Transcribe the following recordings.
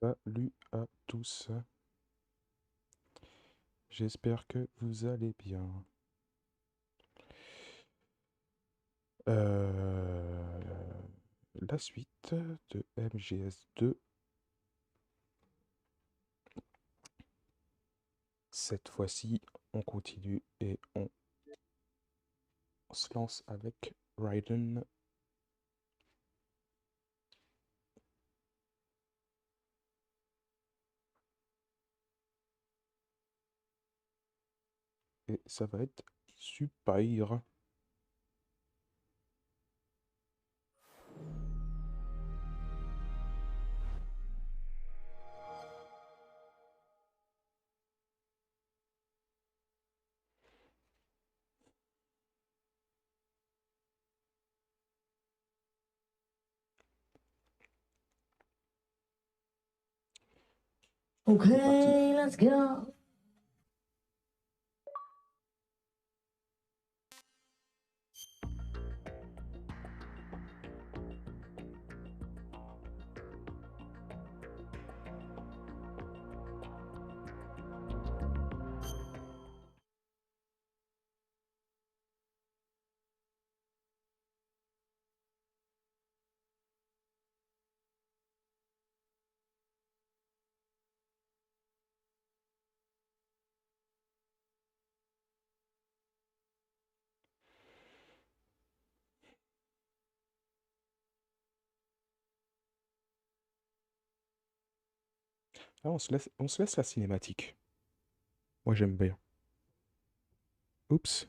Salut à tous, j'espère que vous allez bien. La suite de MGS2, cette fois-ci on continue et on se lance avec Raiden. Et ça va être super. C'est parti. Okay, let's go. Ah, on se laisse la cinématique. Moi j'aime bien. Oups.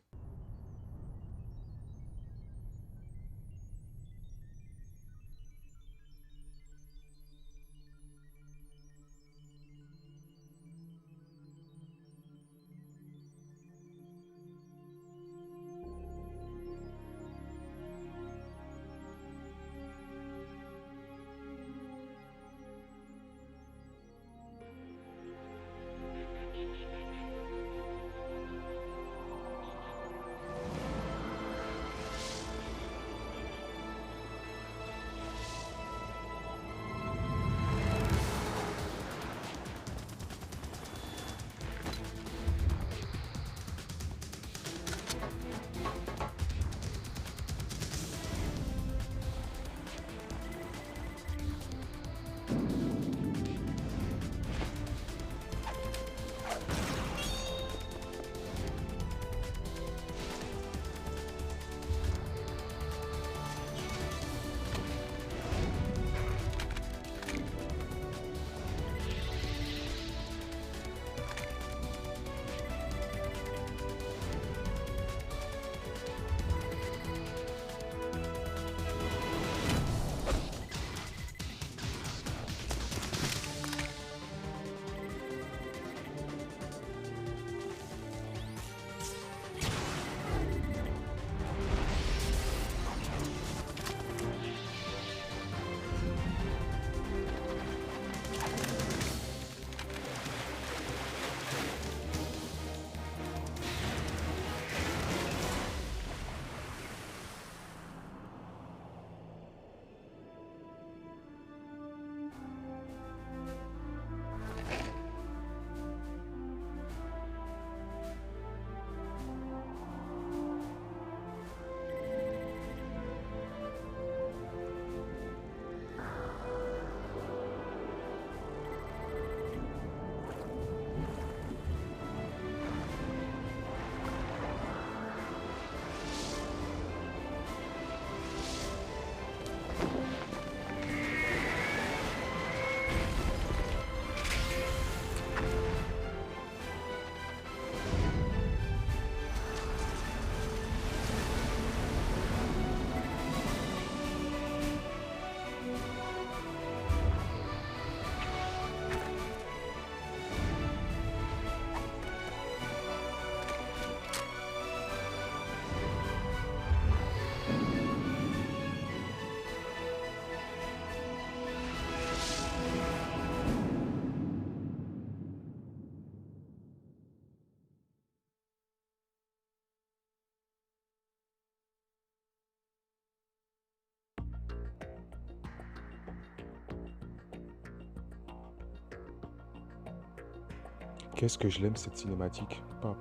Qu'est-ce que je l'aime cette cinématique. Pas.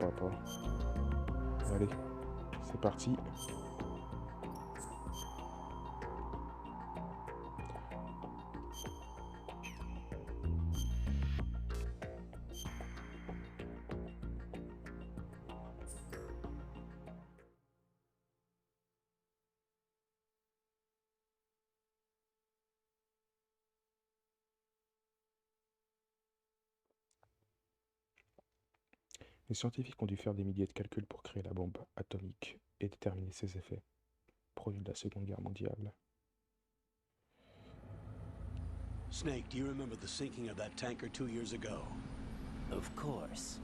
Allez, c'est parti. Les scientifiques ont dû faire des milliers de calculs pour créer la bombe atomique et déterminer ses effets, produits de la Seconde Guerre mondiale. Snake, do you remember the sinking of that tanker 2 years ago? Of course.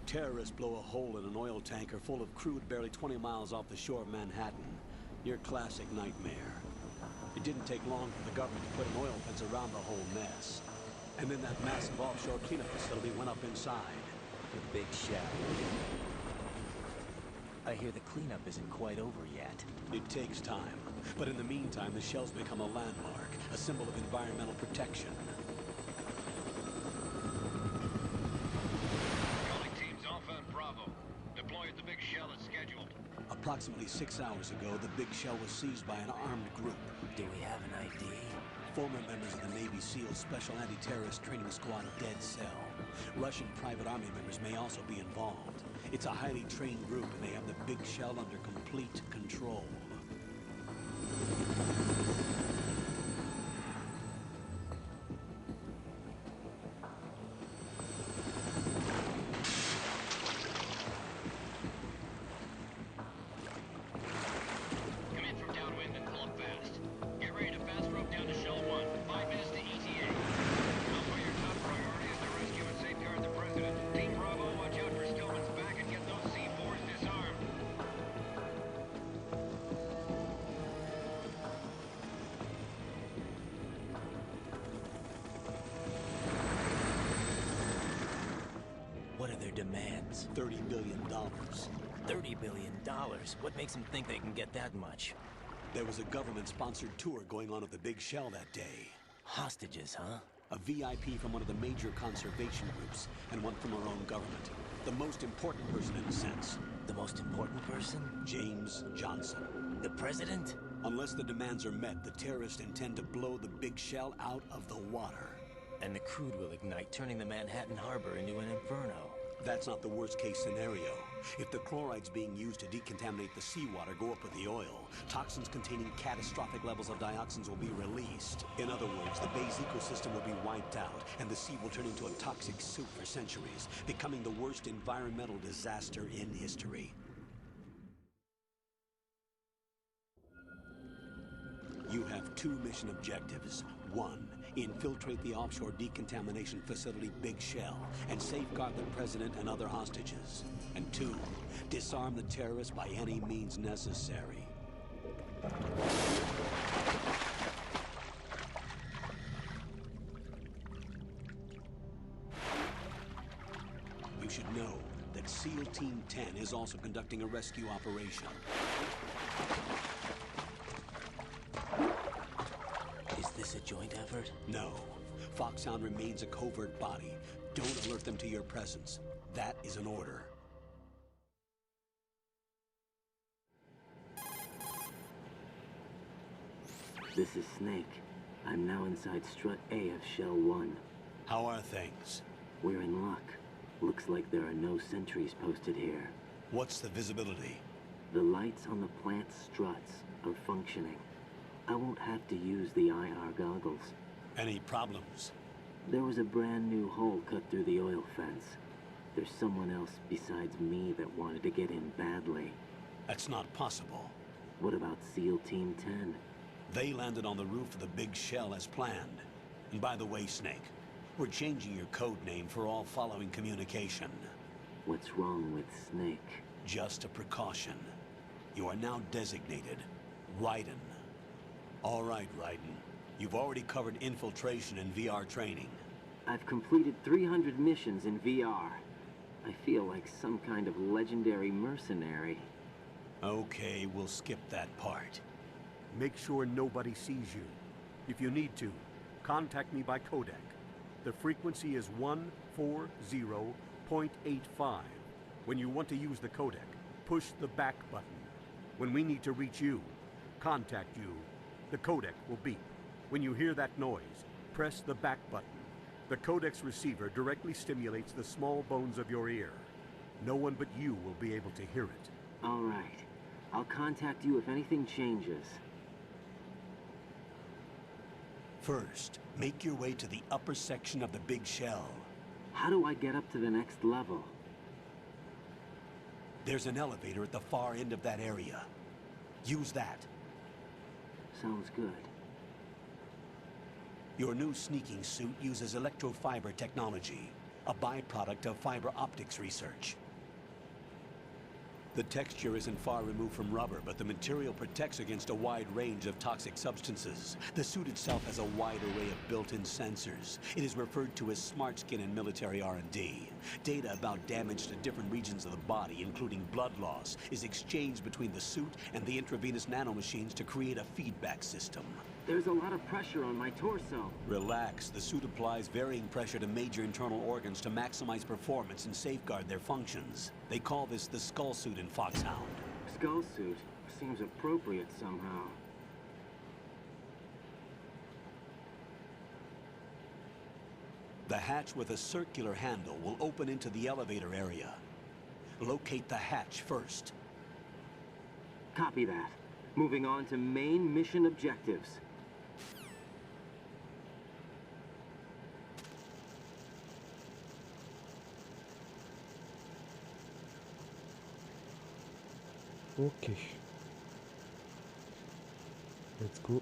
Terrorists blow a hole in an oil tanker full of crude barely 20 miles off the shore of Manhattan. Your classic nightmare. It didn't take long for the government to put an oil fence around the whole mess. And then that massive offshore cleanup facility went up inside. The big shell. I hear the cleanup isn't quite over yet. It takes time. But in the meantime, the shell's become a landmark, a symbol of environmental protection. Calling teams Alpha and Bravo. Deploy at the big shell as scheduled. Approximately 6 hours ago, the big shell was seized by an armed group. Do we have an ID? Former members of the Navy SEAL Special Anti-Terrorist Training Squad Dead Cell. Russian private army members may also be involved. It's a highly trained group, and they have the big shell under complete control. Come in from downwind and pull up fast. Get ready to fast rope down to Shell 1. 5 minutes to ETA. Alpha, your top priority is to rescue and safeguard the President. Team Bravo, watch out for Stillman's back and get those C4s disarmed. What are their demands? $30 billion. $30 billion. What makes them think they can get that much? There was a government-sponsored tour going on at the big shell that day. Hostages, huh? A VIP from one of the major conservation groups, and one from our own government. The most important person in a sense. The most important person? James Johnson. The president? Unless the demands are met, the terrorists intend to blow the big shell out of the water. And the crude will ignite, turning the Manhattan Harbor into an inferno. That's not the worst-case scenario. If the chlorides being used to decontaminate the seawater go up with the oil, toxins containing catastrophic levels of dioxins will be released. In other words, the bay's ecosystem will be wiped out, and the sea will turn into a toxic soup for centuries, becoming the worst environmental disaster in history. You have 2 mission objectives. 1, infiltrate the offshore decontamination facility Big Shell and safeguard the president and other hostages. And 2, disarm the terrorists by any means necessary. You should know that SEAL Team 10 is also conducting a rescue operation. Is this a joint effort? No. Foxhound remains a covert body. Don't alert them to your presence. That is an order. This is Snake. I'm now inside Strut A of Shell 1. How are things? We're in luck. Looks like there are no sentries posted here. What's the visibility? The lights on the plant struts are functioning. I won't have to use the IR goggles. Any problems? There was a brand new hole cut through the oil fence. There's someone else besides me that wanted to get in badly. That's not possible. What about SEAL Team 10? They landed on the roof of the Big Shell as planned. And by the way, Snake, we're changing your code name for all following communication. What's wrong with Snake? Just a precaution. You are now designated Raiden. All right, Raiden. You've already covered infiltration and VR training. I've completed 300 missions in VR. I feel like some kind of legendary mercenary. Okay, we'll skip that part. Make sure nobody sees you. If you need to, contact me by codec. The frequency is 0.85. When you want to use the codec, push the back button. When we need to reach you, contact you, the codec will beep. When you hear that noise, press the back button. The codec's receiver directly stimulates the small bones of your ear. No one but you will be able to hear it. All right. I'll contact you if anything changes. First, make your way to the upper section of the big shell. How do I get up to the next level? There's an elevator at the far end of that area. Use that. Sounds good. Your new sneaking suit uses electrofiber technology, a byproduct of fiber optics research. The texture isn't far removed from rubber, but the material protects against a wide range of toxic substances. The suit itself has a wide array of built-in sensors. It is referred to as smart skin in military R&D. Data about damage to different regions of the body, including blood loss, is exchanged between the suit and the intravenous nanomachines to create a feedback system. There's a lot of pressure on my torso. Relax. The suit applies varying pressure to major internal organs to maximize performance and safeguard their functions. They call this the skull suit in Foxhound. Skull suit seems appropriate somehow. The hatch with a circular handle will open into the elevator area. Locate the hatch first. Copy that. Moving on to main mission objectives. Ok. Let's go.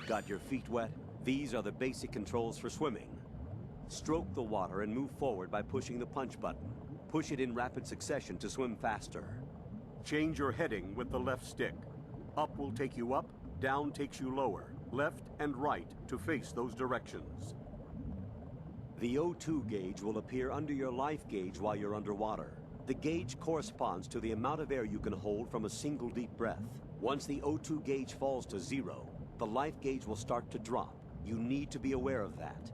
Got your feet wet? These are the basic controls for swimming. Stroke the water and move forward by pushing the punch button. Push it in rapid succession to swim faster. Change your heading with the left stick. Up will take you up, down takes you lower. Left and right to face those directions. The O2 gauge will appear under your life gauge while you're underwater. The gauge corresponds to the amount of air you can hold from a single deep breath. Once the O2 gauge falls to 0, the life gauge will start to drop. You need to be aware of that.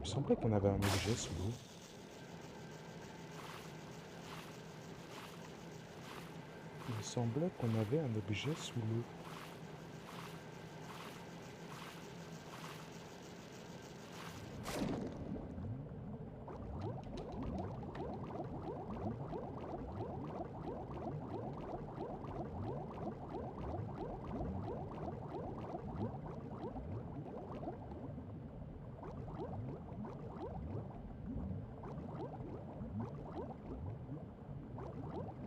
Il me semblait qu'on avait un objet sous l'eau. Il me semblait qu'on avait un objet sous l'eau.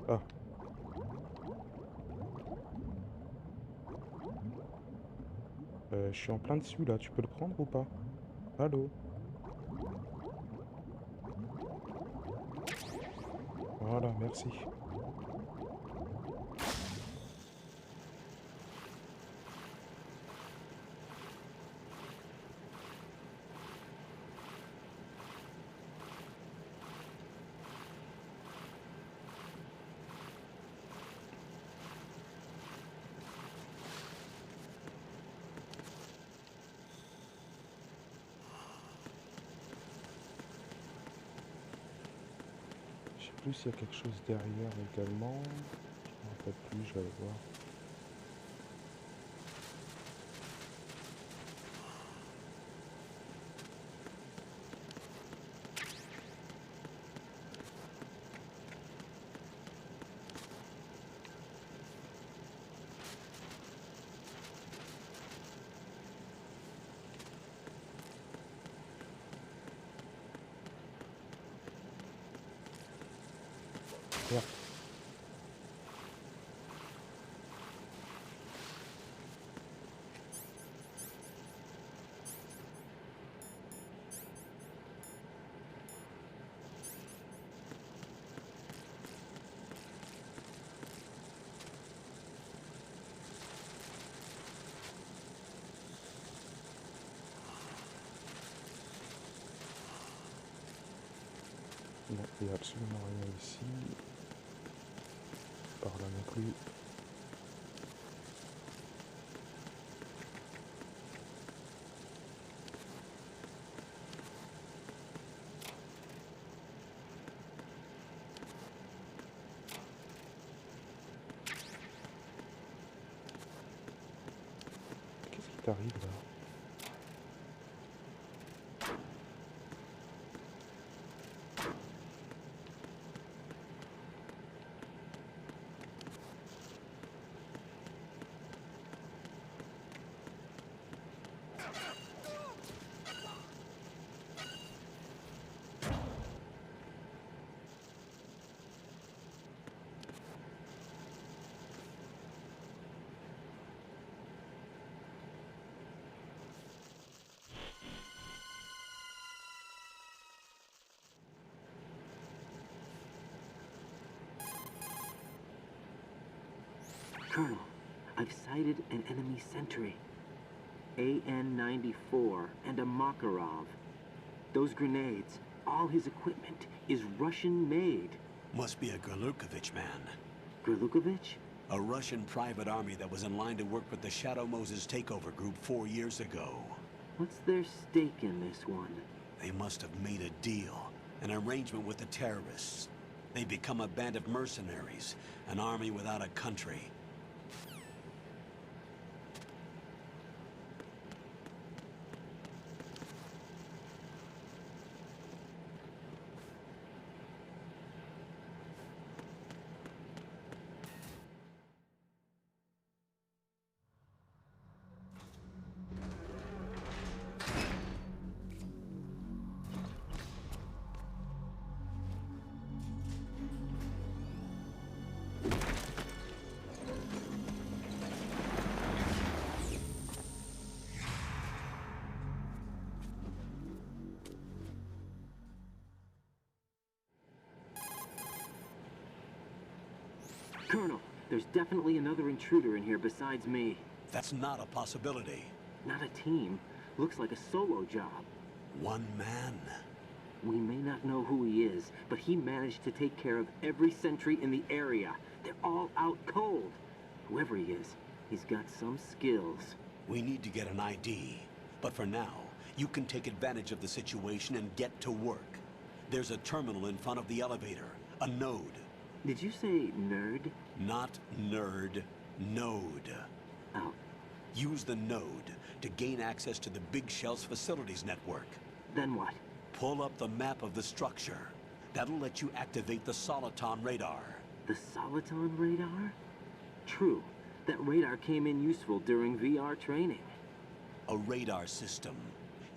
Ah. Je suis en plein dessus là, tu peux le prendre ou pas? Allô? Voilà, merci. Je sais plus s'il y a quelque chose derrière également. Je me rappelle plus, je vais aller voir. Non, il n'y a absolument rien ici. Par là non plus. Qu'est-ce qui t'arrive là? Colonel, I've sighted an enemy sentry. AN-94 and a Makarov. Those grenades, all his equipment, is Russian-made. Must be a Gerlukovich man. Gerlukovich? A Russian private army that was in line to work with the Shadow Moses takeover group 4 years ago. What's their stake in this one? They must have made a deal, an arrangement with the terrorists. They become a band of mercenaries, an army without a country. Colonel, there's definitely another intruder in here besides me. That's not a possibility. Not a team. Looks like a solo job. One man. We may not know who he is, but he managed to take care of every sentry in the area. They're all out cold. Whoever he is, he's got some skills. We need to get an ID. But for now, you can take advantage of the situation and get to work. There's a terminal in front of the elevator. A node. Did you say nerd? Not nerd. Node. Oh. Use the node to gain access to the Big Shell's facilities network. Then what? Pull up the map of the structure. That'll let you activate the Soliton radar. The Soliton radar? True. That radar came in useful during VR training. A radar system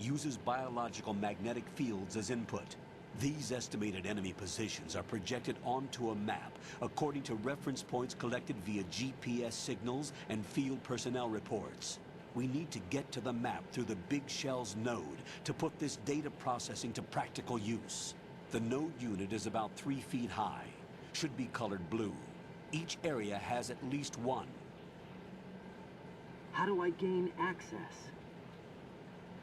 uses biological magnetic fields as input. These estimated enemy positions are projected onto a map according to reference points collected via GPS signals and field personnel reports. We need to get to the map through the Big Shell's node to put this data processing to practical use. The node unit is about 3 feet high, should be colored blue. Each area has at least one. How do I gain access?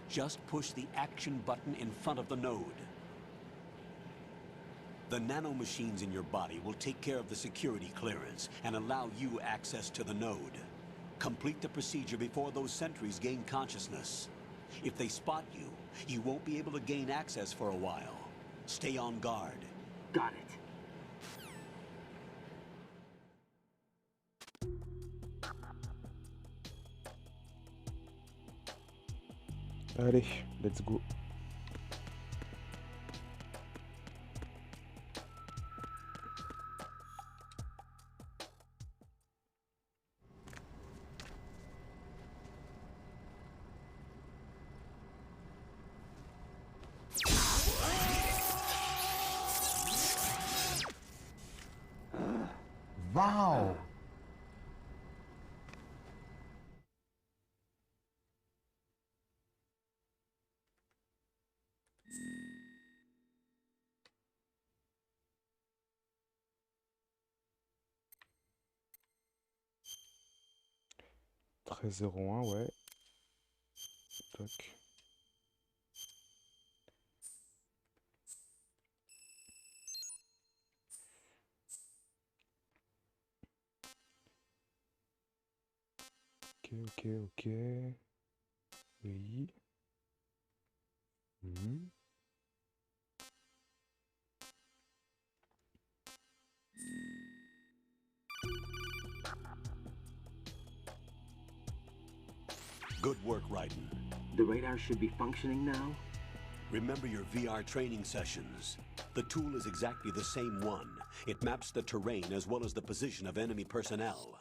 Just push the action button in front of the node. The nanomachines in your body will take care of the security clearance and allow you access to the node. Complete the procedure before those sentries gain consciousness. If they spot you, you won't be able to gain access for a while. Stay on guard. Got it. Allez, let's go. Wow! Treize 01, ouais. Toc. Ok. Oui. Mhm. Good work, Raiden. The radar should be functioning now? Remember your VR training sessions. The tool is exactly the same one. It maps the terrain as well as the position of enemy personnel.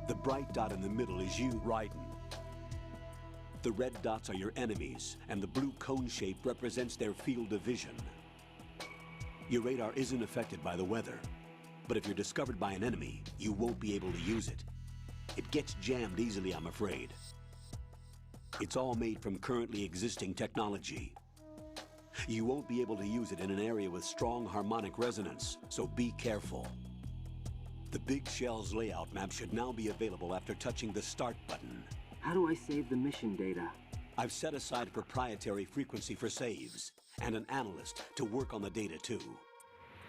The bright dot in the middle is you, Raiden. The red dots are your enemies, and the blue cone shape represents their field of vision. Your radar isn't affected by the weather, but if you're discovered by an enemy, you won't be able to use it. It gets jammed easily, I'm afraid. It's all made from currently existing technology. You won't be able to use it in an area with strong harmonic resonance, so be careful. The Big Shell's layout map should now be available after touching the Start button. How do I save the mission data? I've set aside a proprietary frequency for saves, and an analyst to work on the data too.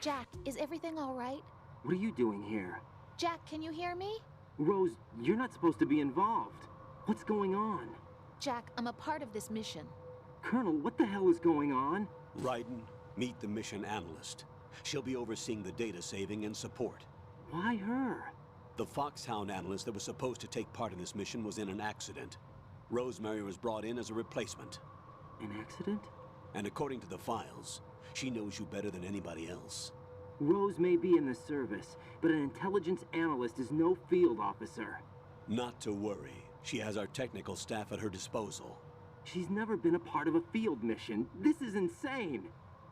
Jack, is everything all right? What are you doing here? Jack, can you hear me? Rose, you're not supposed to be involved. What's going on? Jack, I'm a part of this mission. Colonel, what the hell is going on? Raiden, meet the mission analyst. She'll be overseeing the data saving and support. Why her? The Foxhound analyst that was supposed to take part in this mission was in an accident. Rosemary was brought in as a replacement. An accident? And according to the files, she knows you better than anybody else. Rose may be in the service, but an intelligence analyst is no field officer. Not to worry. She has our technical staff at her disposal. She's never been a part of a field mission. This is insane.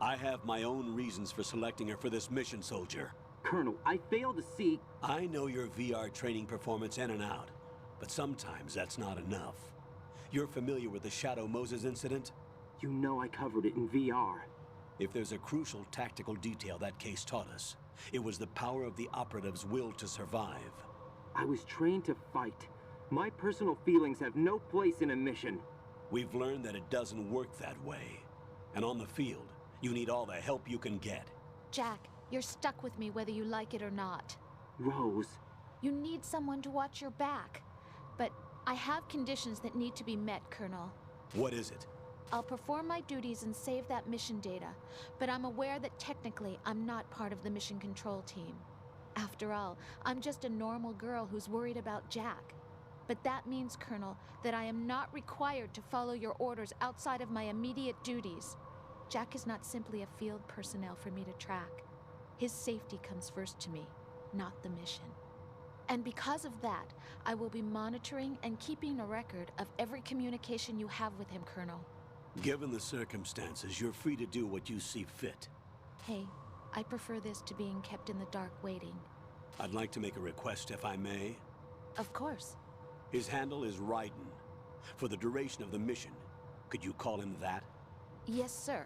I have my own reasons for selecting her for this mission, soldier. Colonel, I fail to see... I know your VR training performance in and out, but sometimes that's not enough. You're familiar with the Shadow Moses incident? You know I covered it in VR. If there's a crucial tactical detail that case taught us, it was the power of the operative's will to survive. I was trained to fight. My personal feelings have no place in a mission. We've learned that it doesn't work that way. And on the field, you need all the help you can get. Jack, you're stuck with me whether you like it or not. Rose. You need someone to watch your back. But I have conditions that need to be met, Colonel. What is it? I'll perform my duties and save that mission data, but I'm aware that technically I'm not part of the mission control team. After all, I'm just a normal girl who's worried about Jack. But that means, Colonel, that I am not required to follow your orders outside of my immediate duties. Jack is not simply a field personnel for me to track. His safety comes first to me, not the mission. And because of that, I will be monitoring and keeping a record of every communication you have with him, Colonel. Given the circumstances, you're free to do what you see fit. Hey, I prefer this to being kept in the dark waiting. I'd like to make a request, if I may. Of course. His handle is Raiden. For the duration of the mission, could you call him that? Yes, sir.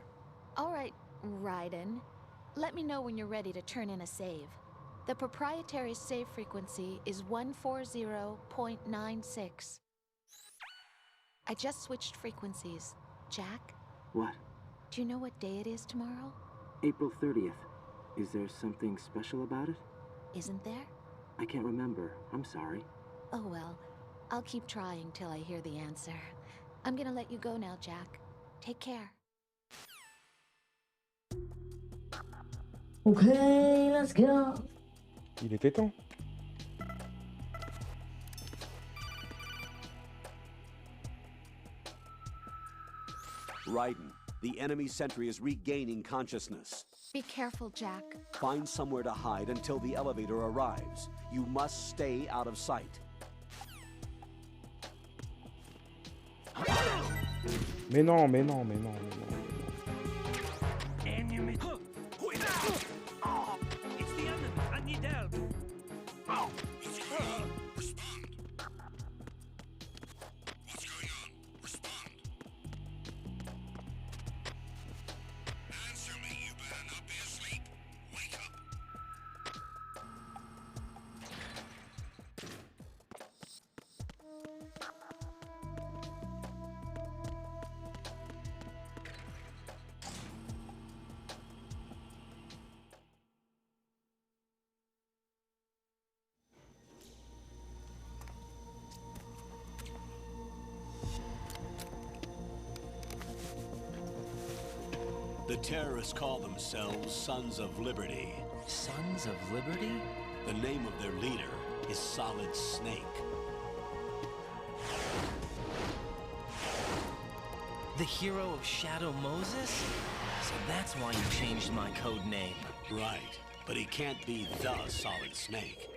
All right, Raiden. Let me know when you're ready to turn in a save. The proprietary save frequency is 140.96. I just switched frequencies. Jack? What? Do you know what day it is tomorrow? April 30th. Is there something special about it? Isn't there? I can't remember. I'm sorry. Oh well. I'll keep trying till I hear the answer. I'm gonna let you go now, Jack. Take care. Okay, let's go. Il était temps. Raiden, the enemy sentry is regaining consciousness. Be careful, Jack. Find somewhere to hide until the elevator arrives. You must stay out of sight. Mais non, mais non, mais non, mais non. Enemy. It's the enemy. I need help. What's going on? Respond. Answer me, you better not be asleep. Wake up. The terrorists call themselves Sons of Liberty. Sons of Liberty? The name of their leader is Solid Snake. The hero of Shadow Moses? So that's why you changed my code name. Right, but he can't be the Solid Snake.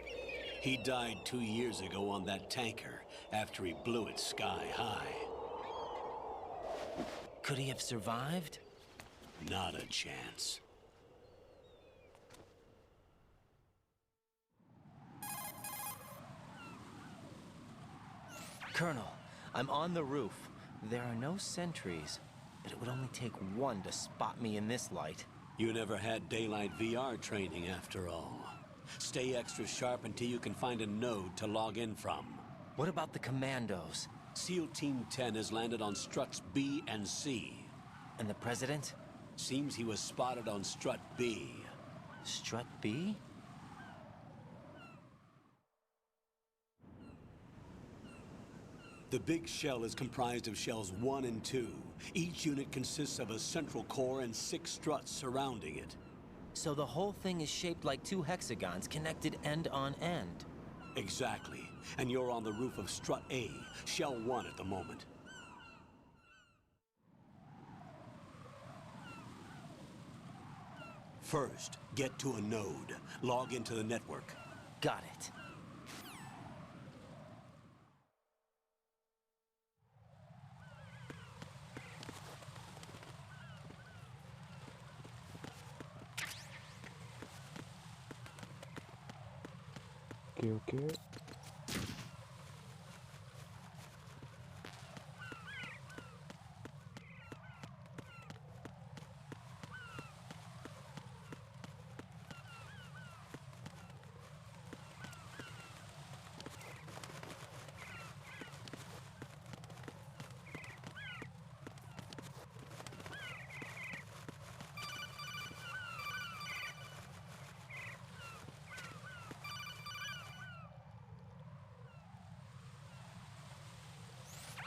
He died 2 years ago on that tanker after he blew it sky high. Could he have survived? Not a chance. Colonel, I'm on the roof. There are no sentries, but it would only take one to spot me in this light. You never had daylight VR training after all. Stay extra sharp until you can find a node to log in from. What about the commandos? SEAL Team 10 has landed on struts B and C. And the president? Seems he was spotted on strut B. Strut B? The big shell is comprised of shells 1 and 2. Each unit consists of a central core and 6 struts surrounding it. So the whole thing is shaped like 2 hexagons connected end on end. Exactly. And you're on the roof of strut A, shell 1 at the moment. First, get to a node. Log into the network. Got it. Ok.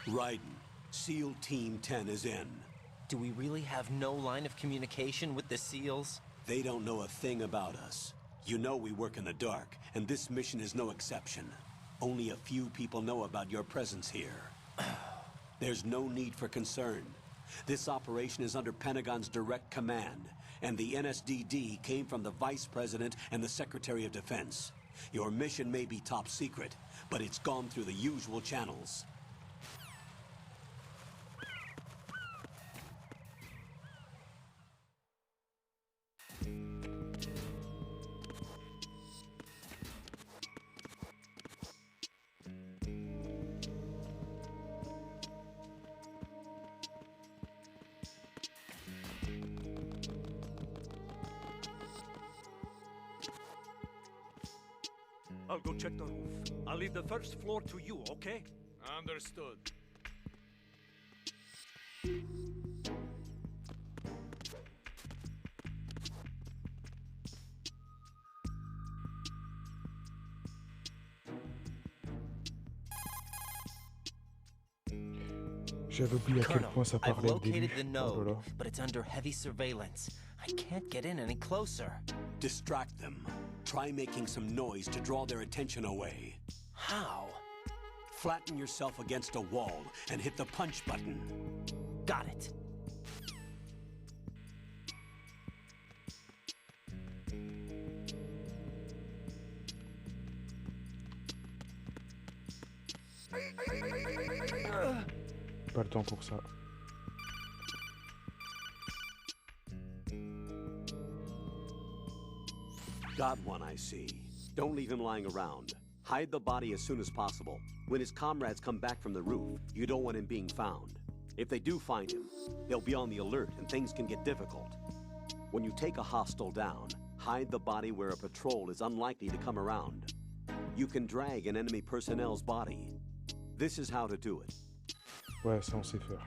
Raiden, SEAL Team 10 is in. Do we really have no line of communication with the SEALs? They don't know a thing about us. You know we work in the dark, and this mission is no exception. Only a few people know about your presence here. There's no need for concern. This operation is under Pentagon's direct command, and the NSDD came from the Vice President and the Secretary of Defense. Your mission may be top secret, but it's gone through the usual channels. I'll go check the roof. I'll leave the first floor to you, okay? Understood. J'avais oublié à quel Colonel, point ça I've parlait au début. located the Oh là node, là. but it's under heavy surveillance. I can't get in any closer. Distract them. Try making some noise to draw their attention away. How? Flatten yourself against a wall and hit the punch button. Got it. Pas le temps pour ça. Got one, I see. Don't leave him lying around. Hide the body as soon as possible. When his comrades come back from the roof, you don't want him being found. If they do find him, they'll be on the alert and things can get difficult. When you take a hostile down, hide the body where a patrol is unlikely to come around. You can drag an enemy personnel's body. This is how to do it. Ouais, ça on sait faire.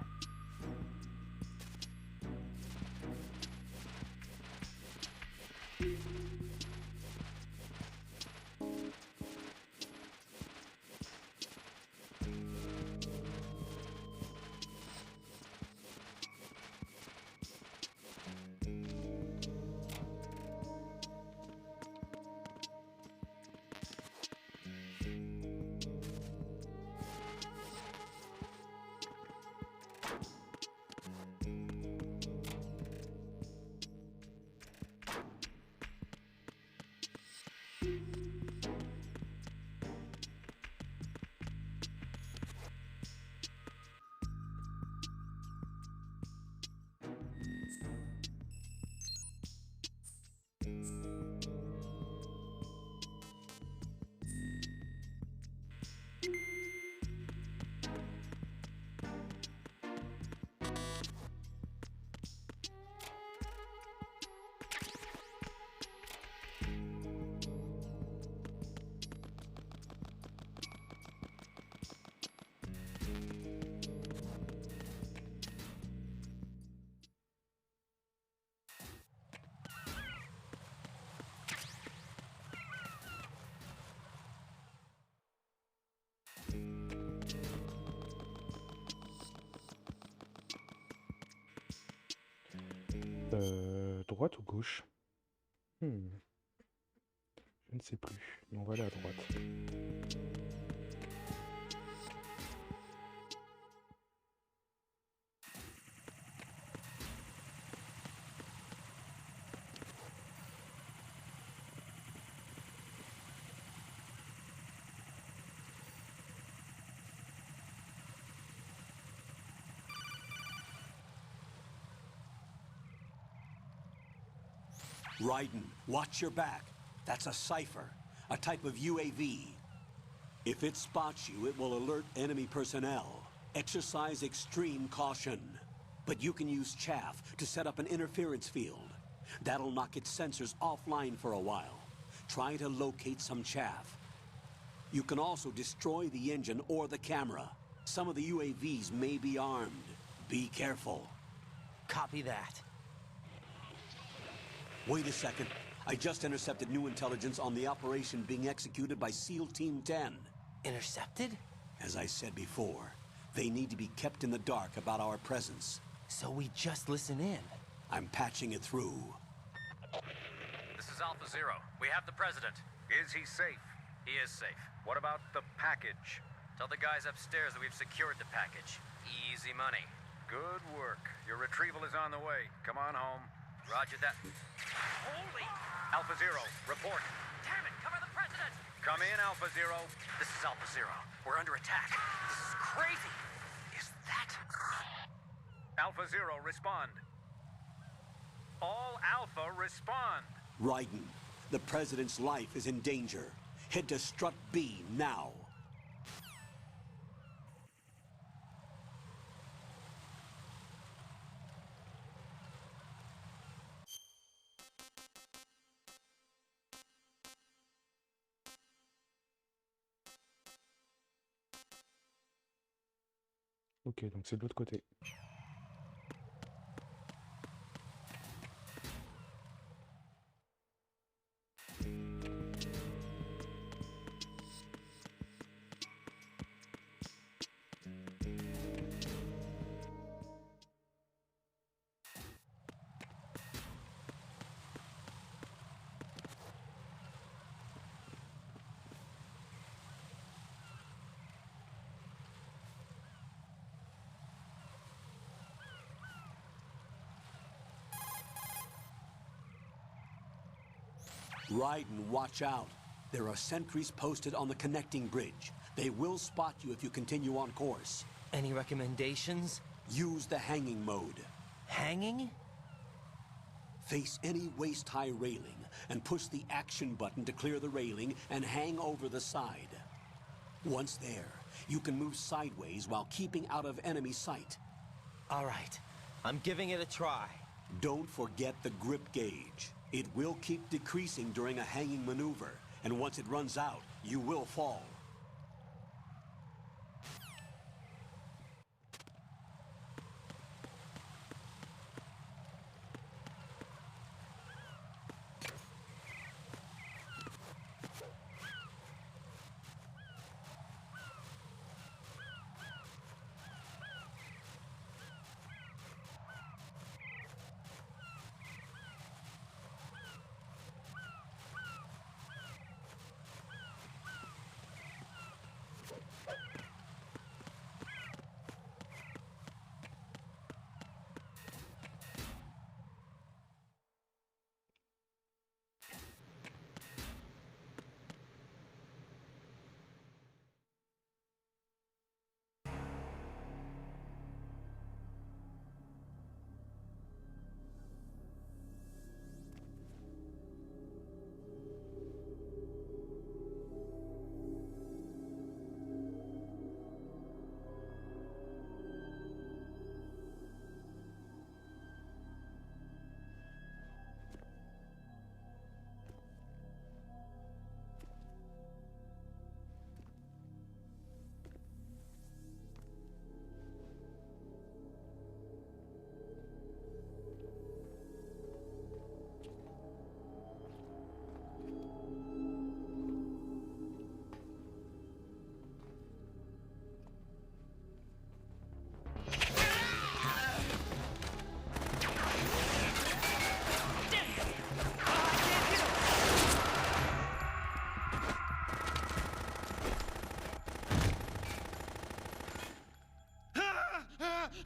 Droite ou gauche? Je ne sais plus. Mais on va aller à droite. Raiden, watch your back. That's a cipher, a type of UAV. If it spots you, it will alert enemy personnel. Exercise extreme caution. But you can use chaff to set up an interference field. That'll knock its sensors offline for a while. Try to locate some chaff. You can also destroy the engine or the camera. Some of the UAVs may be armed. Be careful. Copy that. Wait a second. I just intercepted new intelligence on the operation being executed by SEAL Team 10. Intercepted? As I said before, they need to be kept in the dark about our presence. So we just listen in. I'm patching it through. This is Alpha Zero. We have the president. Is he safe? He is safe. What about the package? Tell the guys upstairs that we've secured the package. Easy money. Good work. Your retrieval is on the way. Come on home. Roger that. Holy! Alpha Zero, report. Damn it, cover the president! Come in, Alpha Zero. This is Alpha Zero. We're under attack. This is crazy. Is that... Alpha Zero, respond. All Alpha, respond. Raiden, the President's life is in danger. Head to Strut B now. Ok, donc c'est de l'autre côté. Raiden, watch out. There are sentries posted on the connecting bridge. They will spot you if you continue on course. Any recommendations? Use the hanging mode. Hanging? Face any waist-high railing and push the action button to clear the railing and hang over the side. Once there, you can move sideways while keeping out of enemy sight. All right. I'm giving it a try. Don't forget the grip gauge. It will keep decreasing during a hanging maneuver, and once it runs out, you will fall.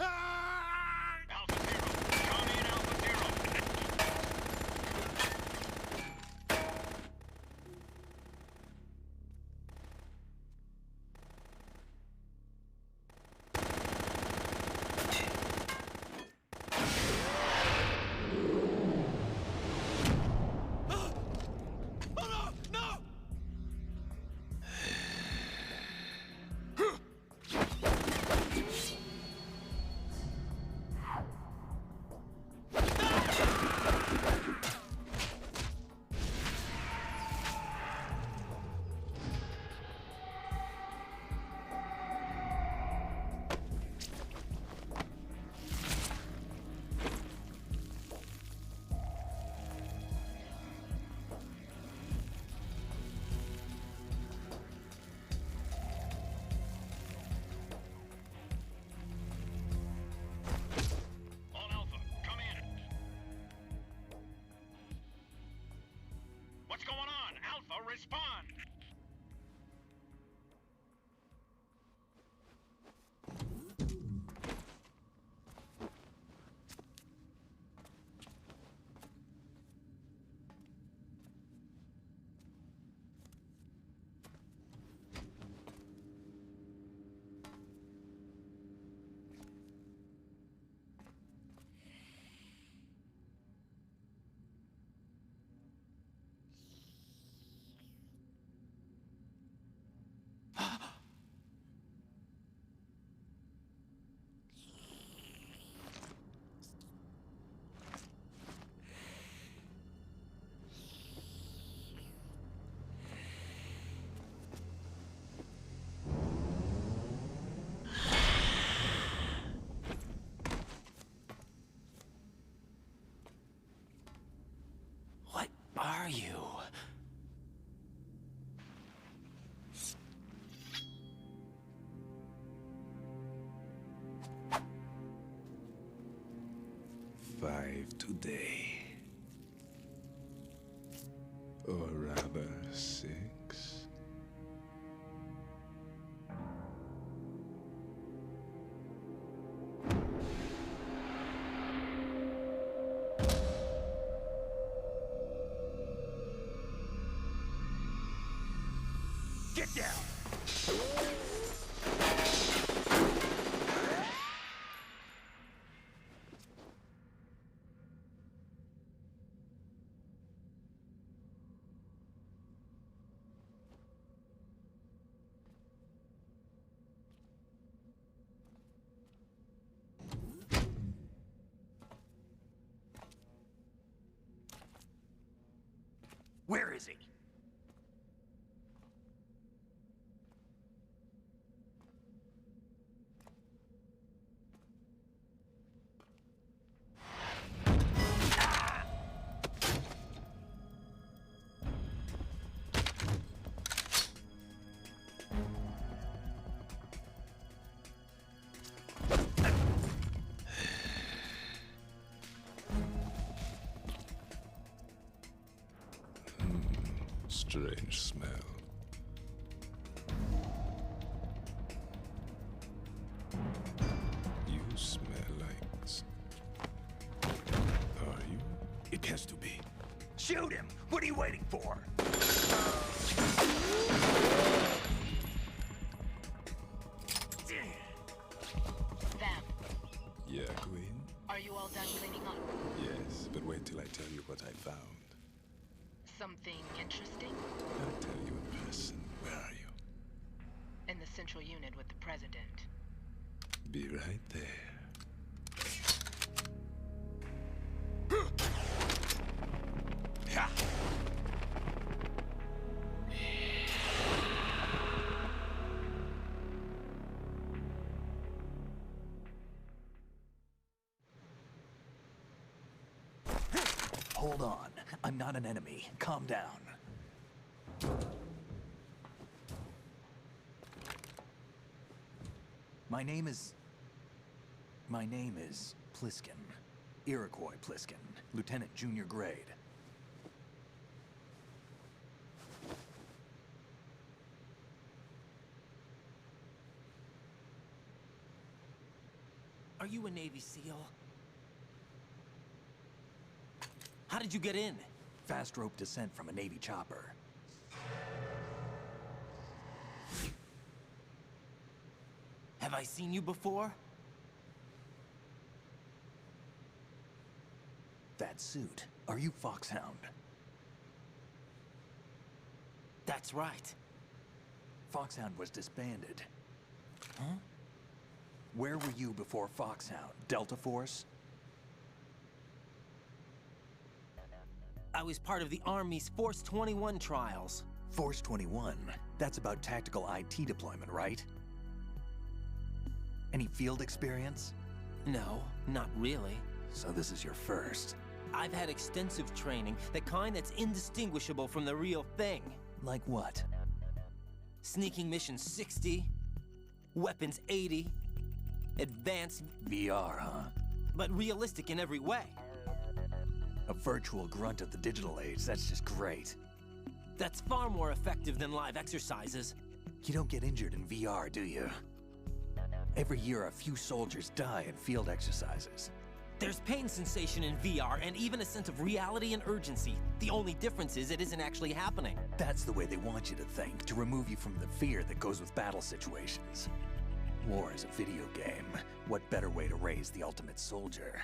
Alpha Zero. Come in, Alpha Zero. All Alpha, come in. What's going on? Alpha, respond. What are you? Five today. Or rather, 6. Get down. Where is he? Strange smell. You smell like... Are you? It has to be. Shoot him! What are you waiting for? Vamp, Yeah, Queen? are you all done cleaning up? Yes, but wait till I tell you what I found. Something interesting? I'll tell you in person. Where are you? In the central unit with the president. Be right there. Hold on. I'm not an enemy. Calm down. My name is Pliskin. Iroquois Pliskin. Lieutenant Junior Grade. Are you a Navy SEAL? How did you get in? Fast rope descent from a Navy chopper. Have I seen you before? That suit. Are you Foxhound? That's right. Foxhound was disbanded. Huh? Where were you before Foxhound? Delta Force? I was part of the Army's Force 21 trials. Force 21? That's about tactical IT deployment, right? Any field experience? No, not really. So this is your first. I've had extensive training, the kind that's indistinguishable from the real thing. Like what? Sneaking mission 60, weapons 80, advanced... VR, huh? But realistic in every way. A virtual grunt of the digital age, that's just great. That's far more effective than live exercises. You don't get injured in VR, do you? Every year, a few soldiers die in field exercises. There's pain sensation in VR, and even a sense of reality and urgency. The only difference is it isn't actually happening. That's the way they want you to think, to remove you from the fear that goes with battle situations. War is a video game. What better way to raise the ultimate soldier?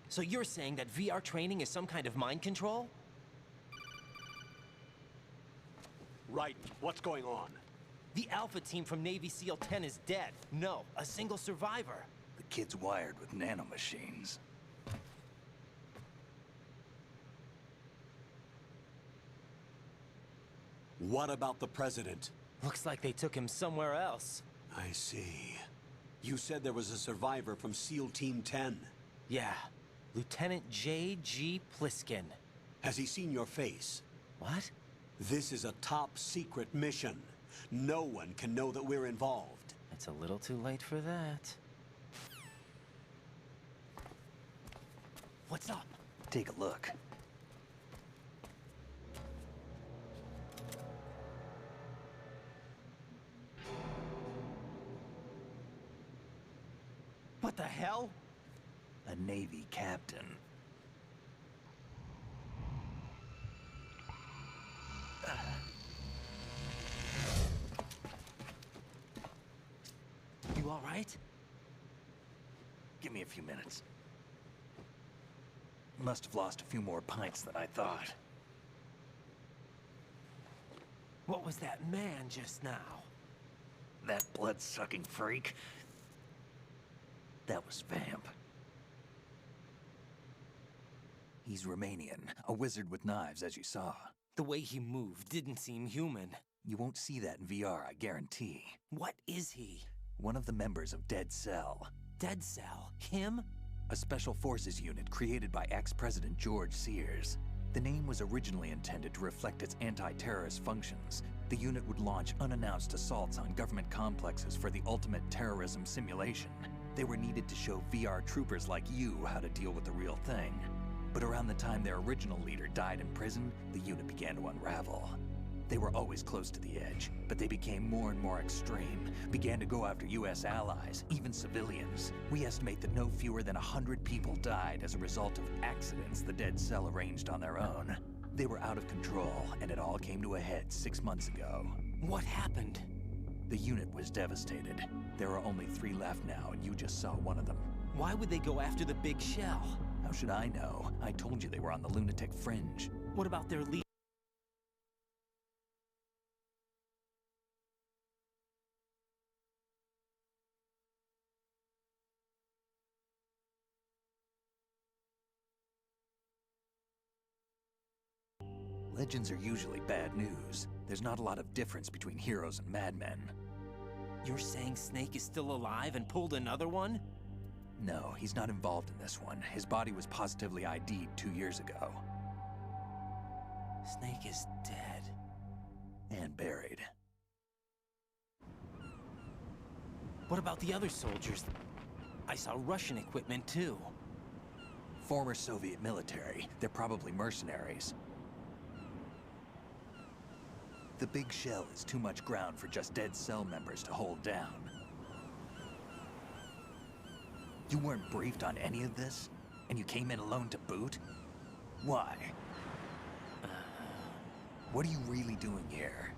So you're saying that VR training is some kind of mind control? Right. What's going on? The Alpha team from Navy SEAL 10 is dead. No, a single survivor. The kid's wired with nanomachines. What about the president? Looks like they took him somewhere else. I see. You said there was a survivor from SEAL Team 10. Yeah. Lieutenant J.G. Pliskin. Has he seen your face? What? This is a top-secret mission. No one can know that we're involved. It's a little too late for that. What's up? Take a look. What the hell? A Navy captain. You all right? Give me a few minutes. Must have lost a few more pints than I thought. What was that man just now? That blood-sucking freak? That was Vamp. He's Romanian, a wizard with knives, as you saw. The way he moved didn't seem human. You won't see that in VR, I guarantee. What is he? One of the members of Dead Cell. Dead Cell? Him? A special forces unit created by ex-President George Sears. The name was originally intended to reflect its anti-terrorist functions. The unit would launch unannounced assaults on government complexes for the ultimate terrorism simulation. They were needed to show VR troopers like you how to deal with the real thing. But around the time their original leader died in prison, the unit began to unravel. They were always close to the edge, but they became more and more extreme, began to go after US allies, even civilians. We estimate that no fewer than 100 people died as a result of accidents the Dead Cell arranged on their own. They were out of control, and it all came to a head 6 months ago. What happened? The unit was devastated. There are only 3 left now, and you just saw one of them. Why would they go after the big shell? How should I know? I told you they were on the lunatic fringe. What about their leader? Legends are usually bad news. There's not a lot of difference between heroes and madmen. You're saying Snake is still alive and pulled another one? No, he's not involved in this one. His body was positively ID'd 2 years ago. Snake is dead. And buried. What about the other soldiers? I saw Russian equipment too. Former Soviet military. They're probably mercenaries. The big shell is too much ground for just dead cell members to hold down. You weren't briefed on any of this? And you came in alone to boot? Why? What are you really doing here?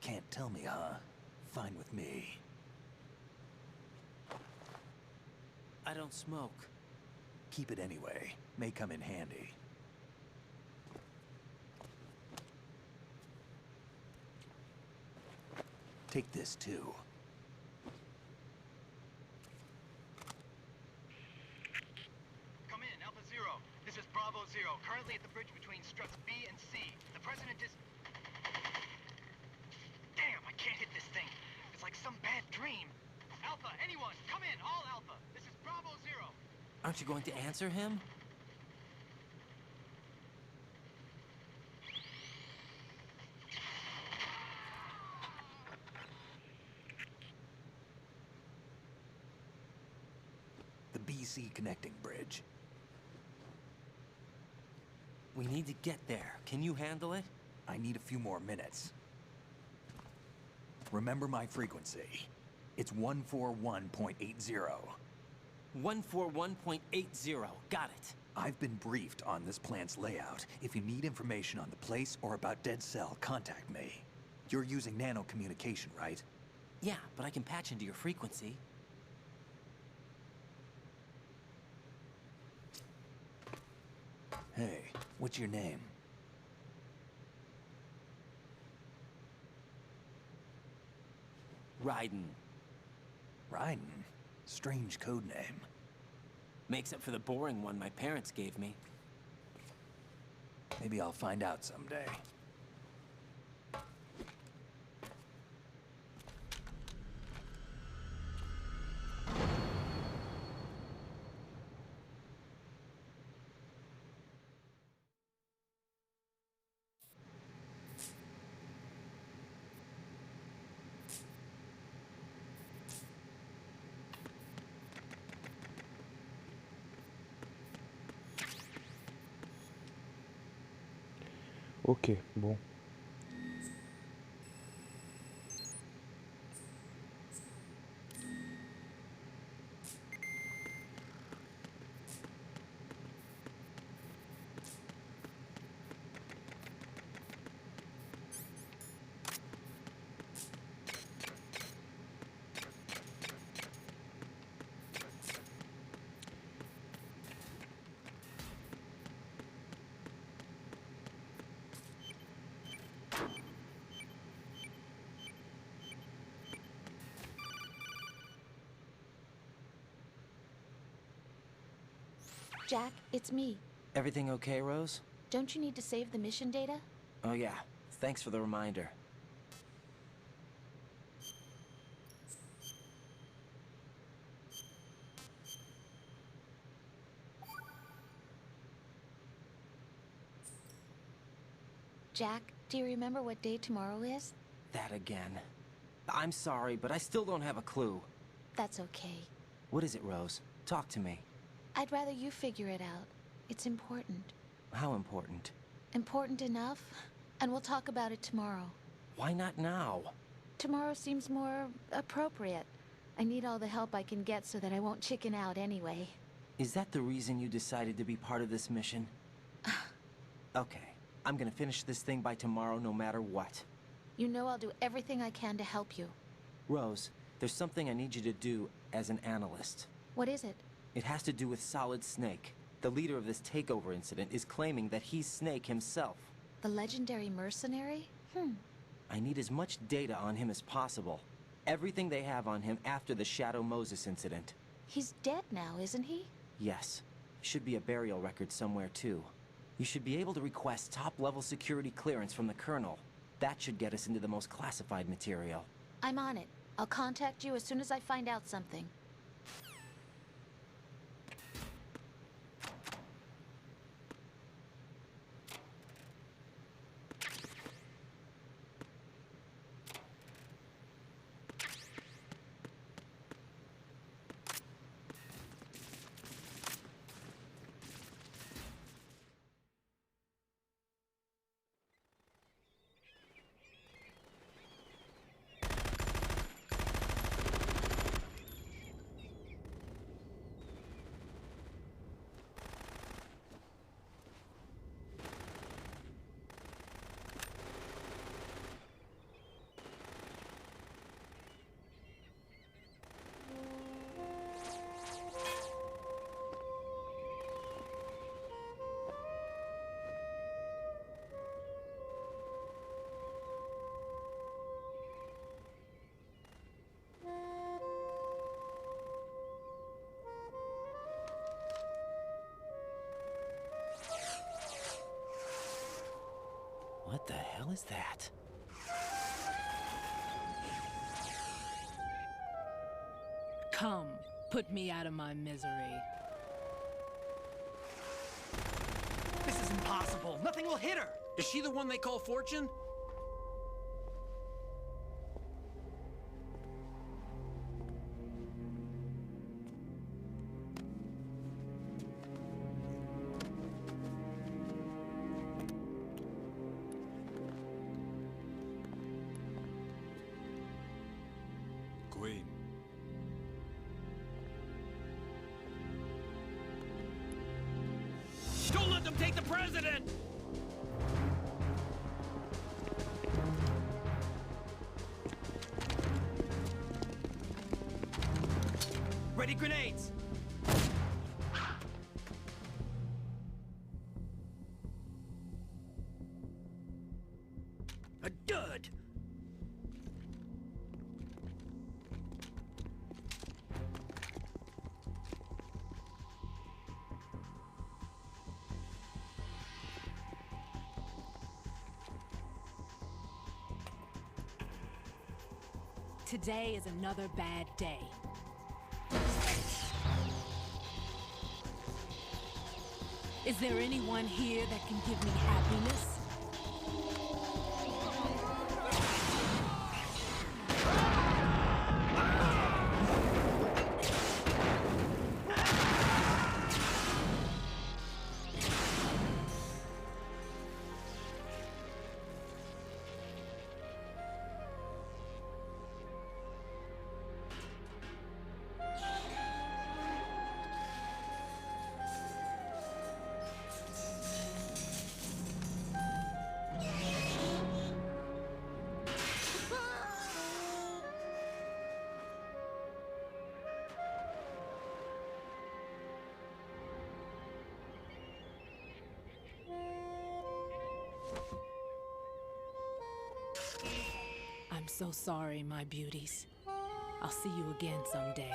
Can't tell me, huh? Fine with me. I don't smoke. Keep it anyway. May come in handy. Take this too. Come in, Alpha Zero. This is Bravo Zero, currently at the bridge between struts B and C. The President is... Damn, I can't hit this thing. It's like some bad dream. Alpha, anyone, come in, all Alpha. This is Bravo Zero. Aren't you going to answer him? The BC connecting bridge. We need to get there. Can you handle it? I need a few more minutes. Remember my frequency. It's 141.80. 141.80. Got it. I've been briefed on this plant's layout. If you need information on the place or about Dead Cell, contact me. You're using nano communication, right? Yeah, but I can patch into your frequency. Hey, what's your name? Raiden. Raiden? Strange code name. Makes up for the boring one my parents gave me. Maybe I'll find out someday. Ok, bon. Jack, it's me. Everything okay, Rose? Don't you need to save the mission data? Oh yeah, thanks for the reminder. Jack, do you remember what day tomorrow is? That again. I'm sorry, but I still don't have a clue. That's okay. What is it, Rose? Talk to me. I'd rather you figure it out. It's important. How important? Important enough? And we'll talk about it tomorrow. Why not now? Tomorrow seems more appropriate. I need all the help I can get so that I won't chicken out anyway. Is that the reason you decided to be part of this mission? Okay, I'm gonna finish this thing by tomorrow no matter what. You know I'll do everything I can to help you. Rose, there's something I need you to do as an analyst. What is it? It has to do with Solid Snake. The leader of this takeover incident is claiming that he's Snake himself. The legendary mercenary? I need as much data on him as possible. Everything they have on him after the Shadow Moses incident. He's dead now, isn't he? Yes. Should be a burial record somewhere, too. You should be able to request top-level security clearance from the Colonel. That should get us into the most classified material. I'm on it. I'll contact you as soon as I find out something. What the hell is that? Come, put me out of my misery. This is impossible. Nothing will hit her. Is she the one they call Fortune? Queen. Don't let them take the president! Ready grenades! A dud! Today is another bad day. Is there anyone here that can give me happiness? I'm so sorry, my beauties. I'll see you again someday.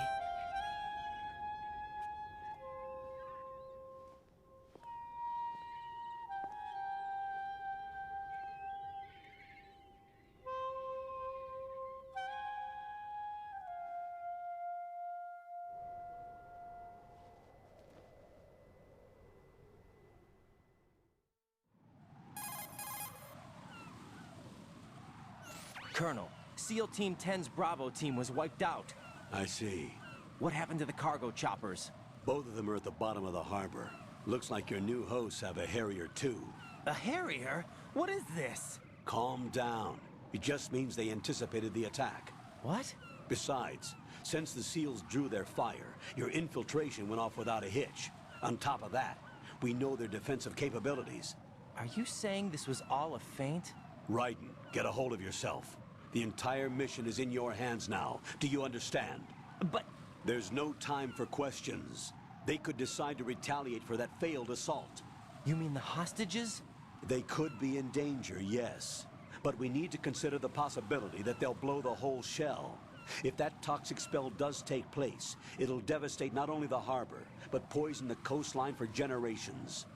Colonel, SEAL Team 10's Bravo team was wiped out. I see. What happened to the cargo choppers? Both of them are at the bottom of the harbor. Looks like your new hosts have a Harrier too. A Harrier? What is this? Calm down. It just means they anticipated the attack. What? Besides, since the SEALs drew their fire, your infiltration went off without a hitch. On top of that, we know their defensive capabilities. Are you saying this was all a feint? Raiden, get a hold of yourself. The entire mission is in your hands now. Do you understand? But... There's no time for questions. They could decide to retaliate for that failed assault. You mean the hostages? They could be in danger, yes. But we need to consider the possibility that they'll blow the whole shell. If that toxic spell does take place, it'll devastate not only the harbor, but poison the coastline for generations.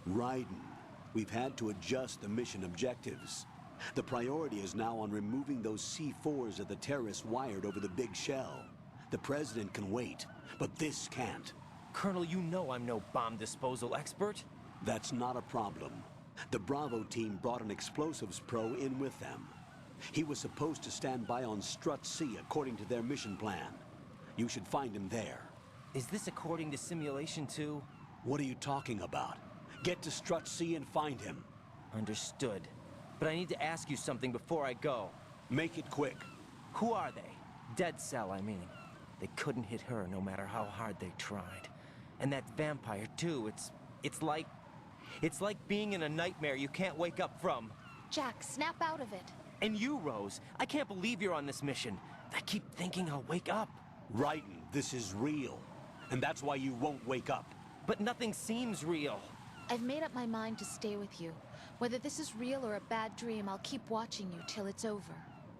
Raiden, we've had to adjust the mission objectives. The priority is now on removing those C4s that the terrorists wired over the big shell. The President can wait, but this can't. Colonel, you know I'm no bomb disposal expert. That's not a problem. The Bravo team brought an explosives pro in with them. He was supposed to stand by on Strut C according to their mission plan. You should find him there. Is this according to simulation too? What are you talking about? Get to Strut C and find him. Understood. But I need to ask you something before I go. Make it quick. Who are they? Dead Cell, I mean. They couldn't hit her no matter how hard they tried. And that vampire too, it's like being in a nightmare you can't wake up from. Jack, snap out of it. And you, Rose, I can't believe you're on this mission. I keep thinking I'll wake up. Raiden, this is real. And that's why you won't wake up. But nothing seems real. I've made up my mind to stay with you. Whether this is real or a bad dream, I'll keep watching you till it's over.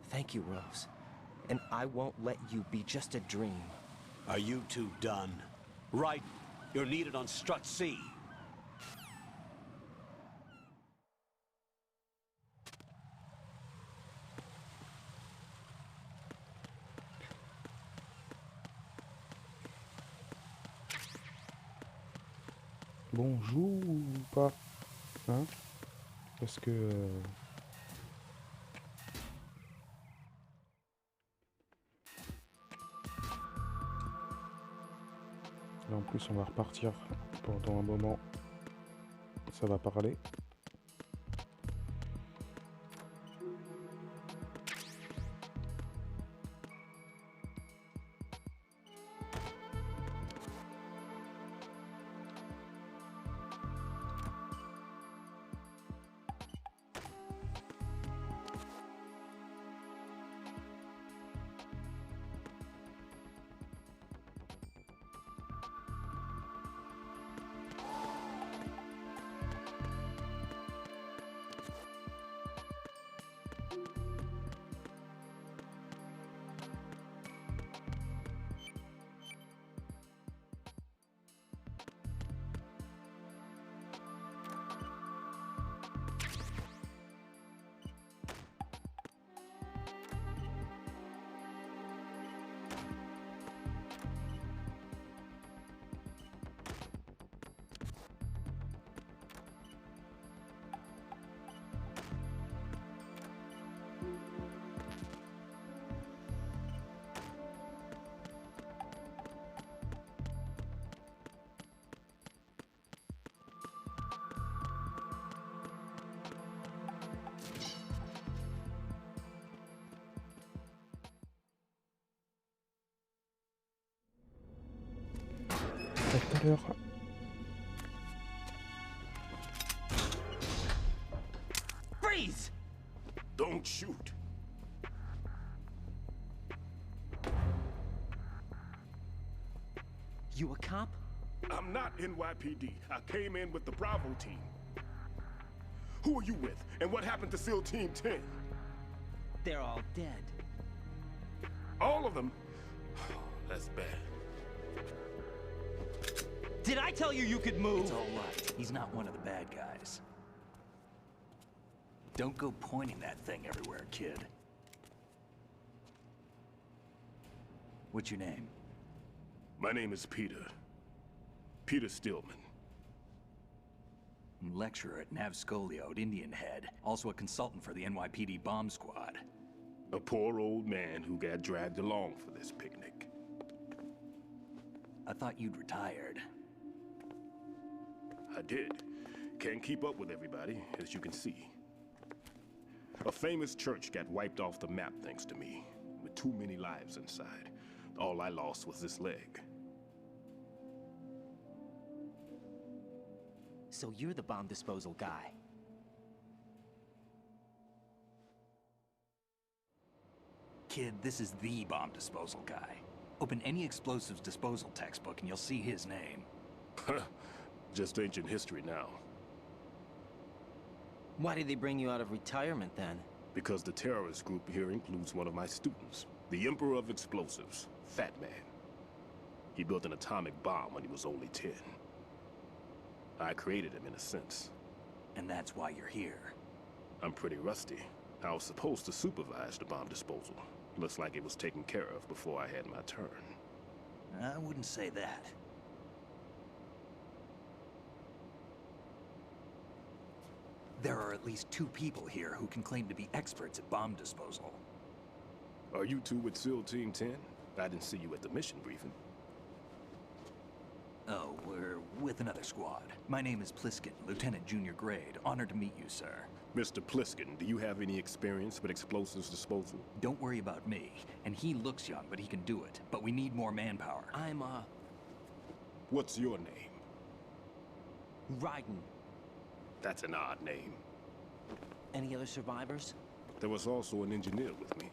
Thank you, Rose. And I won't let you be just a dream. Are you two done? Raiden, you're needed on Strut C. Bon, joue ou pas? Hein? Parce que... Là en plus on va repartir pendant un moment. Ça va parler. Tout à l'heure. Freeze! Don't shoot. You a cop? I'm not NYPD. I came in with the Bravo team. Who are you with? And what happened to SEAL Team 10? They're all dead. All of them? That's bad. Did I tell you you could move? It's all right. He's not one of the bad guys. Don't go pointing that thing everywhere, kid. What's your name? My name is Peter. Peter Stillman. Lecturer at Navscolio at Indian Head. Also a consultant for the NYPD bomb squad. A poor old man who got dragged along for this picnic. I thought you'd retired. I did. Can't keep up with everybody, as you can see. A famous church got wiped off the map thanks to me, with too many lives inside. All I lost was this leg. So you're the bomb disposal guy. Kid, this is the bomb disposal guy. Open any explosives disposal textbook and you'll see his name. Just ancient history now. Why did they bring you out of retirement then? Because the terrorist group here includes one of my students, the Emperor of Explosives, Fat Man. He built an atomic bomb when he was only 10. I created him in a sense. And that's why you're here. I'm pretty rusty. I was supposed to supervise the bomb disposal. Looks like it was taken care of before I had my turn. I wouldn't say that. There are at least 2 people here who can claim to be experts at bomb disposal. Are you two with SEAL Team 10? I didn't see you at the mission briefing. Oh, we're with another squad. My name is Pliskin, Lieutenant Junior Grade. Honored to meet you, sir. Mr. Pliskin, do you have any experience with explosives disposal? Don't worry about me. And he looks young, but he can do it. But we need more manpower. I'm, What's your name? Raiden. That's an odd name. Any other survivors? There was also an engineer with me.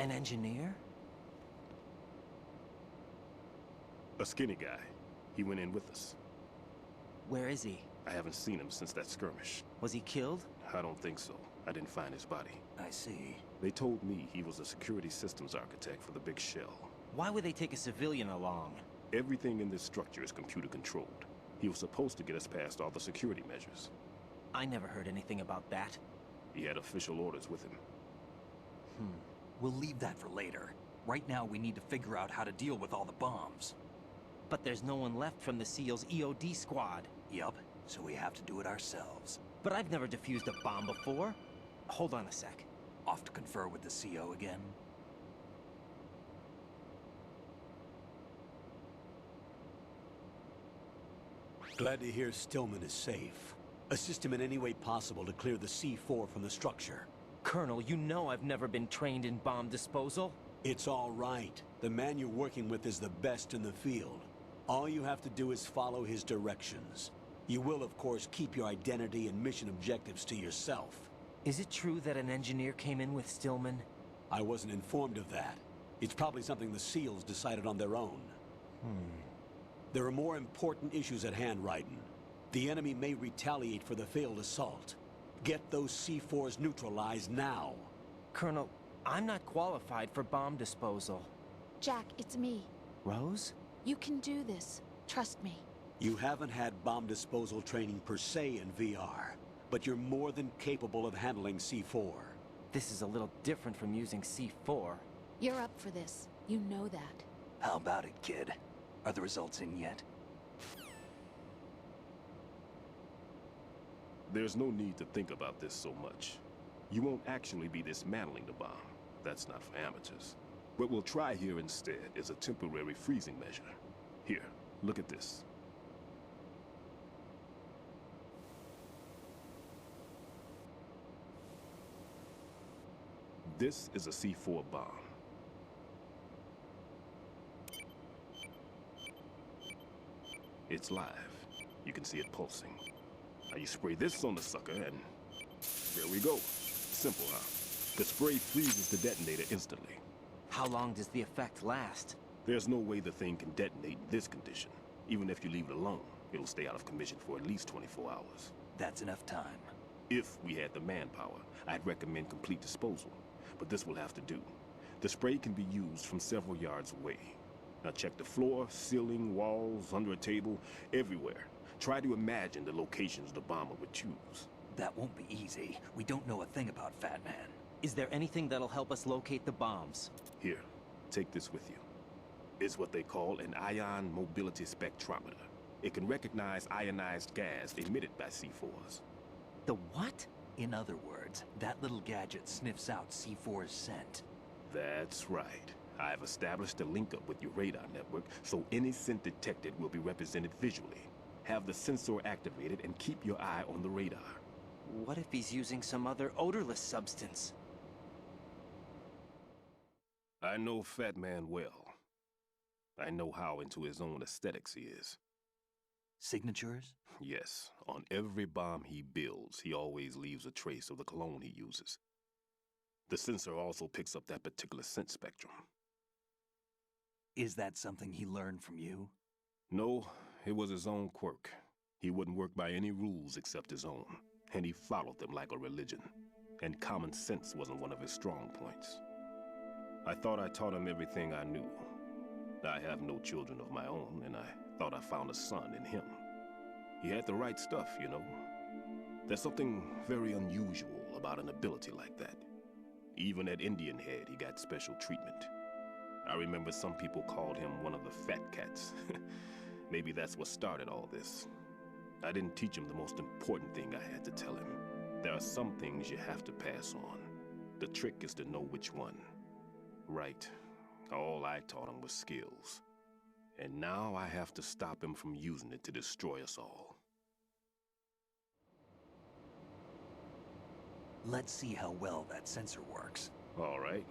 An engineer? A skinny guy. He went in with us. Where is he? I haven't seen him since that skirmish. Was he killed? I don't think so. I didn't find his body. I see. They told me he was a security systems architect for the big shell. Why would they take a civilian along? Everything in this structure is computer controlled. He was supposed to get us past all the security measures. I never heard anything about that. He had official orders with him. We'll leave that for later. Right now, we need to figure out how to deal with all the bombs. But there's no one left from the SEAL's EOD squad. Yup, so we have to do it ourselves. But I've never defused a bomb before. Hold on a sec. Off to confer with the CO again? Glad to hear Stillman is safe. Assist him in any way possible to clear the C4 from the structure. Colonel, you know I've never been trained in bomb disposal. It's all right. The man you're working with is the best in the field. All you have to do is follow his directions. You will, of course, keep your identity and mission objectives to yourself. Is it true that an engineer came in with Stillman? I wasn't informed of that. It's probably something the SEALs decided on their own. There are more important issues at hand, Raiden. The enemy may retaliate for the failed assault. Get those C4s neutralized now. Colonel, I'm not qualified for bomb disposal. Jack, it's me. Rose? You can do this. Trust me. You haven't had bomb disposal training per se in VR, but you're more than capable of handling C4. This is a little different from using C4. You're up for this. You know that. How about it, kid? Are the results in yet? There's no need to think about this so much. You won't actually be dismantling the bomb. That's not for amateurs. What we'll try here instead is a temporary freezing measure. Here, look at this. This is a C4 bomb. It's live. You can see it pulsing. Now you spray this on the sucker and there we go. Simple, huh? The spray freezes the detonator instantly. How long does the effect last? There's no way the thing can detonate in this condition. Even if you leave it alone, it'll stay out of commission for at least 24 hours. That's enough time. If we had the manpower, I'd recommend complete disposal. But this will have to do. The spray can be used from several yards away. Now check the floor, ceiling, walls, under a table, everywhere. Try to imagine the locations the bomber would choose. That won't be easy. We don't know a thing about Fat Man. Is there anything that'll help us locate the bombs? Here, take this with you. It's what they call an ion mobility spectrometer. It can recognize ionized gas emitted by C4s. The what? In other words, that little gadget sniffs out C4's scent. That's right. I've established a link up with your radar network, so any scent detected will be represented visually. Have the sensor activated and keep your eye on the radar. What if he's using some other odorless substance? I know Fat Man well. I know how into his own aesthetics he is. Signatures? Yes. On every bomb he builds, he always leaves a trace of the cologne he uses. The sensor also picks up that particular scent spectrum. Is that something he learned from you? No, it was his own quirk. He wouldn't work by any rules except his own, and he followed them like a religion. And common sense wasn't one of his strong points. I thought I taught him everything I knew. I have no children of my own, and I thought I found a son in him. He had the right stuff, you know. There's something very unusual about an ability like that. Even at Indian Head, he got special treatment. I remember some people called him one of the fat cats. Maybe that's what started all this. I didn't teach him the most important thing I had to tell him. There are some things you have to pass on. The trick is to know which one. Right. All I taught him was skills. And now I have to stop him from using it to destroy us all. Let's see how well that sensor works. All right.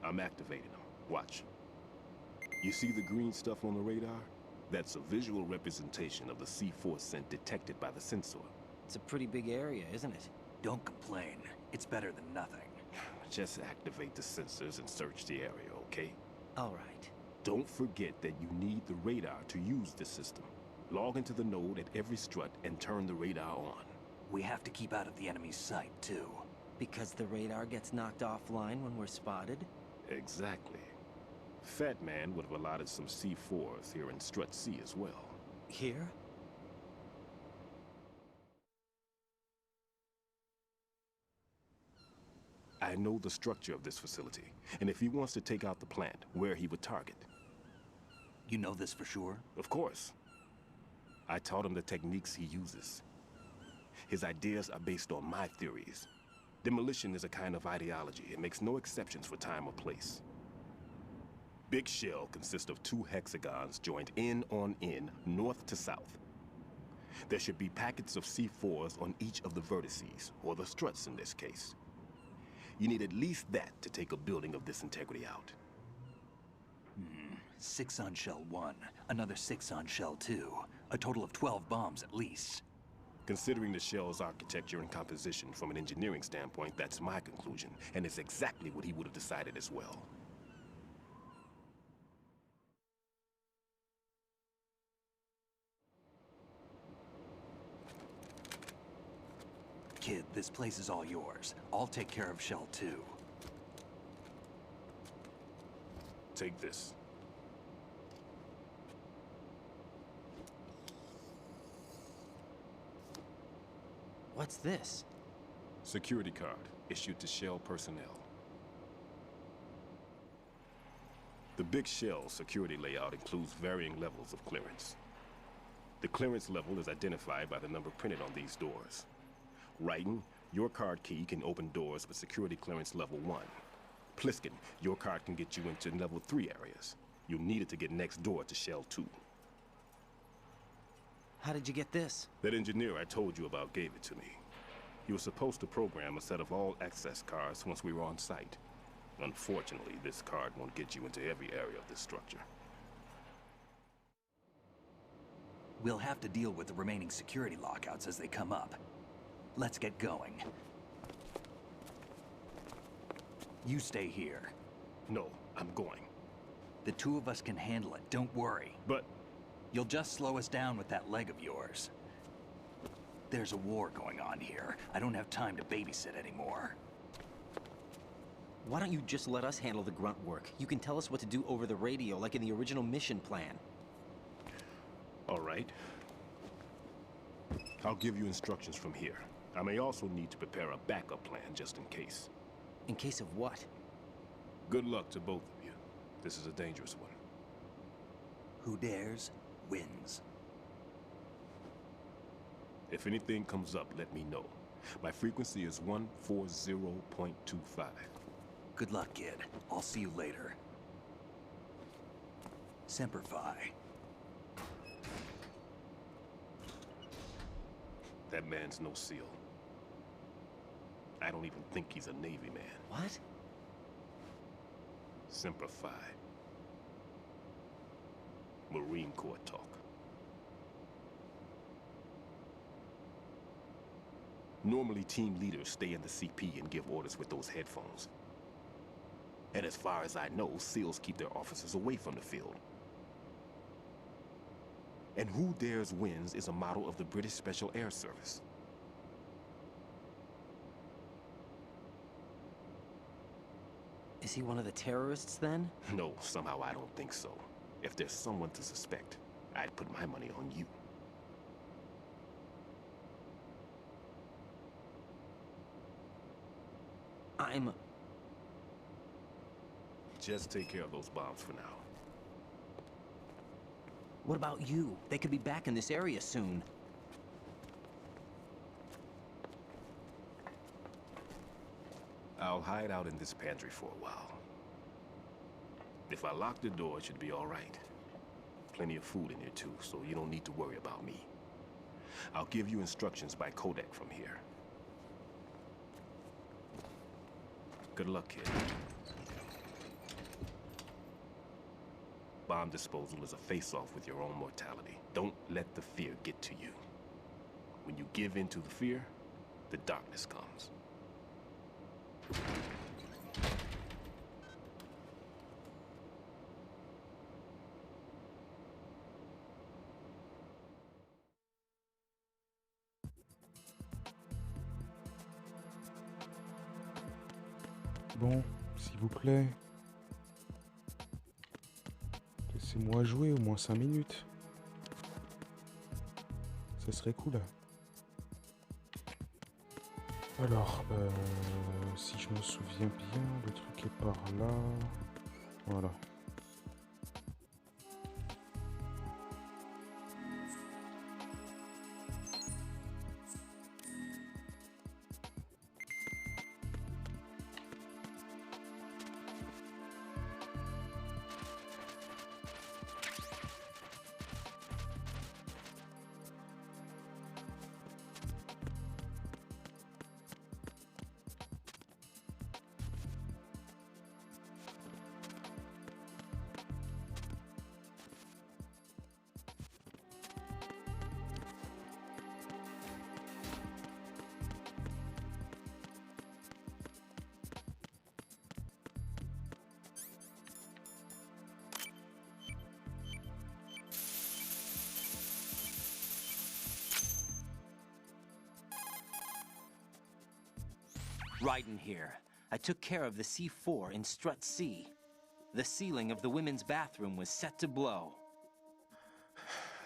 I'm activating them. Watch. You see the green stuff on the radar? That's a visual representation of the C4 scent detected by the sensor. It's a pretty big area, isn't it? Don't complain. It's better than nothing. Just activate the sensors and search the area, okay? All right. Don't forget that you need the radar to use the system. Log into the node at every strut and turn the radar on. We have to keep out of the enemy's sight, too. Because the radar gets knocked offline when we're spotted? Exactly. Fat Man would have allotted some C4s here in Strut C as well. Here? I know the structure of this facility, and if he wants to take out the plant, where he would target. You know this for sure? Of course. I taught him the techniques he uses. His ideas are based on my theories. Demolition is a kind of ideology. It makes no exceptions for time or place. Big shell consists of 2 hexagons joined end on end, north to south. There should be packets of C4s on each of the vertices, or the struts in this case. You need at least that to take a building of this integrity out. 6 on shell 1, another 6 on shell 2. A total of 12 bombs at least. Considering the shell's architecture and composition from an engineering standpoint, that's my conclusion, and it's exactly what he would have decided as well. Kid, this place is all yours. I'll take care of shell 2. Take this. What's this? Security card, issued to Shell personnel. The Big Shell security layout includes varying levels of clearance. The clearance level is identified by the number printed on these doors. Writing, your card key can open doors with security clearance level 1. Pliskin, your card can get you into level 3 areas. You'll need it to get next door to Shell 2. How did you get this? That engineer I told you about gave it to me. He was supposed to program a set of all access cards once we were on site. Unfortunately, this card won't get you into every area of this structure. We'll have to deal with the remaining security lockouts as they come up. Let's get going. You stay here. No, I'm going. The 2 of us can handle it, don't worry. But... You'll just slow us down with that leg of yours. There's a war going on here. I don't have time to babysit anymore. Why don't you just let us handle the grunt work? You can tell us what to do over the radio, like in the original mission plan. All right. I'll give you instructions from here. I may also need to prepare a backup plan just in case. In case of what? Good luck to both of you. This is a dangerous one. Who dares, wins. If anything comes up, let me know. My frequency is 140.25. Good luck, kid. I'll see you later. Semper Fi. That man's no SEAL. I don't even think he's a Navy man. What? Semper Fi. Marine Corps talk. Normally, team leaders stay in the CP and give orders with those headphones. And as far as I know, SEALs keep their officers away from the field. And who dares wins is a model of the British Special Air Service. Is he one of the terrorists, then? No, somehow I don't think so. If there's someone to suspect, I'd put my money on you. Just take care of those bombs for now. What about you? They could be back in this area soon. I'll hide out in this pantry for a while. If I lock the door, it should be all right. Plenty of food in here too, so you don't need to worry about me. I'll give you instructions by codec from here. Good luck, kid. Bomb disposal is a face-off with your own mortality. Don't let the fear get to you. When you give in to the fear, the darkness comes. Bon, s'il vous plaît. Laissez-moi jouer au moins 5 minutes. Ça serait cool. Alors, si je me souviens bien, le truc est par là. Voilà. Right in here. I took care of the C4 in Strut C. The ceiling of the women's bathroom was set to blow.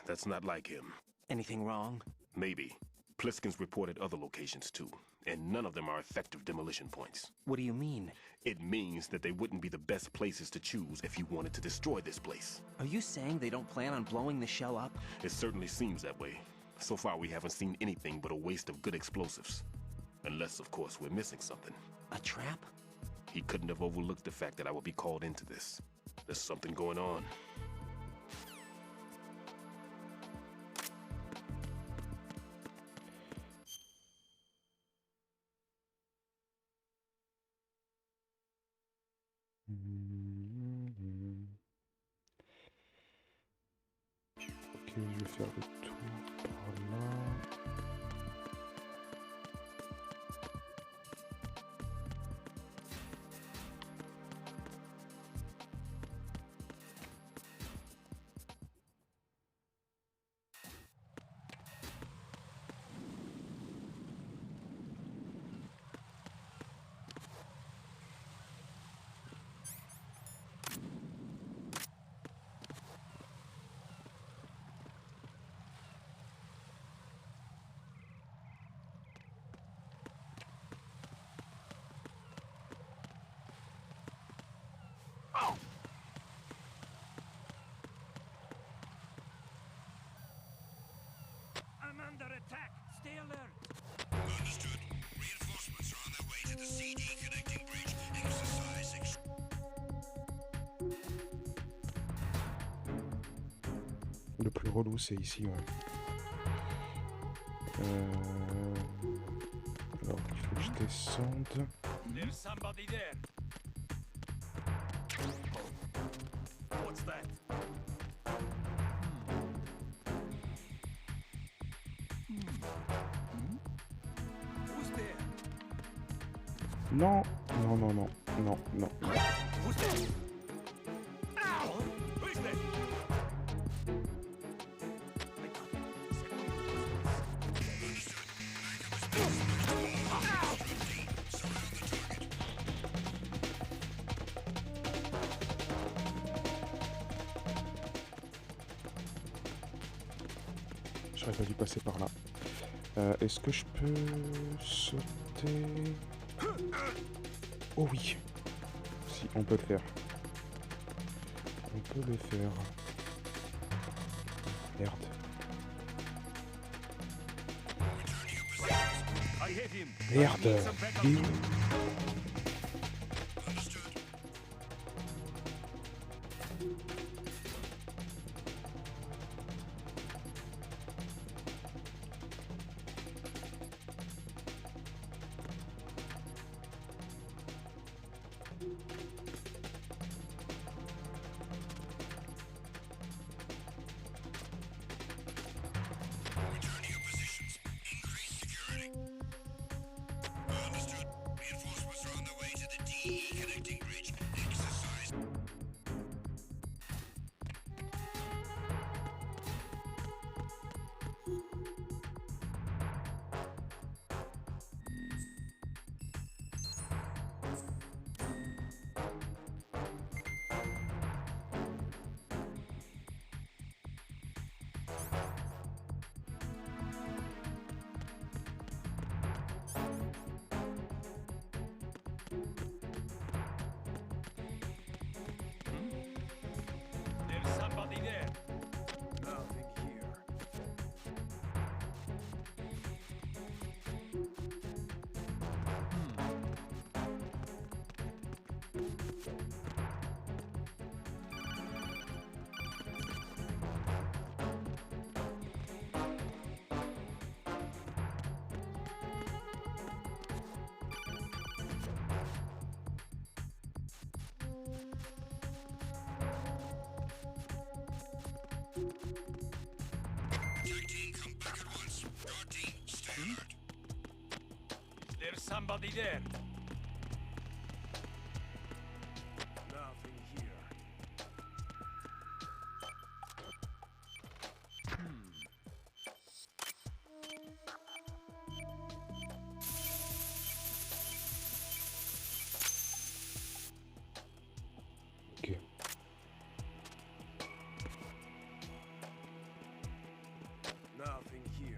That's not like him. Anything wrong? Maybe. Pliskin's reported other locations too, and none of them are effective demolition points. What do you mean? It means that they wouldn't be the best places to choose if you wanted to destroy this place. Are you saying they don't plan on blowing the shell up? It certainly seems that way. So far we haven't seen anything but a waste of good explosives. Unless, of course, we're missing something. A trap? He couldn't have overlooked the fact that I would be called into this. There's something going on. Ok, je vais faire le tour par là. I'm under attack. Stay alert. Understood. Reinforcements are on their way to the CD connecting bridge. Exercise Le plus relou, c'est ici, ouais. Alors, il faut que je descende. There's somebody there. What's that? Who's there? Non, non, non, non, non, non. Who's there? Ow! Who's there? J'aurais pas dû passer par là. Est-ce que je peux sauter? Oh oui. Si, on peut le faire. On peut le faire. Merde. Merde. Il est où? There's somebody there. Nothing here. There's somebody there. Nothing here. Nothing here.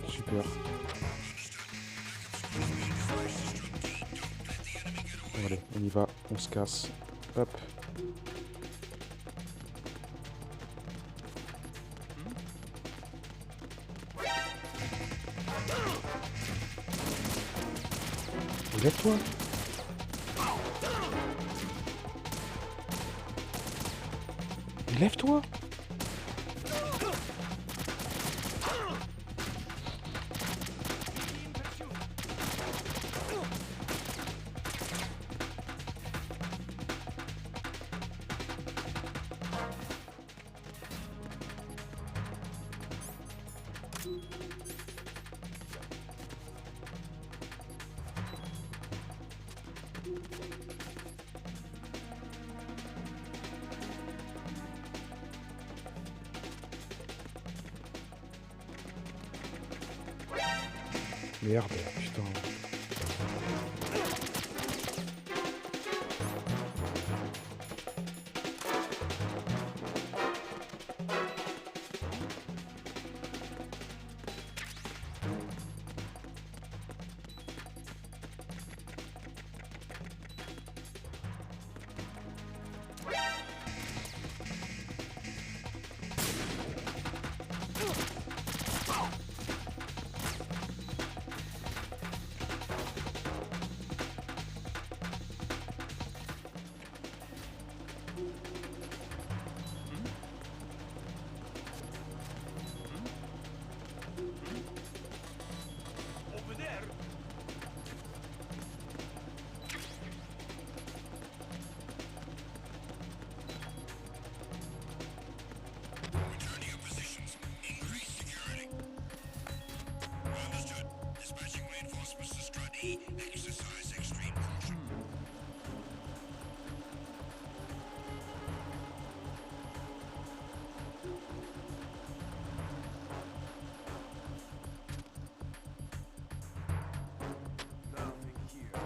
Super. Bon, allez, on y va, on se casse. Hop. Lève-toi. Lève-toi. Merde, putain. Exercise extreme caution. Nothing here.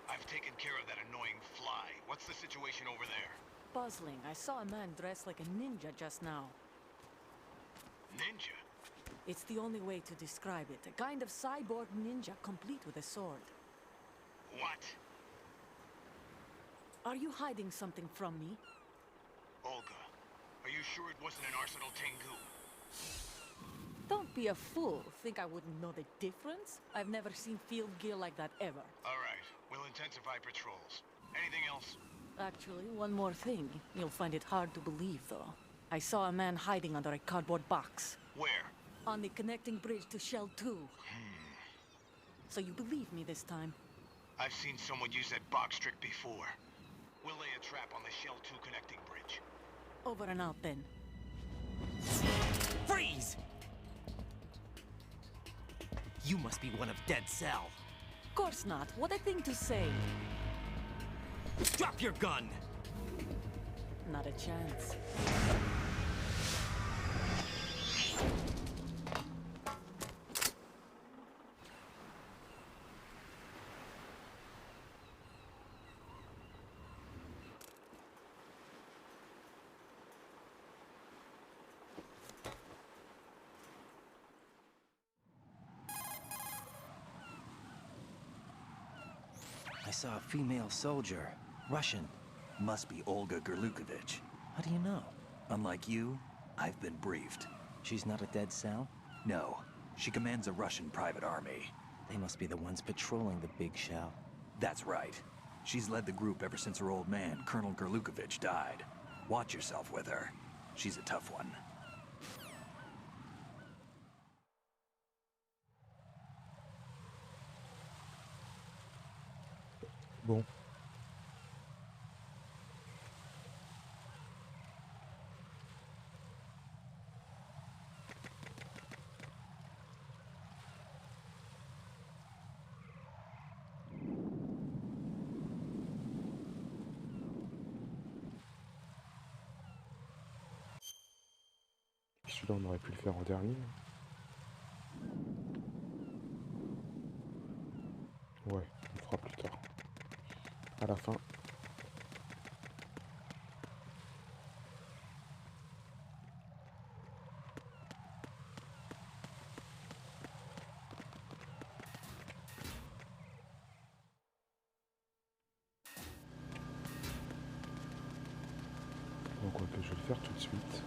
I've taken care of that annoying fly. What's the situation over there? Puzzling. I saw a man dressed like a ninja just now. Ninja? It's the only way to describe it. A kind of cyborg ninja, complete with a sword. What? Are you hiding something from me? Olga, are you sure it wasn't an Arsenal Tengu? Don't be a fool. Think I wouldn't know the difference? I've never seen field gear like that ever. All right, we'll intensify patrols. Anything else? Actually, one more thing. You'll find it hard to believe, though. I saw a man hiding under a cardboard box. Where? On the connecting bridge to Shell 2. So you believe me this time? I've seen someone use that box trick before. We'll lay a trap on the Shell 2 connecting bridge. Over and out, then. Freeze! You must be one of Dead Cell. Of course not. What a thing to say. Drop your gun! Not a chance. I saw a female soldier. Russian. Must be Olga Gerlukovich. How do you know? Unlike you, I've been briefed. She's not a Dead Cell? No. She commands a Russian private army. They must be the ones patrolling the big shell. That's right. She's led the group ever since her old man, Colonel Gerlukovich, died. Watch yourself with her. She's a tough one. Bon. celui-là, on aurait pu le faire en dernier. Ouais, on le fera plus tard. À la fin. Donc ok, je vais le faire tout de suite.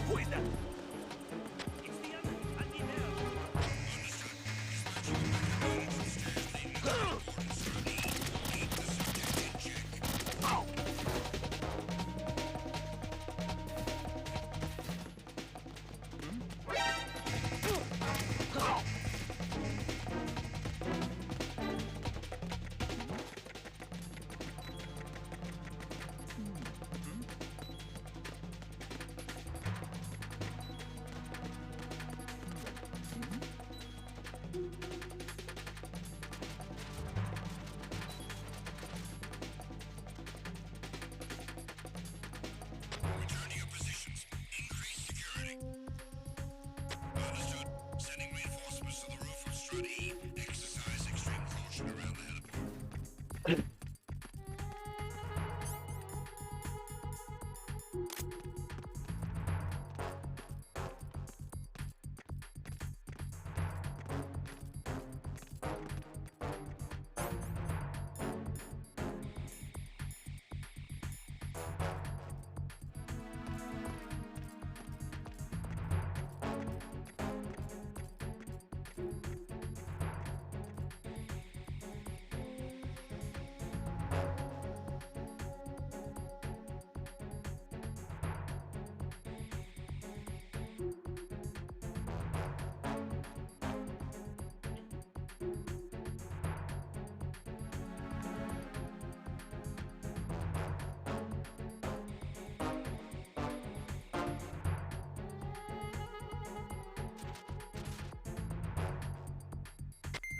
Who is that? Return to your positions. Increase security. Understood. Sending reinforcements to the roof of Strut E. Exercise extreme caution around the helipad.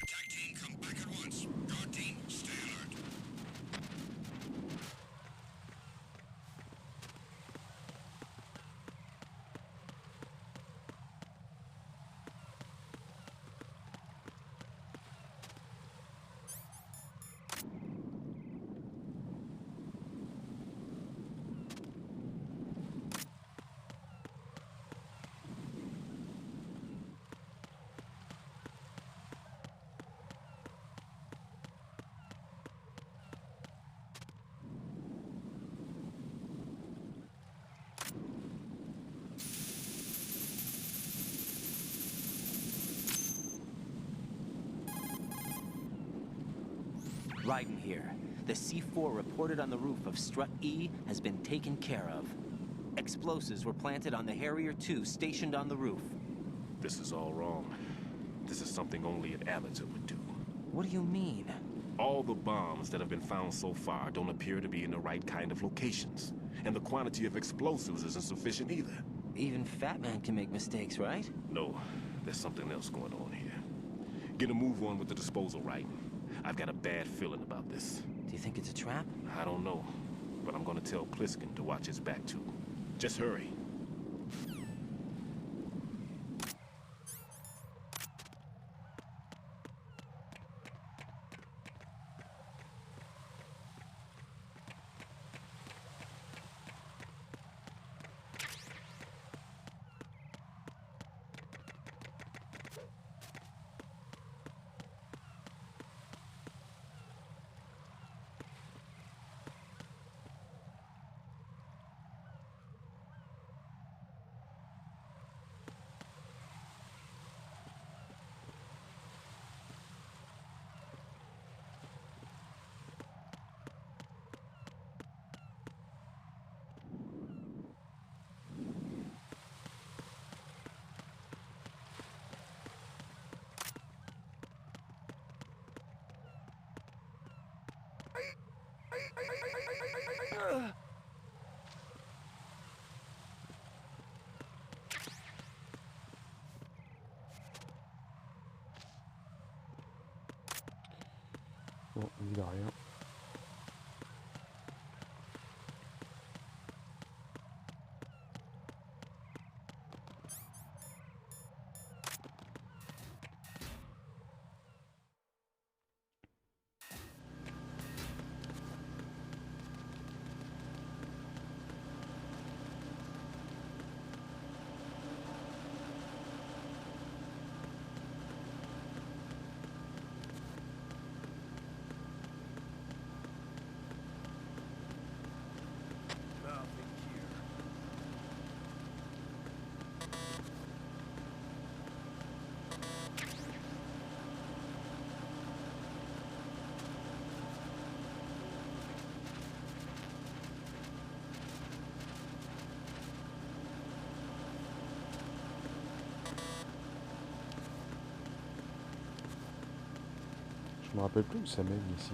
Attack team, come back at once. Guard team, stay alert. Raiden here. The C4 reported on the roof of Strut E has been taken care of. Explosives were planted on the Harrier 2 stationed on the roof. This is all wrong. This is something only an amateur would do. What do you mean? All the bombs that have been found so far don't appear to be in the right kind of locations. And the quantity of explosives isn't sufficient either. Even Fat Man can make mistakes, right? No, there's something else going on here. Get a move on with the disposal, right? I've got a bad feeling about this. Do you think it's a trap? I don't know, but I'm gonna tell Pliskin to watch his back too. Just hurry. Bon, il a rien. Je me rappelle plus où ça mène ici.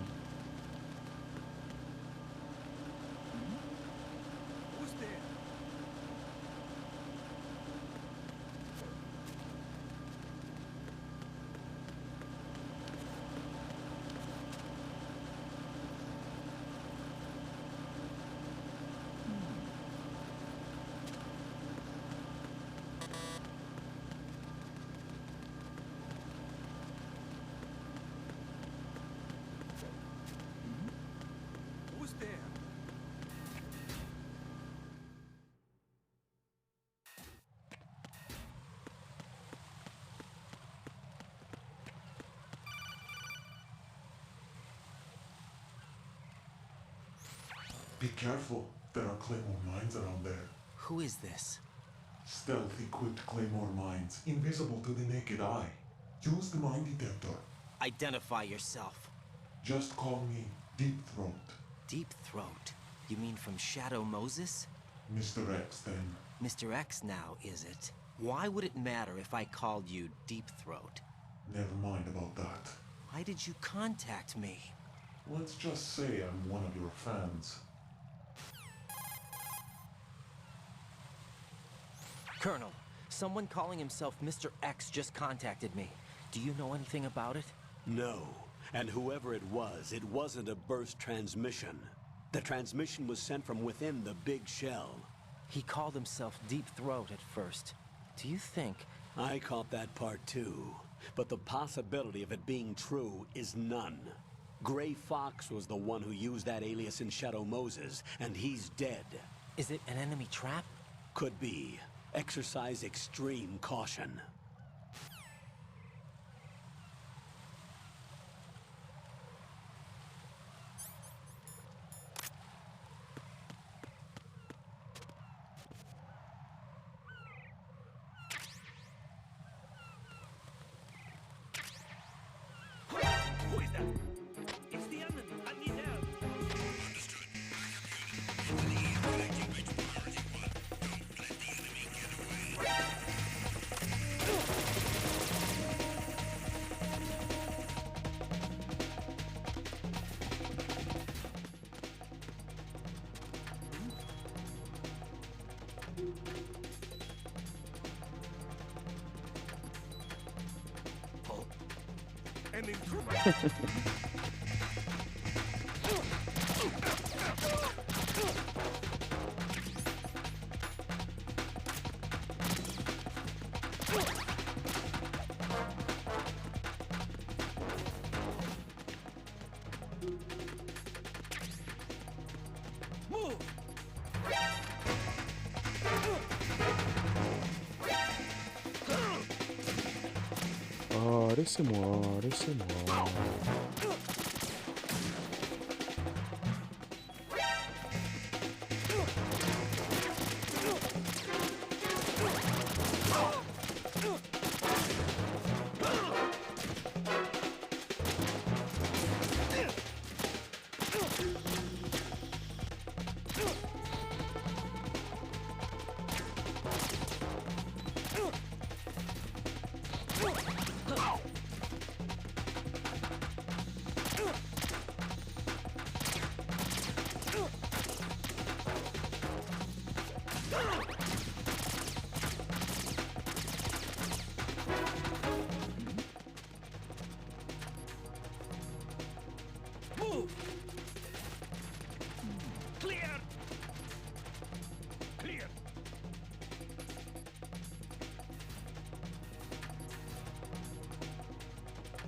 Be careful. There are claymore mines around there. Who is this? Stealth equipped claymore mines, invisible to the naked eye. Use the mine detector. Identify yourself. Just call me Deep Throat. Deep Throat? You mean from Shadow Moses? Mr. X, then. Mr. X now, is it? Why would it matter if I called you Deep Throat? Never mind about that. Why did you contact me? Let's just say I'm one of your fans. Colonel, someone calling himself Mr. X just contacted me. Do you know anything about it? No. And whoever it wasn't a burst transmission. The transmission was sent from within the big shell. He called himself Deep Throat at first. Do you think... I caught that part too. But the possibility of it being true is none. Gray Fox was the one who used that alias in Shadow Moses, and he's dead. Is it an enemy trap? Could be. Exercise extreme caution. Who is that? It's the enemy. I need help. Understood. Backup unit. Into the connecting with priority 1. Don't let the enemy get away. An intruder. Move. Oh, laissez-moi, laissez-moi.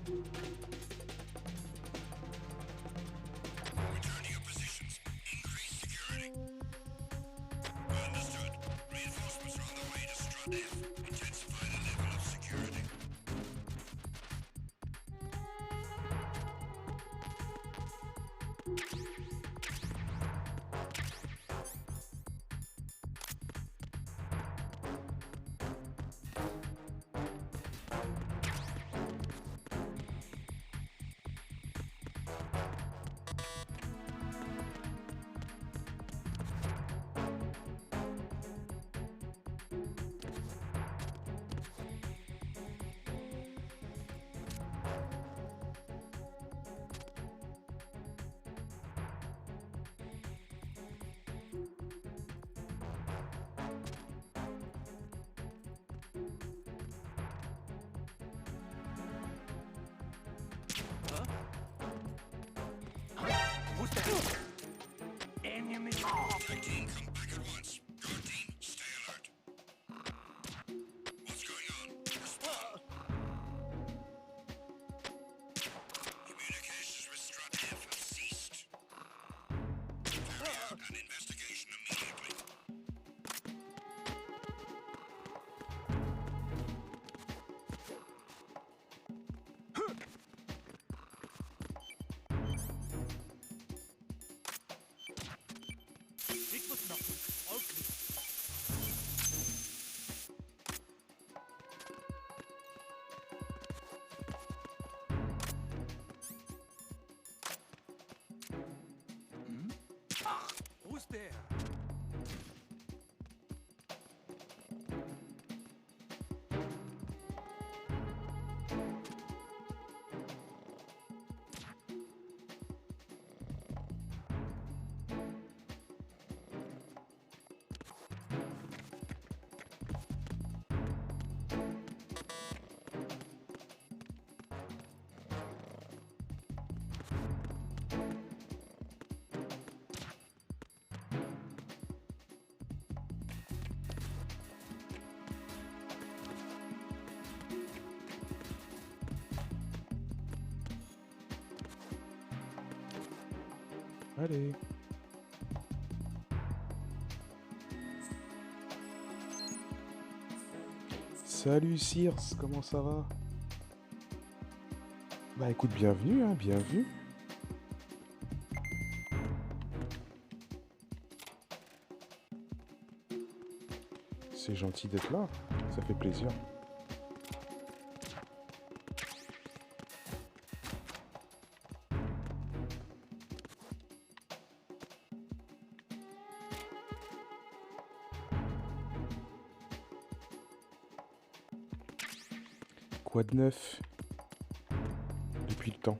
Return to your positions. Increase security. Understood. Reinforcements are on the way to Strut F. Intensify the level of security. Who's that? Enemy. Attack team, come back at once. Guard team, stay alert. What's going on? Respond. Communications with Strut F have ceased. Carry out an investigation immediately. It was nothing. All clear. Who's there? Allez. Salut Circe, comment ça va? Bah écoute, bienvenue, hein, bienvenue. C'est gentil d'être là, ça fait plaisir. Quoi de neuf depuis le temps?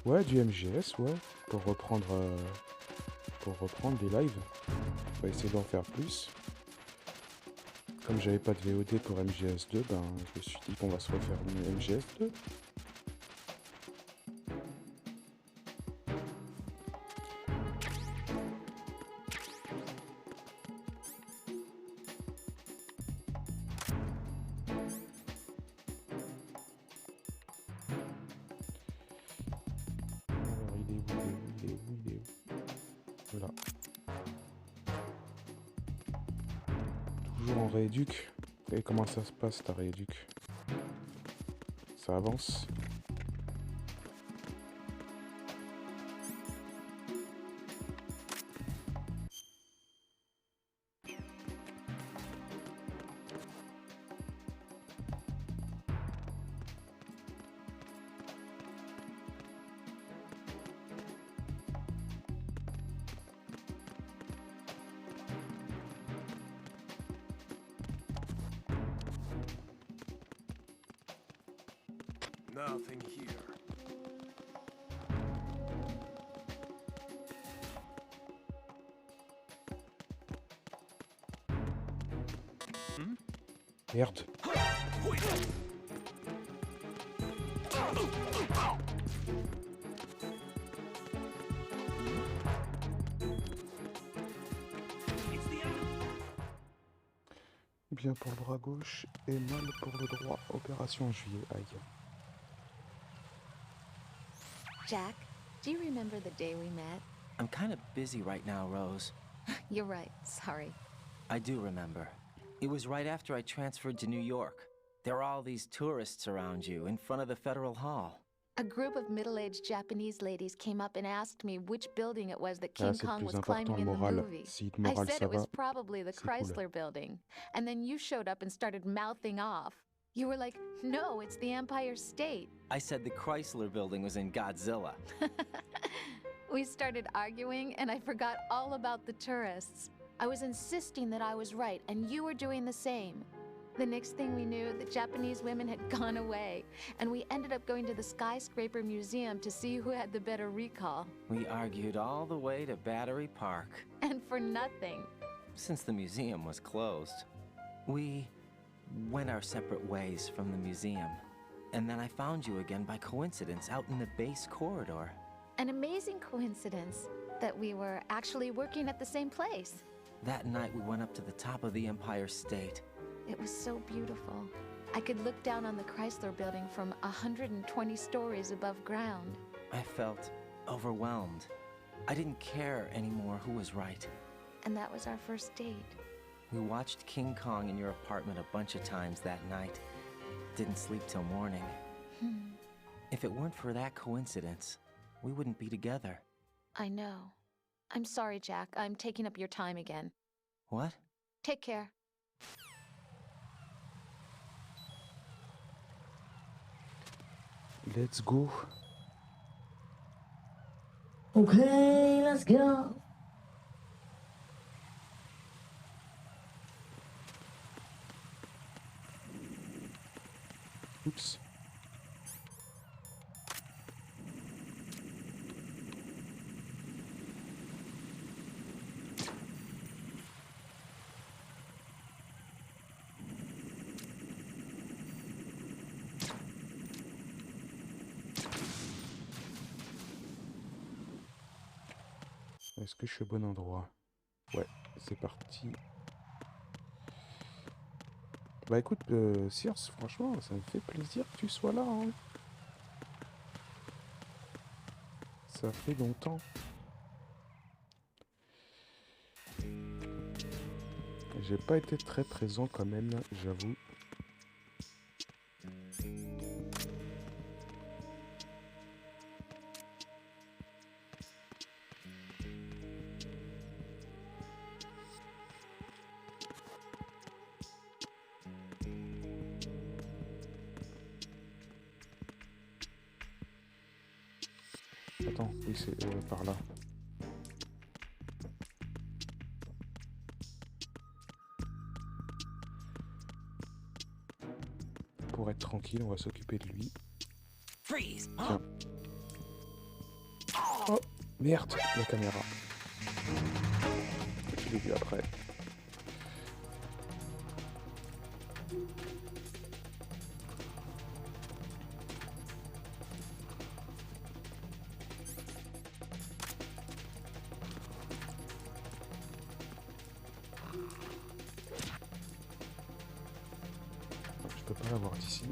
Ouais, du MGS, ouais, pour reprendre des lives. On va essayer d'en faire plus. Comme j'avais pas de VOD pour MGS2, ben je me suis dit qu'on va se refaire une MGS2. Voilà. Toujours en rééduc. Et comment ça se passe ta rééduc? Ça avance? Nothing here. Merde. Bien pour le bras gauche et mal pour le droit. Opération en juillet. Aïe. Jack, do you remember the day we met? I'm kind of busy right now, Rose. You're right, sorry. I do remember. It was right after I transferred to New York. There were all these tourists around you in front of the Federal Hall. A group of middle-aged Japanese ladies came up and asked me which building it was that King c'est le Kong plus was climbing in the important, le moral. movie. Si le moral I said ça it was va, probably the c'est cool. Chrysler building. And then you showed up and started mouthing off. You were like, no, it's the Empire State. I said the Chrysler building was in Godzilla. We started arguing and I forgot all about the tourists. I was insisting that I was right and you were doing the same. The next thing we knew, the Japanese women had gone away, and we ended up going to the Skyscraper Museum to see who had the better recall. We argued all the way to Battery Park. And for nothing. Since the museum was closed, we went our separate ways from the museum. And then I found you again by coincidence out in the base corridor. An amazing coincidence that we were actually working at the same place. That night we went up to the top of the Empire State. It was so beautiful. I could look down on the Chrysler building from 120 stories above ground. I felt overwhelmed. I didn't care anymore who was right. And that was our first date. We watched King Kong in your apartment a bunch of times that night. Didn't sleep till morning. If it weren't for that coincidence, we wouldn't be together. I know. I'm sorry, Jack. I'm taking up your time again. What? Take care. Let's go. Okay, let's go. Oups. Est-ce que je suis au bon endroit? Ouais, c'est parti. Bah écoute, Circe, franchement, ça me fait plaisir que tu sois là. Hein. Ça fait longtemps. J'ai pas été très présent quand même, j'avoue. Attends, oui, c'est par là. Pour être tranquille, on va s'occuper de lui. Tiens. Oh, merde, la caméra. Je l'ai vu après. Je peux pas l'avoir d'ici.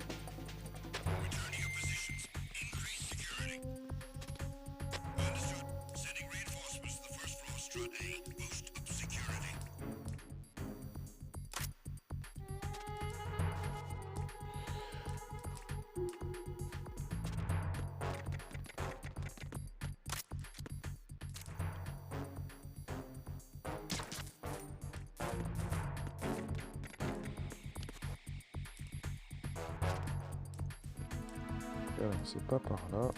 C'est pas par là.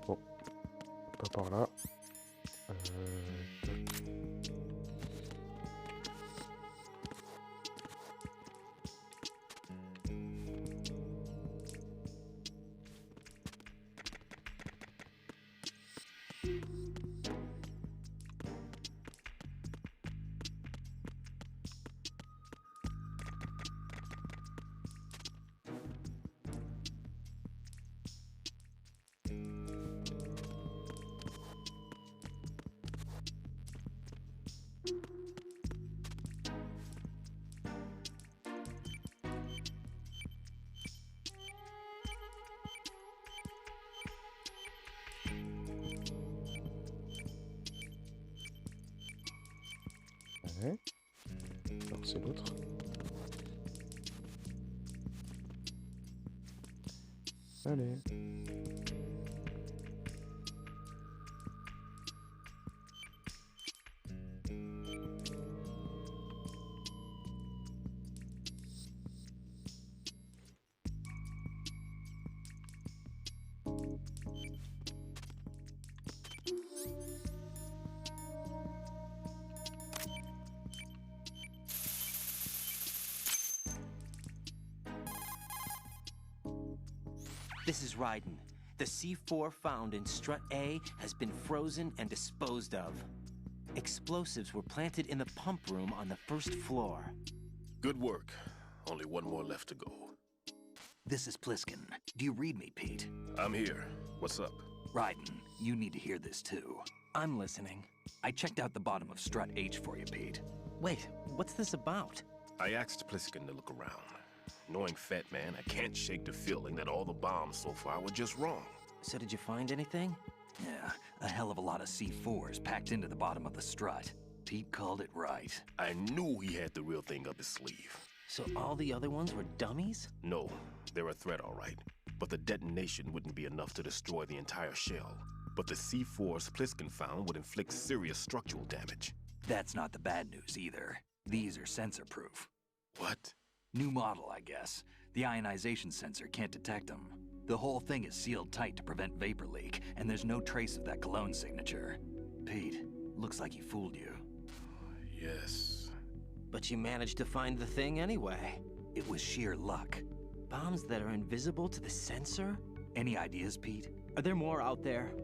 Bon, pas par là. Ouais. Alors c'est l'autre. Allez. This is Raiden. The C4 found in Strut A has been frozen and disposed of. Explosives were planted in the pump room on the first floor. Good work. Only one more left to go. This is Pliskin. Do you read me, Pete? I'm here. What's up? Raiden, you need to hear this too. I'm listening. I checked out the bottom of Strut H for you, Pete. Wait, what's this about? I asked Pliskin to look around. Knowing Fat Man, I can't shake the feeling that all the bombs so far were just wrong. So did you find anything? Yeah, a hell of a lot of C4s packed into the bottom of the strut. Pete called it right. I knew he had the real thing up his sleeve. So all the other ones were dummies? No, they're a threat, all right. But the detonation wouldn't be enough to destroy the entire shell. But the C4s Pliskin found would inflict serious structural damage. That's not the bad news either. These are sensor-proof. What? New model, I guess. The ionization sensor can't detect them. The whole thing is sealed tight to prevent vapor leak, and there's no trace of that cologne signature. Pete, looks like he fooled you. Yes. But you managed to find the thing anyway. It was sheer luck. Bombs that are invisible to the sensor? Any ideas, Pete? Are there more out there?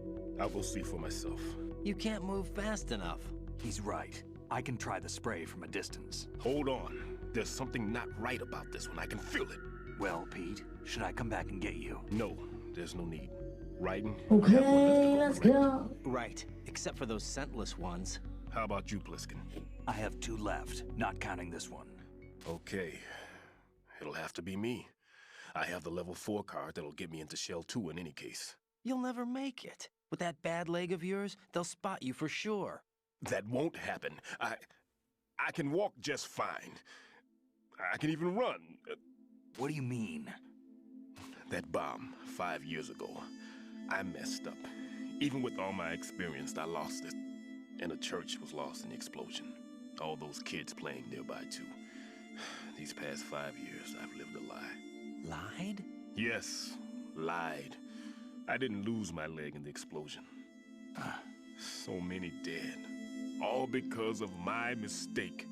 I'll go see for myself. You can't move fast enough. He's right. I can try the spray from a distance. Hold on. There's something not right about this one. I can feel it. Well, Pete, should I come back and get you? No, there's no need. Raiden, Okay, let's go. Right, except for those scentless ones. How about you, Pliskin? I have 2 left, not counting this one. Okay. It'll have to be me. I have the level 4 card that'll get me into Shell 2 in any case. You'll never make it. With that bad leg of yours, they'll spot you for sure. That won't happen. I can walk just fine. I can even run. What do you mean? That bomb 5 years ago, I messed up. Even with all my experience, I lost it. And the church was lost in the explosion. All those kids playing nearby too. These past 5 years, I've lived a lie. Lied? Yes, lied. I didn't lose my leg in the explosion. So many dead. All because of my mistake.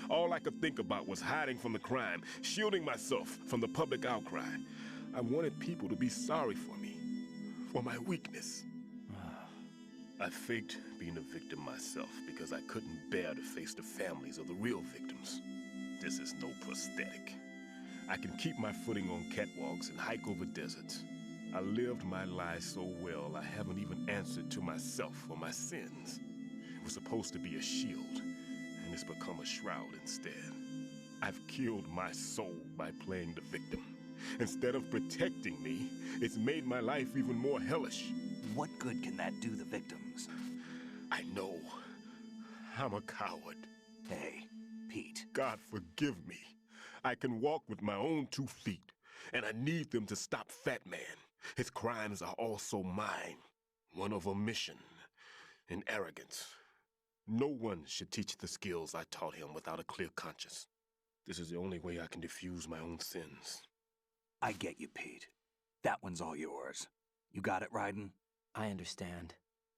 All I could think about was hiding from the crime, shielding myself from the public outcry. I wanted people to be sorry for me, for my weakness. I faked being a victim myself because I couldn't bear to face the families of the real victims. This is no prosthetic. I can keep my footing on catwalks and hike over deserts. I lived my life so well, I haven't even answered to myself for my sins. It was supposed to be a shield, and it's become a shroud instead. I've killed my soul by playing the victim. Instead of protecting me, it's made my life even more hellish. What good can that do the victims? I know. I'm a coward. Hey, Pete. God forgive me. I can walk with my own 2 feet, and I need them to stop Fat Man. His crimes are also mine. One of omission and arrogance. No one should teach the skills I taught him without a clear conscience. This is the only way I can diffuse my own sins. I get you, Pete. That one's all yours. You got it, Raiden? I understand.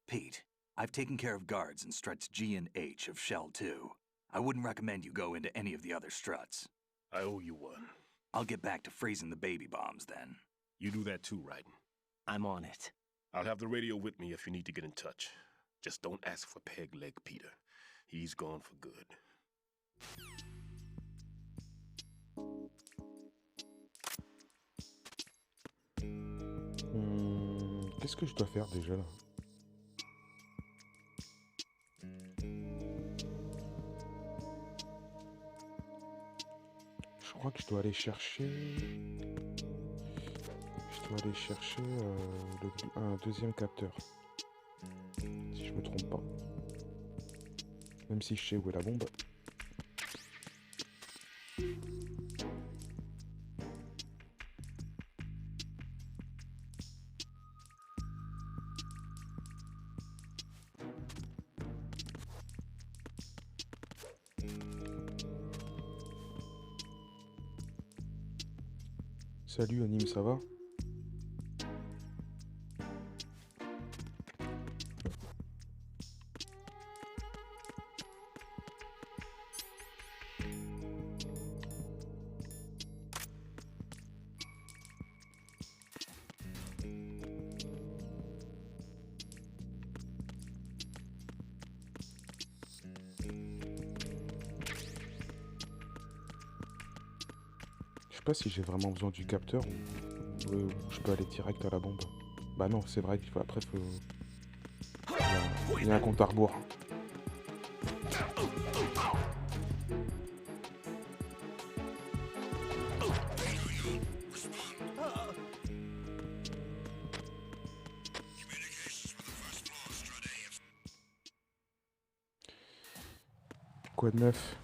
Pete, I've taken care of guards in struts G and H of Shell 2. I wouldn't recommend you go into any of the other struts. I owe you one. I'll get back to freezing the baby bombs then. You do that too, Raiden. I'm on it. I'll have the radio with me if you need to get in touch. Just don't ask for Peg Leg Peter. He's gone for good. Qu'est-ce que je dois faire déjà là? Je crois que je dois aller chercher... un deuxième capteur. Si je me trompe pas. Même si je sais où est la bombe. Salut Anime, ça va? Je sais pas si j'ai vraiment besoin du capteur ou je peux aller direct à la bombe. Bah non, c'est vrai qu'il faut après il y a un compte à rebours. Quoi de neuf?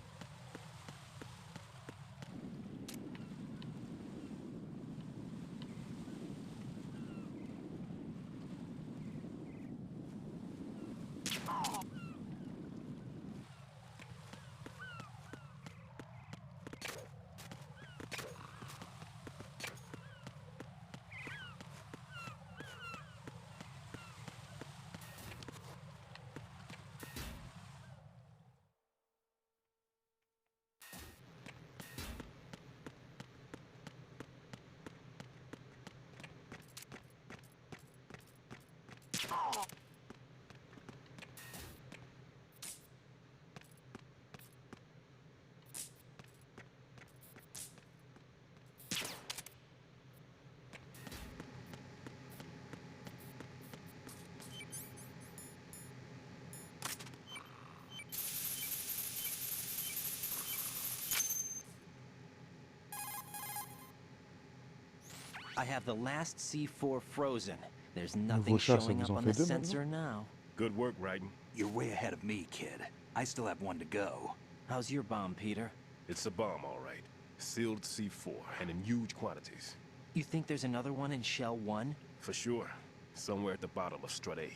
I have the last C4 frozen. There's nothing showing up on the sensor now. Good work, Raiden. You're way ahead of me, kid. I still have one to go. How's your bomb, Peter? It's a bomb, all right. Sealed C4, and in huge quantities. You think there's another one in Shell 1? For sure. Somewhere at the bottom of Strut A.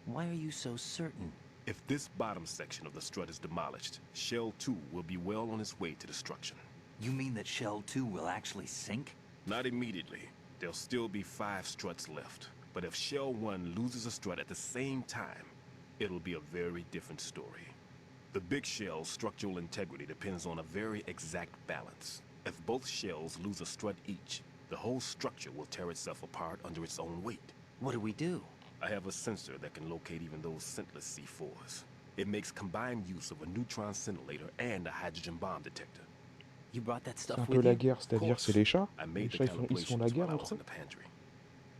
Why are you so certain? If this bottom section of the strut is demolished, Shell 2 will be well on its way to destruction. You mean that Shell 2 will actually sink? Not immediately. There'll still be 5 struts left. But if Shell 1 loses a strut at the same time, it'll be a very different story. The big shell's structural integrity depends on a very exact balance. If both shells lose a strut each, the whole structure will tear itself apart under its own weight. What do we do? I have a sensor that can locate even those scentless C4s. It makes combined use of a neutron scintillator and a hydrogen bomb detector. You brought that stuff C'est un with peu la you? guerre, c'est-à-dire c'est les chats. I Les made the chats ils se font la calibrations guerre while I was entre in eux. the pantry.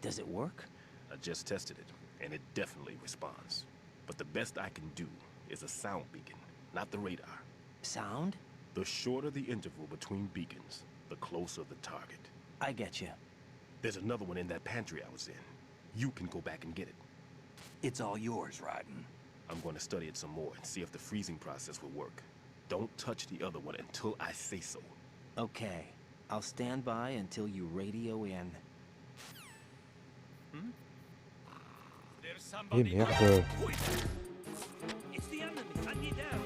Does it work? I just tested it, and it definitely responds. But the best I can do is a sound beacon, not the radar. Sound? The shorter the interval between beacons, the closer the target. I get you. There's another one in that pantry I was in. You can go back and get it. It's all yours, Raiden. I'm going to study it some more and see if the freezing process will work. Don't touch the other one until I say so. Okay. I'll stand by until you radio in. Eh merde. It's the enemy. I need help.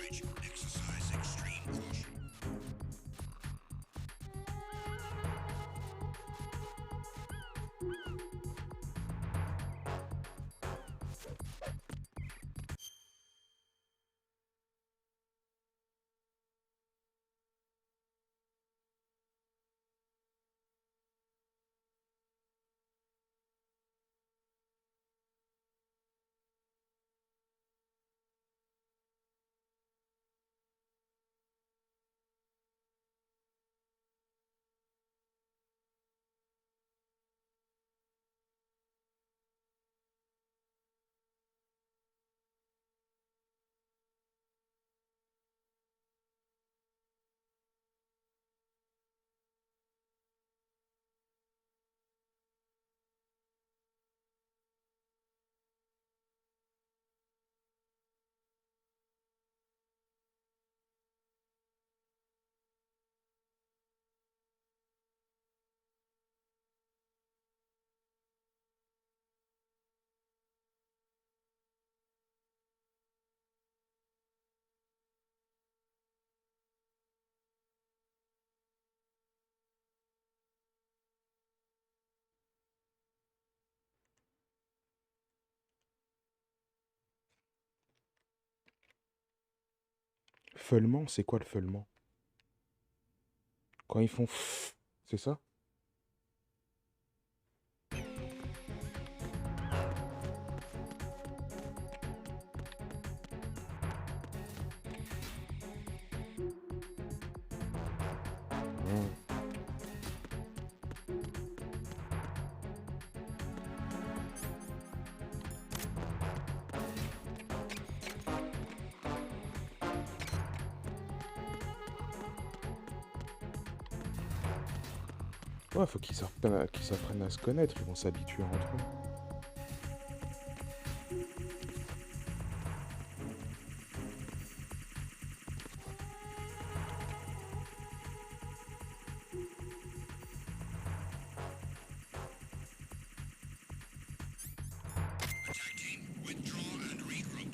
bridge. Exercise extreme caution. Feulement, c'est quoi le feulement? Quand ils font c'est ça? Ouais, faut qu'ils s'apprennent à se connaître, ils vont s'habituer entre eux. Attack team, withdraw and regroup.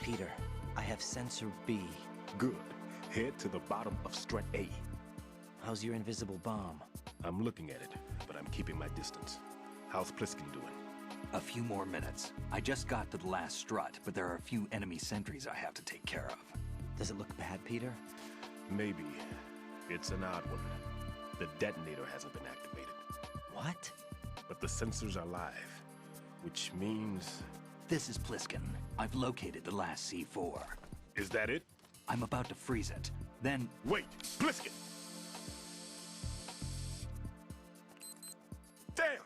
Peter, I have sensor B. Good. Head to the bottom of strut A. How's your invisible bomb? I'm looking at it, but I'm keeping my distance. How's Pliskin doing? A few more minutes. I just got to the last strut, but there are a few enemy sentries I have to take care of. Does it look bad, Peter? Maybe. It's an odd one. The detonator hasn't been activated. What? But the sensors are live, which means... This is Pliskin. I've located the last C4. Is that it? I'm about to freeze it. Then... Wait! Pliskin! Damn!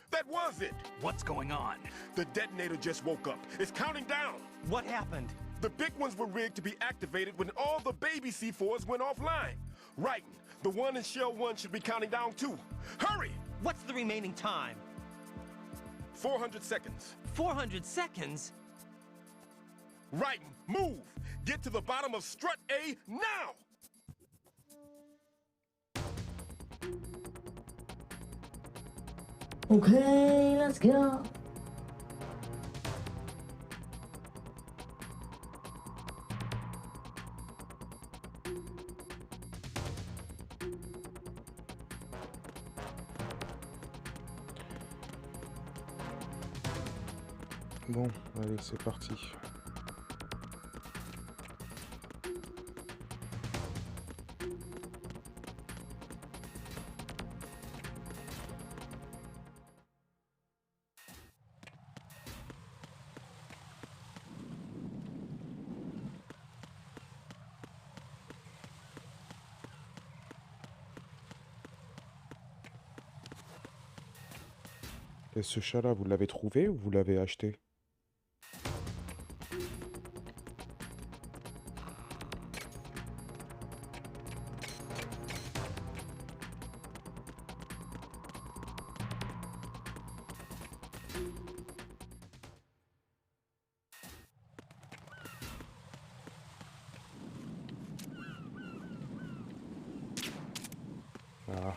That was it! What's going on? The detonator just woke up. It's counting down! What happened? The big ones were rigged to be activated when all the baby C4s went offline. Right. The one in Shell 1 should be counting down too. Hurry! What's the remaining time? 400 seconds. 400 seconds? Right. Move! Get to the bottom of strut A now! Okay, let's go. Bon, allez, c'est parti. Et ce chat-là, vous l'avez trouvé ou vous l'avez acheté? Ah.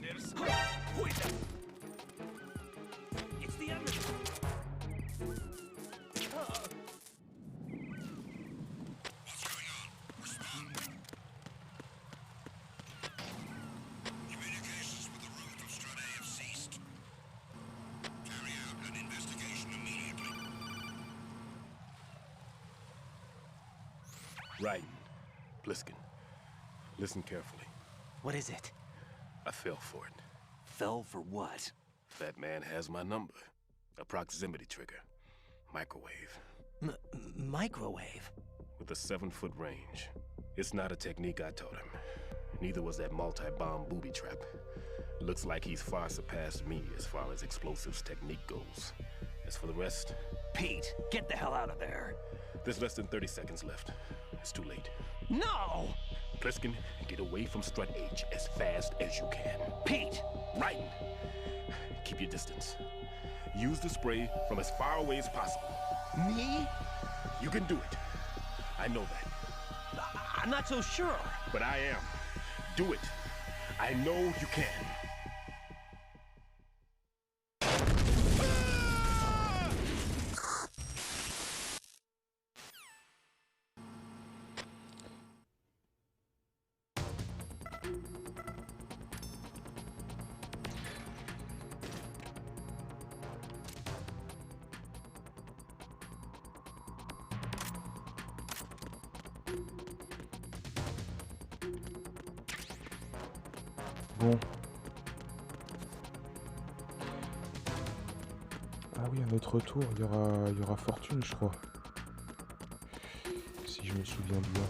There's... Who is that? It's the enemy! What's going on? Respond. Communications with the room from Strut A have ceased. Carry out an investigation immediately. Right. Pliskin. Listen carefully. What is it? I fell for it. Fell for what? That man has my number. A proximity trigger. Microwave. Microwave? With a 7-foot range. It's not a technique I taught him. Neither was that multi-bomb booby trap. Looks like he's far surpassed me as far as explosives technique goes. As for the rest... Pete, get the hell out of there. There's less than 30 seconds left. It's too late. No! Pliskin, get away from Strut H as fast as you can. Pete! Right! Keep your distance. Use the spray from as far away as possible. Me? You can do it. I know that. I'm not so sure. But I am. Do it. I know you can. Bon. Ah oui, à notre retour, il y aura fortune, je crois. Si je me souviens bien.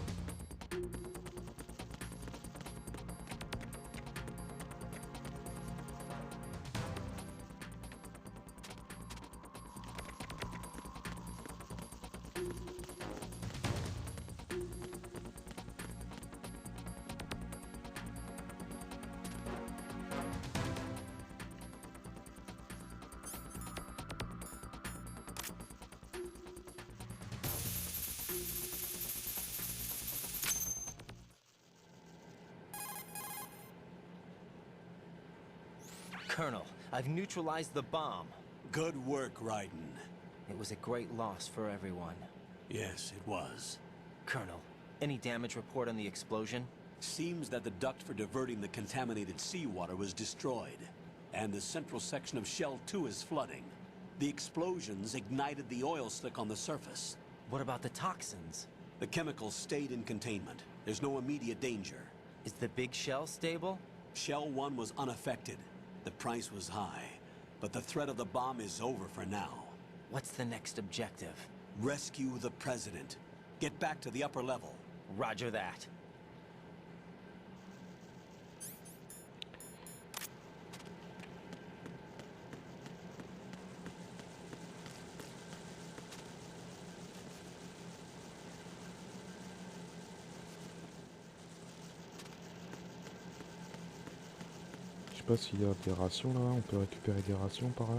Colonel, I've neutralized the bomb. Good work, Raiden. It was a great loss for everyone. Yes, it was. Colonel, any damage report on the explosion? Seems that the duct for diverting the contaminated seawater was destroyed, and the central section of Shell 2 is flooding. The explosions ignited the oil slick on the surface. What about the toxins? The chemicals stayed in containment. There's no immediate danger. Is the big shell stable? Shell 1 was unaffected. The price was high, but the threat of the bomb is over for now. What's the next objective? Rescue the President. Get back to the upper level. Roger that. pas s'il y a des rations là, on peut récupérer des rations par là.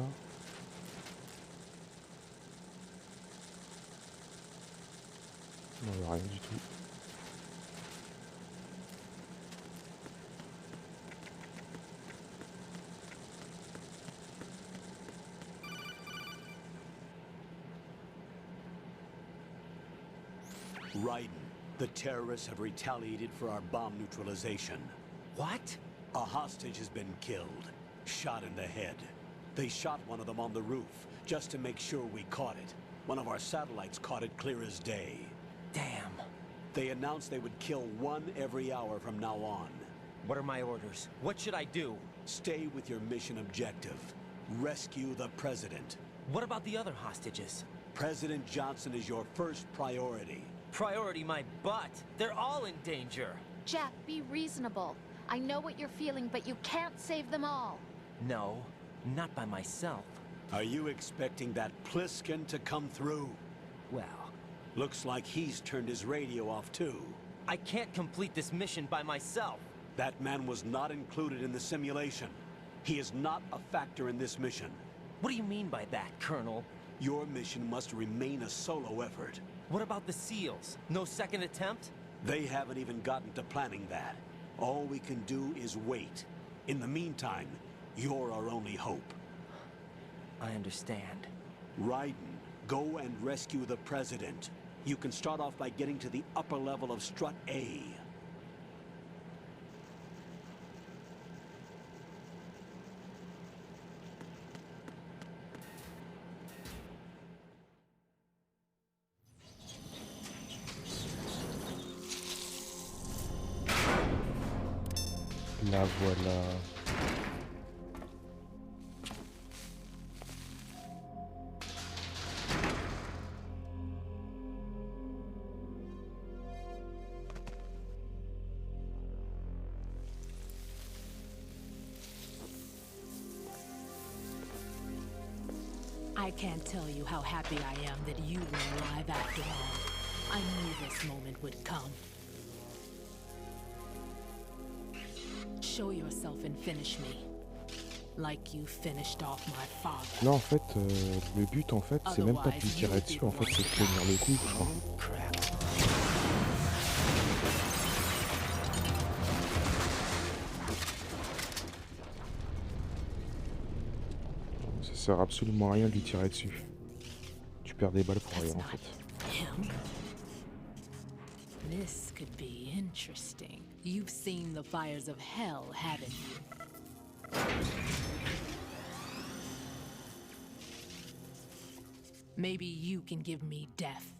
Non, il n'y a rien du tout. Raiden, the terrorists have retaliated for our bomb neutralization. What? A hostage has been killed, shot in the head. They shot one of them on the roof, just to make sure we caught it. One of our satellites caught it clear as day. Damn. They announced they would kill one every hour from now on. What are my orders? What should I do? Stay with your mission objective. Rescue the President. What about the other hostages? President Johnson is your first priority. Priority my butt. They're all in danger. Jack, be reasonable. I know what you're feeling, but you can't save them all. No, not by myself. Are you expecting that Pliskin to come through? Well, looks like he's turned his radio off too. I can't complete this mission by myself. That man was not included in the simulation. He is not a factor in this mission. What do you mean by that, Colonel? Your mission must remain a solo effort. What about the SEALs? No second attempt? They haven't even gotten to planning that. All we can do is wait. In the meantime, you're our only hope. I understand. Raiden, go and rescue the President. You can start off by getting to the upper level of Strut A. La voilà. I can't tell you how happy I am that you were alive after all. I knew this moment would come. Show yourself and finish me. Like you finished off my father. Là en fait, le but en fait, c'est même pas de lui tirer dessus, en fait c'est de tenir le coup, je crois. Ça sert absolument à rien de lui tirer dessus. Tu perds des balles pour rien en fait. This could be interesting. You've seen the fires of hell, haven't you? Maybe you can give me death.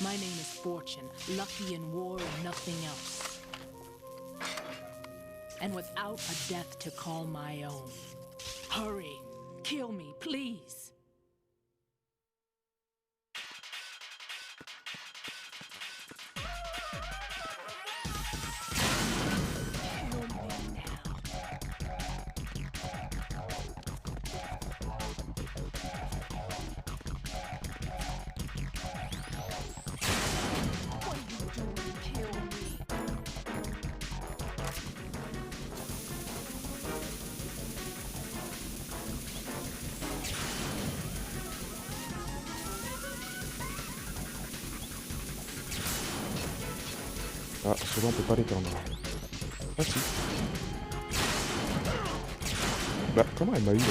My name is Fortune, lucky in war and nothing else. And without a death to call my own. Hurry, kill me, please. Ah, ceux-là on peut pas l'éteindre. Ah si. Bah, comment elle m'a eu là?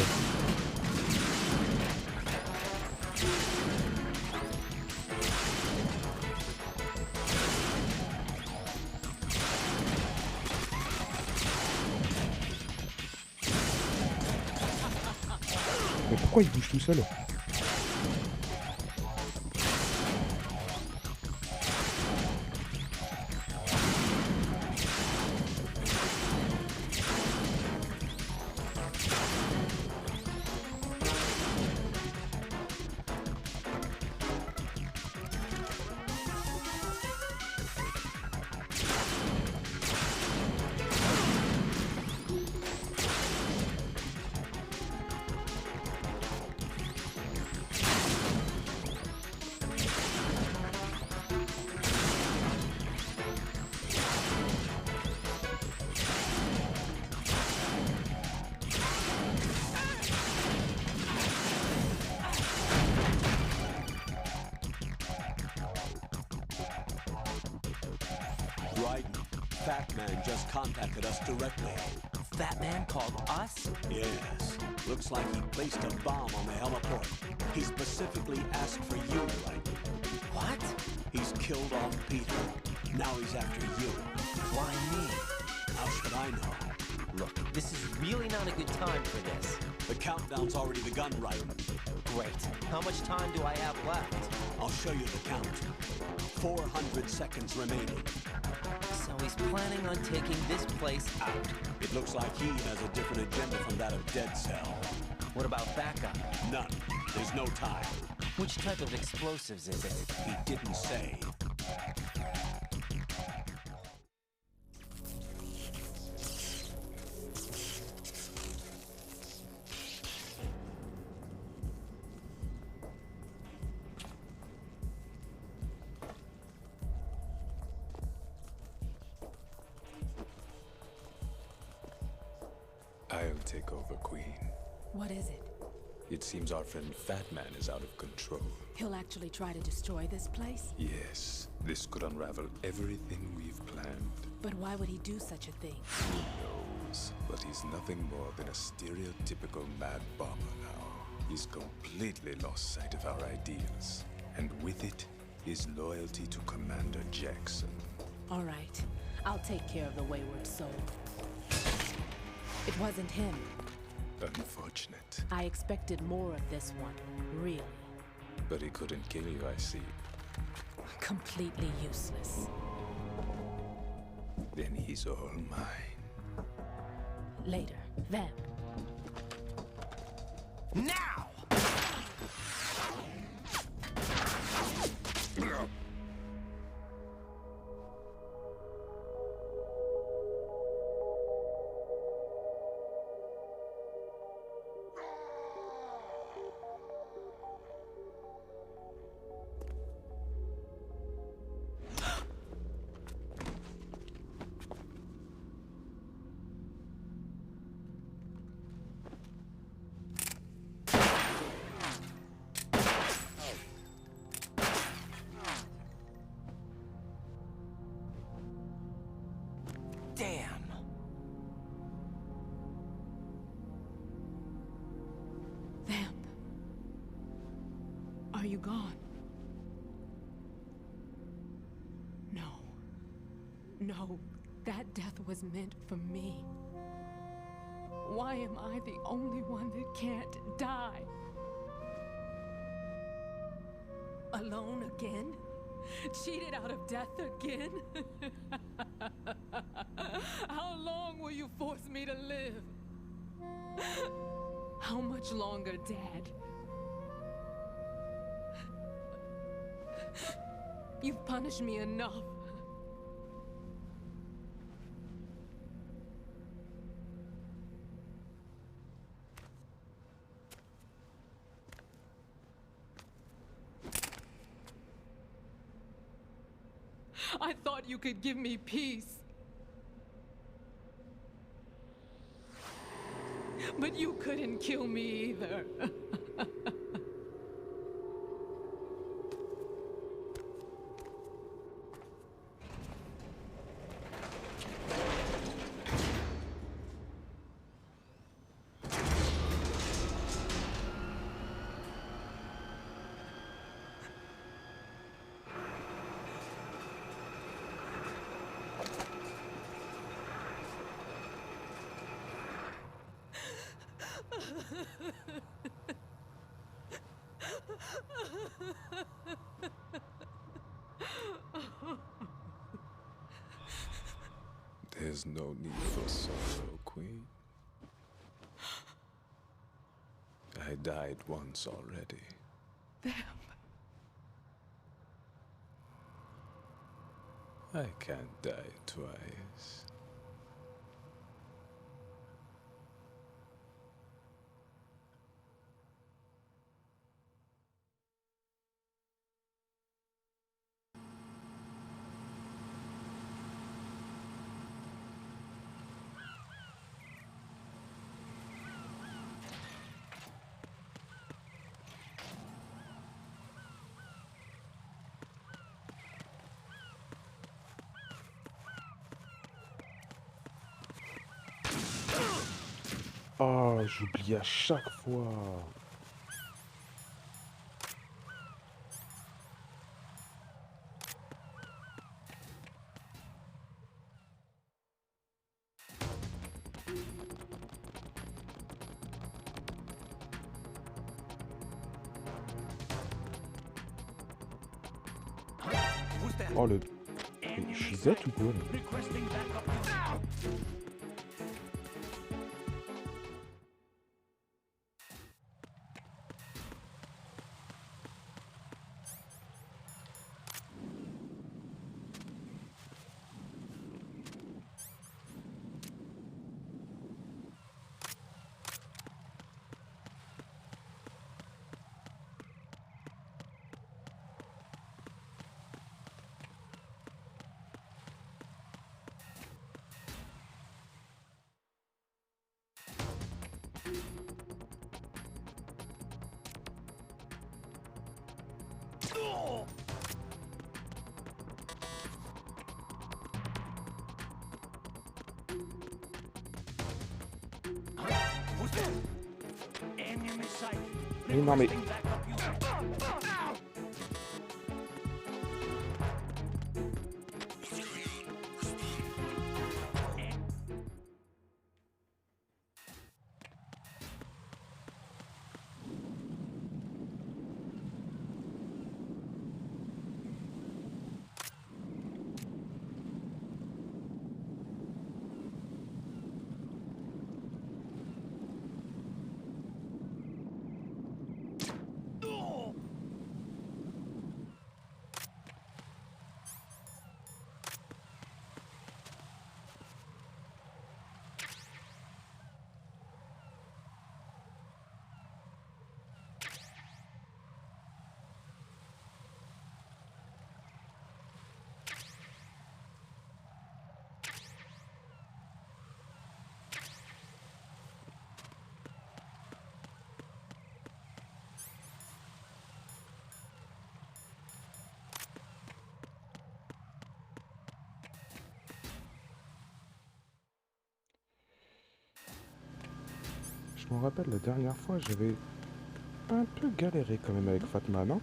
Mais pourquoi il bouge tout seul? Right. Fat Man just contacted us directly. Fat Man called us? Yes. Looks like he placed a bomb on the heliport. He specifically asked for you, Right? What? He's killed off Peter. Now he's after you. Why me? How should I know? Look, this is really not a good time for this. The countdown's already begun, Right? Great. How much time do I have left? I'll show you the count. 400 seconds remaining. So he's planning on taking this place out. It looks like he has a different agenda from that of Dead Cell. What about backup? None. There's no time. Which type of explosives is it? He didn't say. I'll take over, Queen. What is it? It seems our friend Fat Man is out of control. He'll actually try to destroy this place? Yes, this could unravel everything we've planned. But why would he do such a thing? Who knows? But he's nothing more than a stereotypical mad bomber now. He's completely lost sight of our ideals. And with it, his loyalty to Commander Jackson. All right. I'll take care of the wayward soul. It wasn't him. Unfortunate. I expected more of this one, really. But he couldn't kill you, I see. Completely useless. Then he's all mine. Later, Vamp. Now! Damn! Vamp. Are you gone? No. No, that death was meant for me. Why am I the only one that can't die? Alone again? Cheated out of death again? How long will you force me to live? How much longer, Dad? You've punished me enough. I thought you could give me peace. But you couldn't kill me either. There's no need for sorrow, Queen. I died once already. Vamp. I can't die twice. Oh, j'oublie à chaque fois. Oh le... Je suis bête ou quoi là? Mais non mais... Je me rappelle la dernière fois, j'avais un peu galéré quand même avec Fatma, non?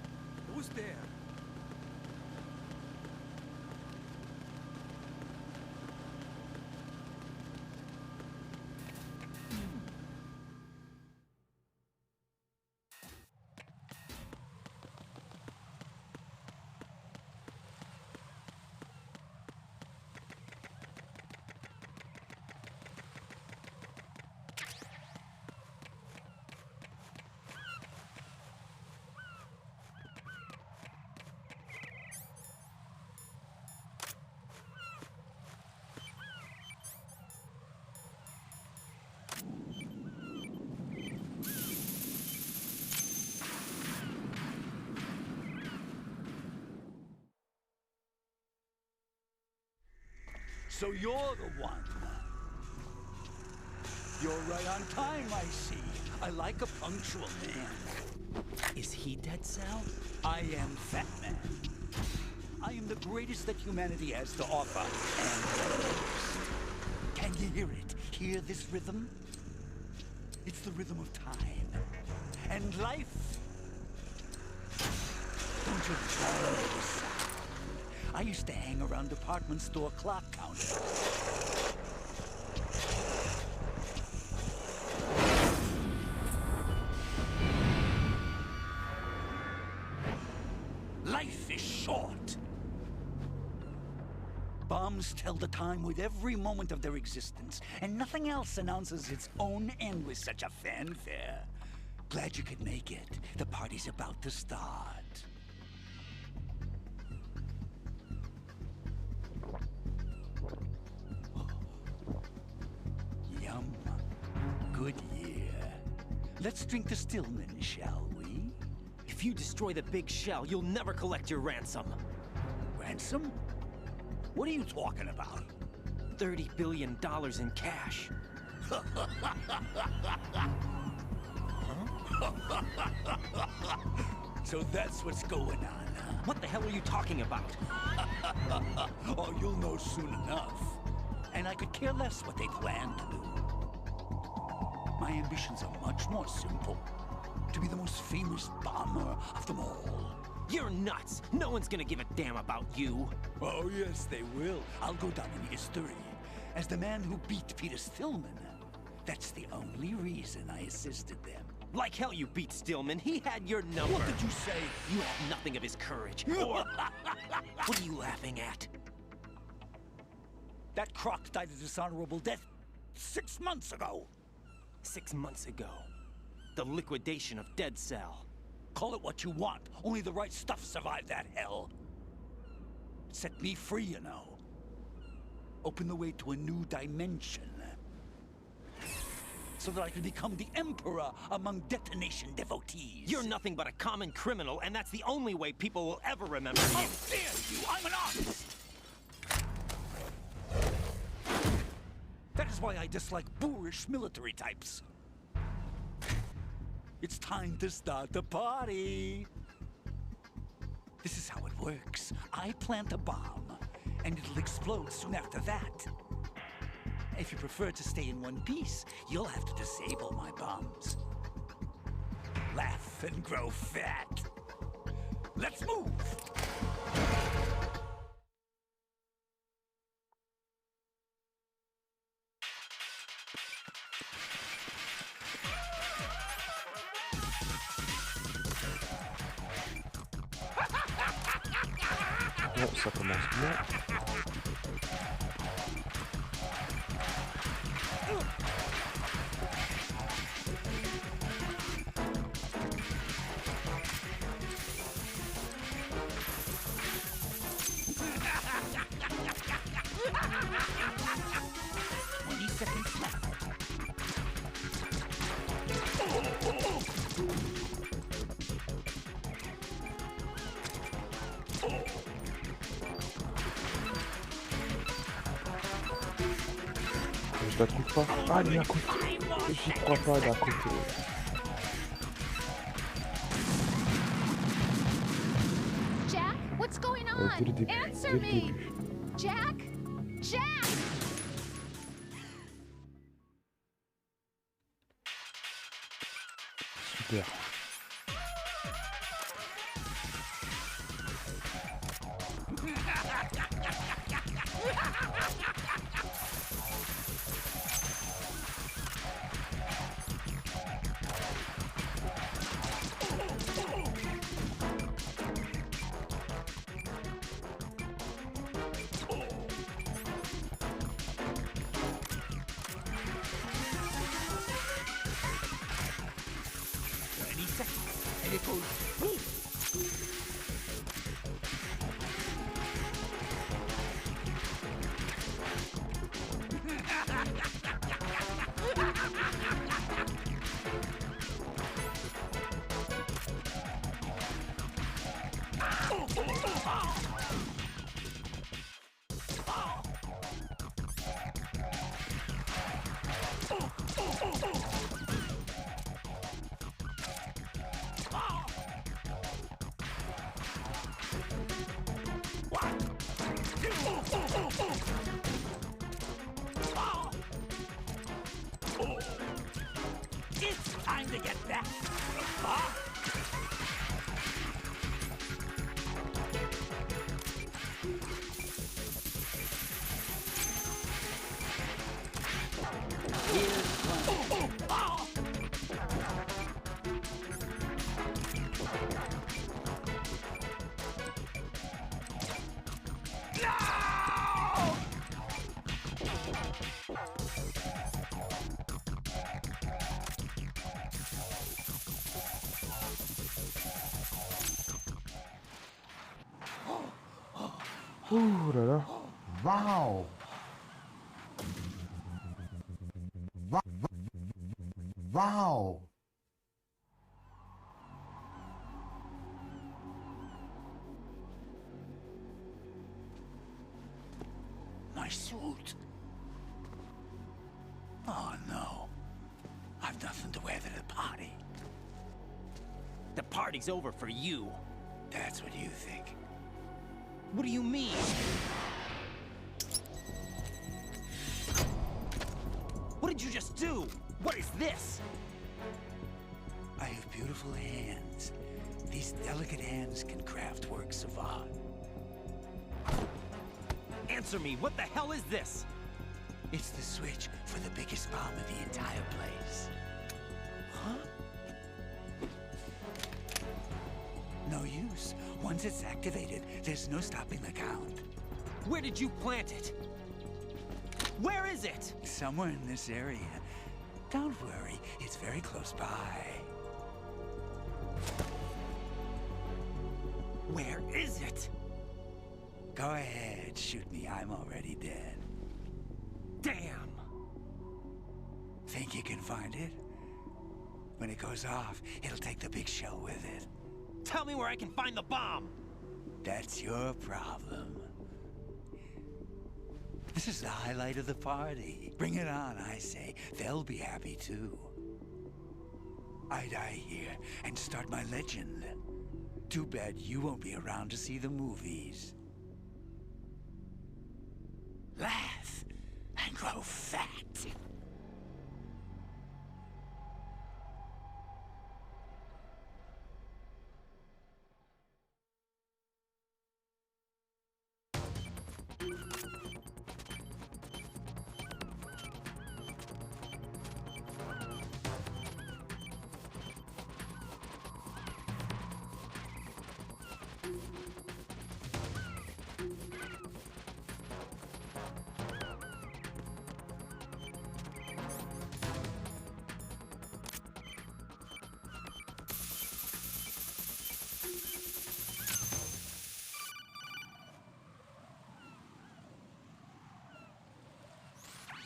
So you're the one. You're right on time, I see. I like a punctual man. Is he Dead Cell? I am Fat Man. I am the greatest that humanity has to offer, and the most. Can you hear it? Hear this rhythm? It's the rhythm of time. And life. Don't you love this sound? I used to hang around department store clock counters. Life is short. Bombs tell the time with every moment of their existence, and nothing else announces its own end with such a fanfare. Glad you could make it. The party's about to start. Yum. Good year. Let's drink to Stillman, shall we? If you destroy the big shell, you'll never collect your ransom. Ransom? What are you talking about? $30 billion in cash. So that's what's going on, huh? What the hell are you talking about? Oh, you'll know soon enough. And I could care less what they plan to do. My ambitions are much more simple. To be the most famous bomber of them all. You're nuts! No one's gonna give a damn about you! Oh yes, they will. I'll go down in history as the man who beat Peter Stillman. That's the only reason I assisted them. Like hell you beat Stillman. He had your number. What did you say? You have nothing of his courage. Or... What are you laughing at? That croc died a dishonorable death 6 months ago. 6 months ago. The liquidation of Dead Cell. Call it what you want. Only the right stuff survived that hell. Set me free, you know. Open the way to a new dimension. So that I can become the Emperor among detonation devotees. You're nothing but a common criminal, and that's the only way people will ever remember you. How dare you! I'm an artist! That is why I dislike boorish military types. It's time to start the party. This is how it works. I plant a bomb, and it'll explode soon after that. If you prefer to stay in one piece, you'll have to disable my bombs. Laugh and grow fat. Let's move! Bon, ça commence bien. Je la trouve pas. Ah, elle est à côté. J'y crois pas, elle est à côté. Jack, what's going on? Dès le début. Answer Dès le me! début. Jack? Jack! Super. And it goes boom. It's time to get back. Ouh là là. Wow. Wow. My suit. Oh no. I've nothing to wear to the party. The party's over for you. That's what you think. What do you mean? What did you just do? What is this? I have beautiful hands. These delicate hands can craft works of art. Answer me, what the hell is this? It's the switch for the biggest bomb in the entire place. Huh? No use. Once it's activated, there's no stopping the count. Where did you plant it? Where is it? Somewhere in this area. Don't worry, it's very close by. Where is it? Go ahead, shoot me. I'm already dead. Damn! Think you can find it? When it goes off, it'll take the big show with it. Tell me where I can find the bomb! That's your problem. This is the highlight of the party. Bring it on, I say. They'll be happy too. I die here and start my legend. Too bad you won't be around to see the movies. Laugh and grow fat.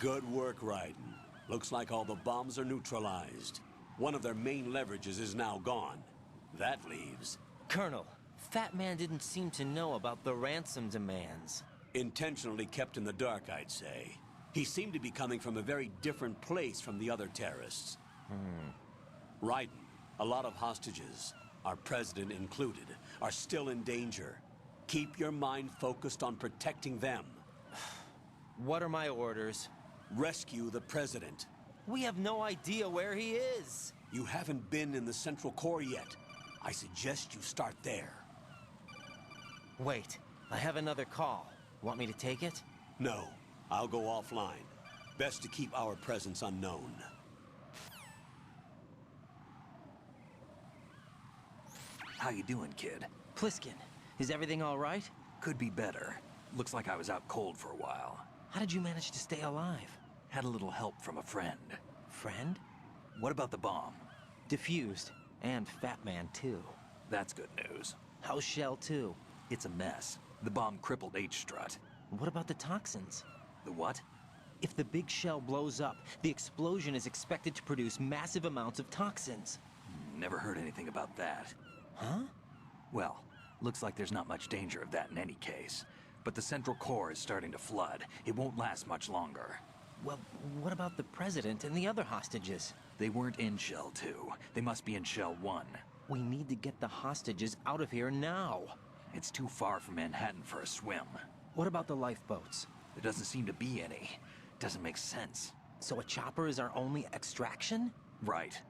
Good work, Raiden. Looks like all the bombs are neutralized. One of their main leverages is now gone. That leaves... Colonel, Fat Man didn't seem to know about the ransom demands. Intentionally kept in the dark, I'd say. He seemed to be coming from a very different place from the other terrorists. Raiden, a lot of hostages, our president included, are still in danger. Keep your mind focused on protecting them. What are my orders? Rescue the president. We have no idea where he is. You haven't been in the Central Core yet. I suggest you start there. Wait, I have another call. Want me to take it? No, I'll go offline. Best to keep our presence unknown. How you doing, kid? Pliskin, is everything all right? Could be better. Looks like I was out cold for a while. How did you manage to stay alive? Had a little help from a friend. Friend? What about the bomb? Diffused. And Fat Man, too. That's good news. How's Shell, too? It's a mess. The bomb crippled H-Strut. What about the toxins? The what? If the big shell blows up, the explosion is expected to produce massive amounts of toxins. Never heard anything about that. Huh? Well, looks like there's not much danger of that in any case. But the Central Core is starting to flood. It won't last much longer. Well, what about the President and the other hostages? They weren't in Shell 2. They must be in Shell 1. We need to get the hostages out of here now. It's too far from Manhattan for a swim. What about the lifeboats? There doesn't seem to be any. Doesn't make sense. So a chopper is our only extraction? Right.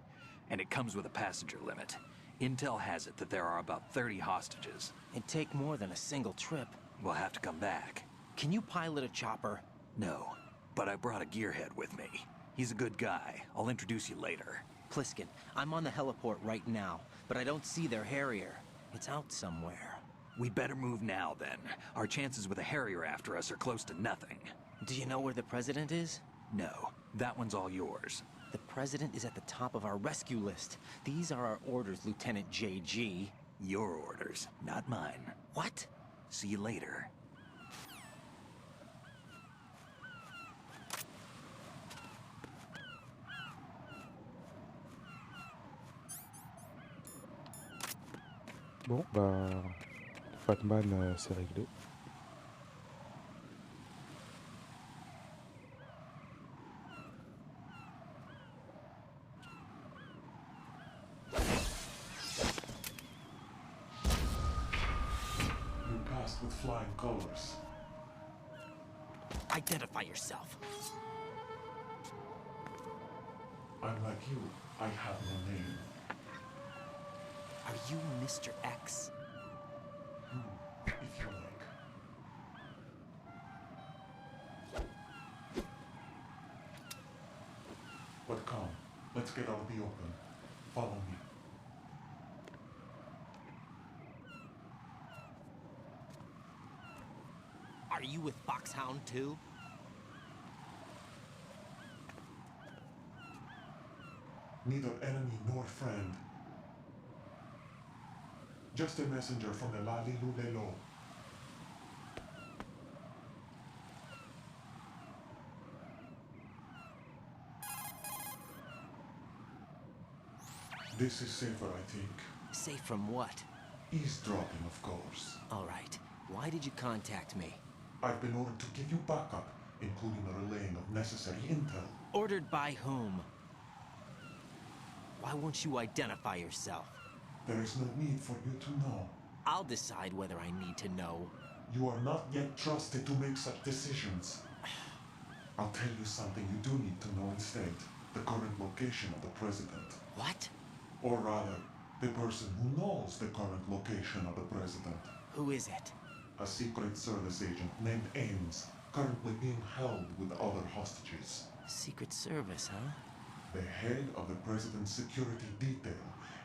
And it comes with a passenger limit. Intel has it that there are about 30 hostages. It'd take more than a single trip. We'll have to come back. Can you pilot a chopper? No, but I brought a gearhead with me. He's a good guy. I'll introduce you later. Pliskin, I'm on the heliport right now, but I don't see their Harrier. It's out somewhere. We better move now, then. Our chances with a Harrier after us are close to nothing. Do you know where the President is? No, that one's all yours. The President is at the top of our rescue list. These are our orders, Lieutenant JG. Your orders, not mine. What? See you later. Bon, bah... Fatman, c'est réglé. You passed with flying colors. Identify yourself. Unlike you, I have no name. Are you Mr. X? If you like. But come, let's get out of the open. Follow me. Are you with Foxhound too? Neither enemy nor friend. Just a messenger from the Lalilulelo. This is safer, I think. Safe from what? Eavesdropping, of course. All right. Why did you contact me? I've been ordered to give you backup, including the relaying of necessary intel. Ordered by whom? Why won't you identify yourself? There is no need for you to know. I'll decide whether I need to know. You are not yet trusted to make such decisions. I'll tell you something you do need to know instead. The current location of the president. What? Or rather, the person who knows the current location of the president. Who is it? A Secret Service agent named Ames, currently being held with other hostages. Secret Service, huh? The head of the president's security detail,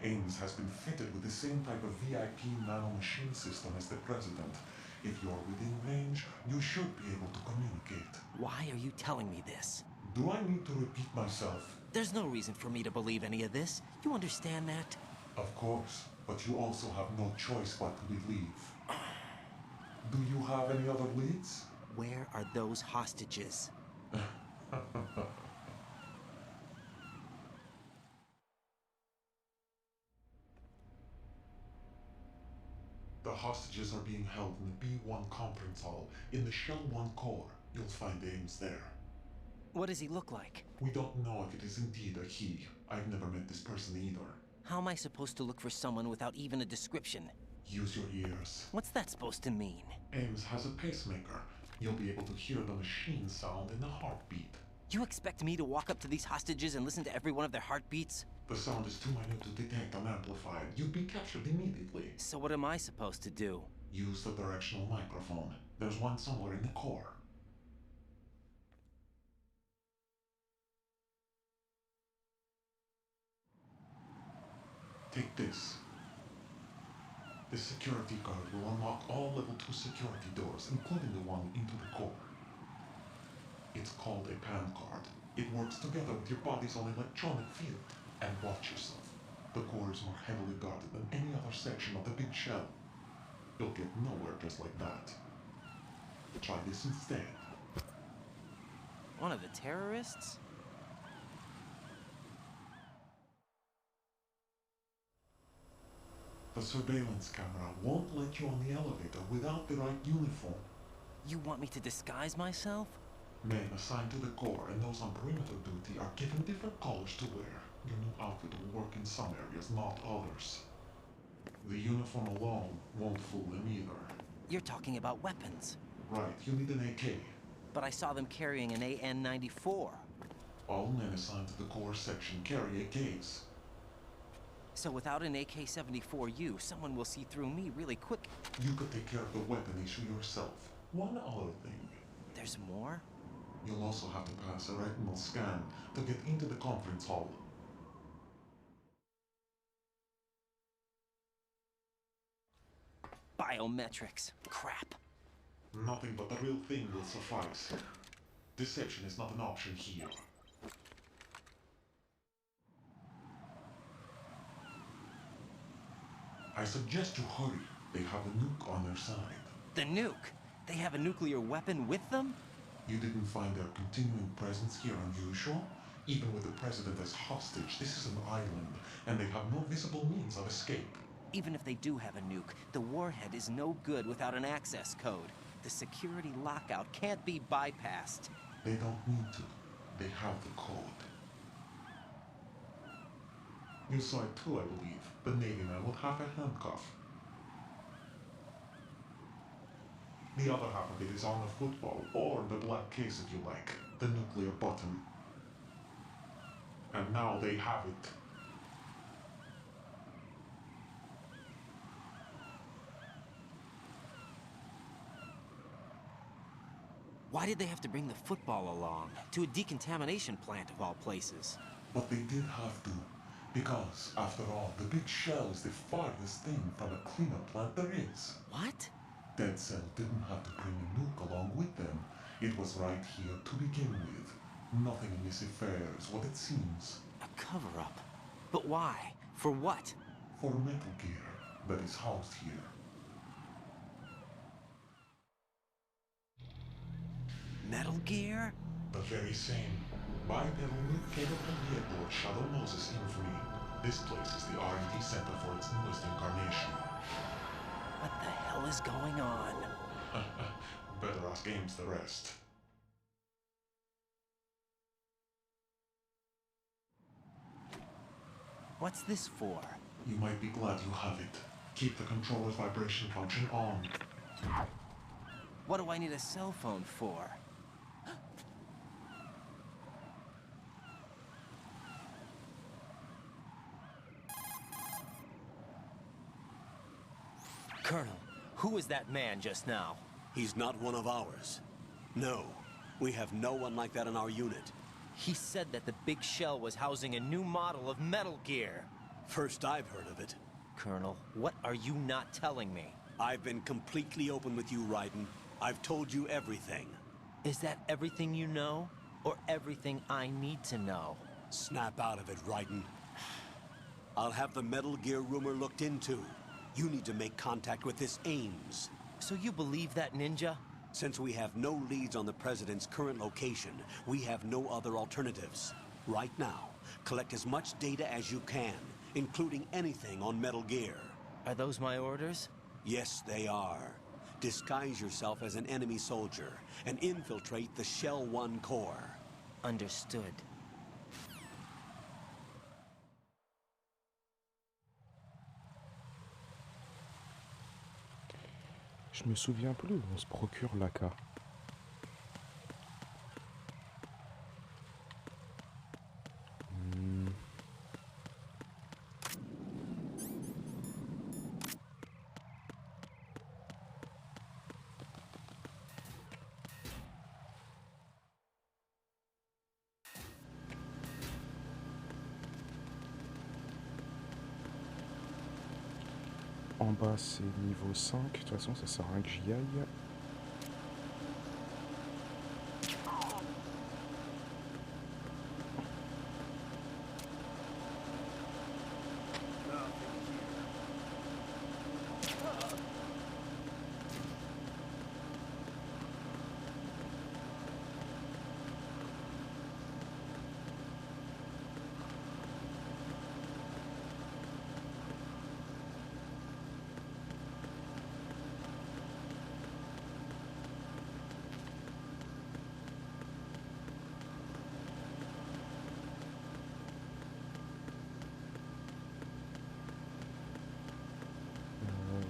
Ames has been fitted with the same type of VIP nanomachine system as the president. If you're within range, you should be able to communicate. Why are you telling me this? Do I need to repeat myself? There's no reason for me to believe any of this. You understand that? Of course, but you also have no choice but to believe. Do you have any other leads? Where are those hostages? The hostages are being held in the B1 conference hall in the Shell 1 core. You'll find Ames there. What does he look like? We don't know if it is indeed a he. I've never met this person either. How am I supposed to look for someone without even a description? Use your ears. What's that supposed to mean? Ames has a pacemaker. You'll be able to hear the machine sound in the heartbeat. You expect me to walk up to these hostages and listen to every one of their heartbeats? The sound is too minute to detect unamplified. You'd be captured immediately. So what am I supposed to do? Use the directional microphone. There's one somewhere in the core. Take this. The security card will unlock all level 2 security doors, including the one into the core. It's called a PAN card. It works together with your body's own electronic field. And watch yourself. The core is more heavily guarded than any other section of the big shell. You'll get nowhere just like that. Try this instead. One of the terrorists? The surveillance camera won't let you on the elevator without the right uniform. You want me to disguise myself? Men assigned to the core and those on perimeter duty are given different colors to wear. Your new outfit will work in some areas, not others. The uniform alone won't fool them either. You're talking about weapons. Right, you need an AK. But I saw them carrying an AN-94. All men assigned to the core section carry AKs. So without an AK-74U, someone will see through me really quick. You could take care of the weapon issue yourself. One other thing. There's more? You'll also have to pass a retinal scan to get into the conference hall. Biometrics. Crap. Nothing but the real thing will suffice. Deception is not an option here. I suggest you hurry. They have a nuke on their side. The nuke? They have a nuclear weapon with them? You didn't find their continuing presence here unusual? Even with the president as hostage, this is an island, and they have no visible means of escape. Even if they do have a nuke, the warhead is no good without an access code. The security lockout can't be bypassed. They don't need to. They have the code. You saw it too, I believe. The Navy man with half a handcuff. The other half of it is on the football, or the black case if you like. The nuclear button. and now they have it. Why did they have to bring the football along? To a decontamination plant of all places. But they did have to, because, after all, the big shell is the farthest thing from a cleanup plant there is. What? Dead Cell didn't have to bring a nuke along with them. It was right here to begin with. Nothing in this affair is what it seems. A cover-up? But why? For what? For Metal Gear that is housed here. Metal Gear? The very same. Bipedal nuke capable from the Edward Shadow Moses infamy. This place is the R&D center for its newest incarnation. What the hell is going on? Better ask Ames the rest. What's this for? You might be glad you have it. Keep the controller's vibration function on. What do I need a cell phone for? Colonel, who was that man just now? He's not one of ours. No, we have no one like that in our unit. He said that the big shell was housing a new model of Metal Gear. First I've heard of it. Colonel, what are you not telling me? I've been completely open with you, Raiden. I've told you everything. Is that everything you know? Or everything I need to know? Snap out of it, Raiden. I'll have the Metal Gear rumor looked into. You need to make contact with this Ames. So you believe that ninja? Since we have no leads on the President's current location, we have no other alternatives. Right now, collect as much data as you can, including anything on Metal Gear. Are those my orders? Yes, they are. Disguise yourself as an enemy soldier and infiltrate the Shell 1 core. Understood. Je me souviens plus où on se procure l'AK. En bas c'est niveau 5, de toute façon ça sert à rien que j'y aille.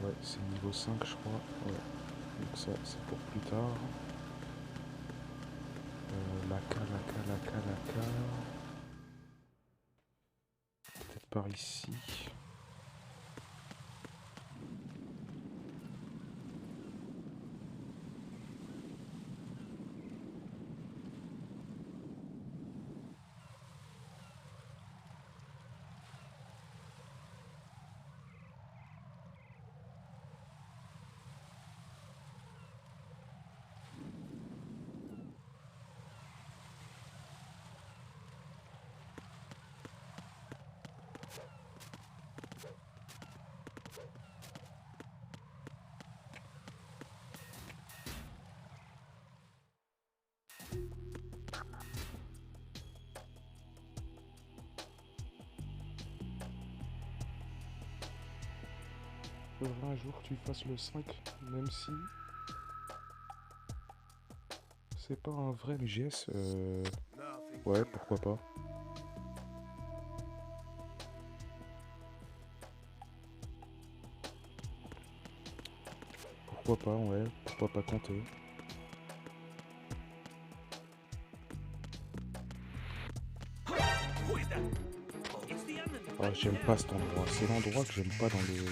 Ouais, c'est niveau 5 je crois. Ouais. Donc ça c'est pour plus tard. L'AK. Peut-être par ici. Faudra un jour que tu fasses le 5, même si c'est pas un vrai MGS. Ouais, pourquoi pas. Pourquoi pas, ouais, pourquoi pas tenter. Who is Oh, j'aime pas cet endroit. C'est l'endroit que j'aime pas dans le...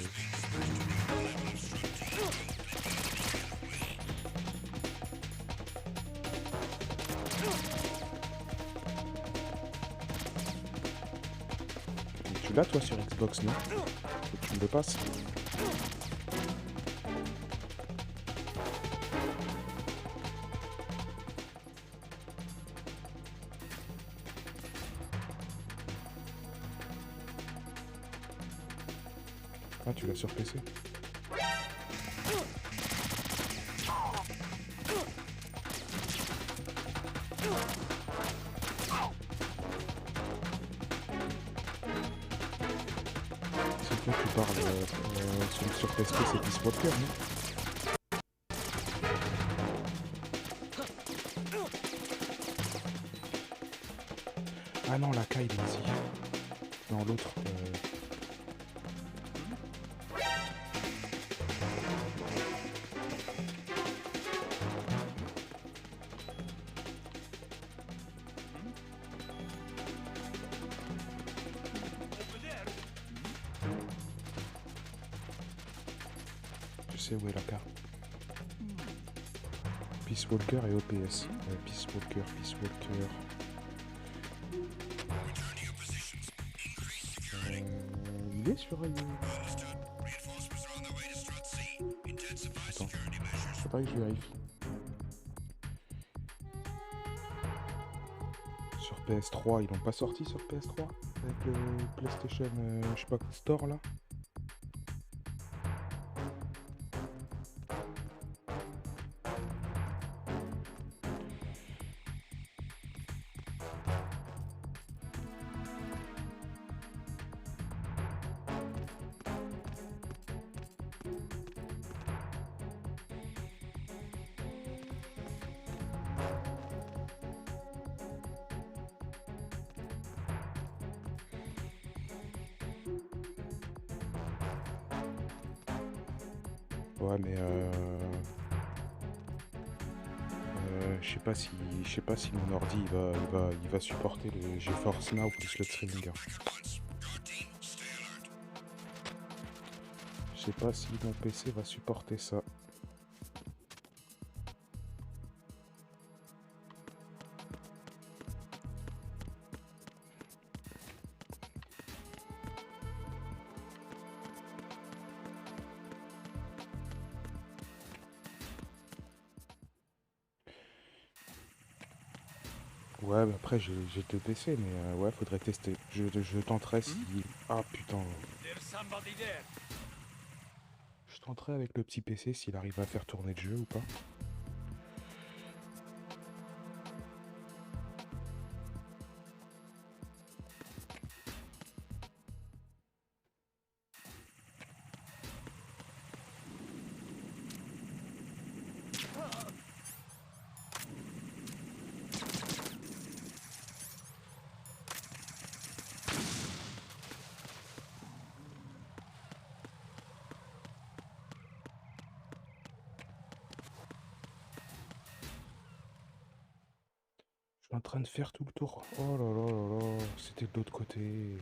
Tu l'as toi sur Xbox, non? Tu me le passes? Ah, tu l'as sur PC? C'est toi qui parles sur PSP, c'est Peace Walker, non? Ah non, la caille, vas-y. Non, l'autre. Je sais où est la carte. Peace Walker et OPS. Peace Walker, Peace Walker. Il est sur Attends, faudrait que je vérifie. Sur PS3, ils l'ont pas sorti sur PS3 avec le PlayStation, je sais pas, Store là. Ouais, mais je sais pas si mon ordi il va supporter le GeForce Now plus le streaming. Je sais pas si mon PC va supporter ça. Ouais, bah après j'ai deux PC, mais ouais, faudrait tester. Je tenterai si... Ah putain. Je tenterai avec le petit PC s'il arrive à faire tourner le jeu ou pas. Je suis en train de faire tout le tour. Oh là là là là, c'était de l'autre côté.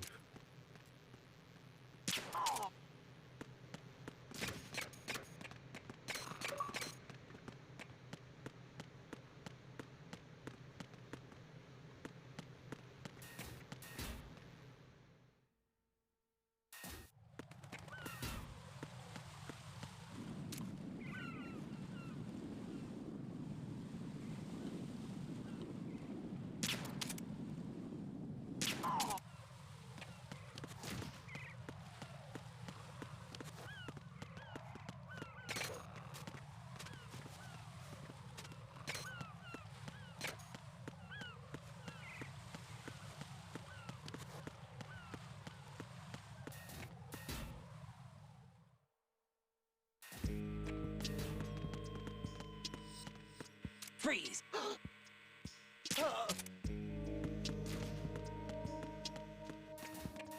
Freeze!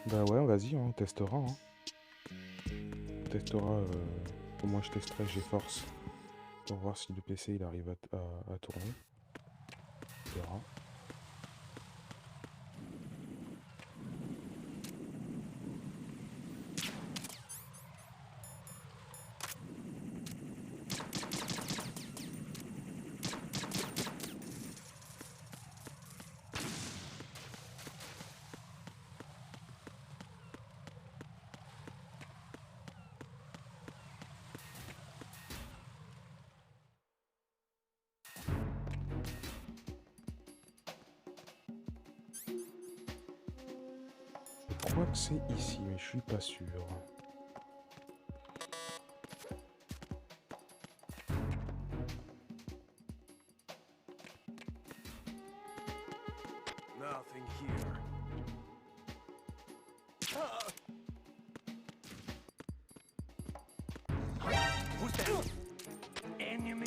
Bah ouais, vas-y, on testera. Hein. On testera, au moins je testerai GeForce pour voir si le PC il arrive à tourner. On verra. crois que c'est ici, mais je suis pas sûr. Nothing here. Who's that? Enemy.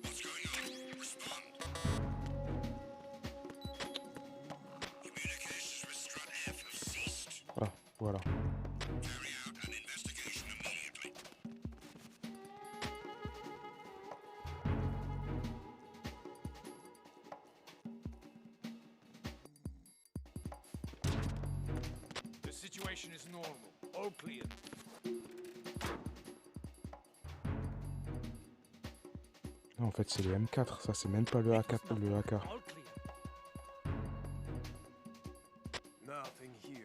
What's going on? Respond. Communications with Strut F have ceased. Ah, voilà. Carry out an investigation immediately. The situation is normal. All clear. Non, en fait, c'est les M4. Ça, c'est même pas le AK. Le AK. All clear. Nothing here.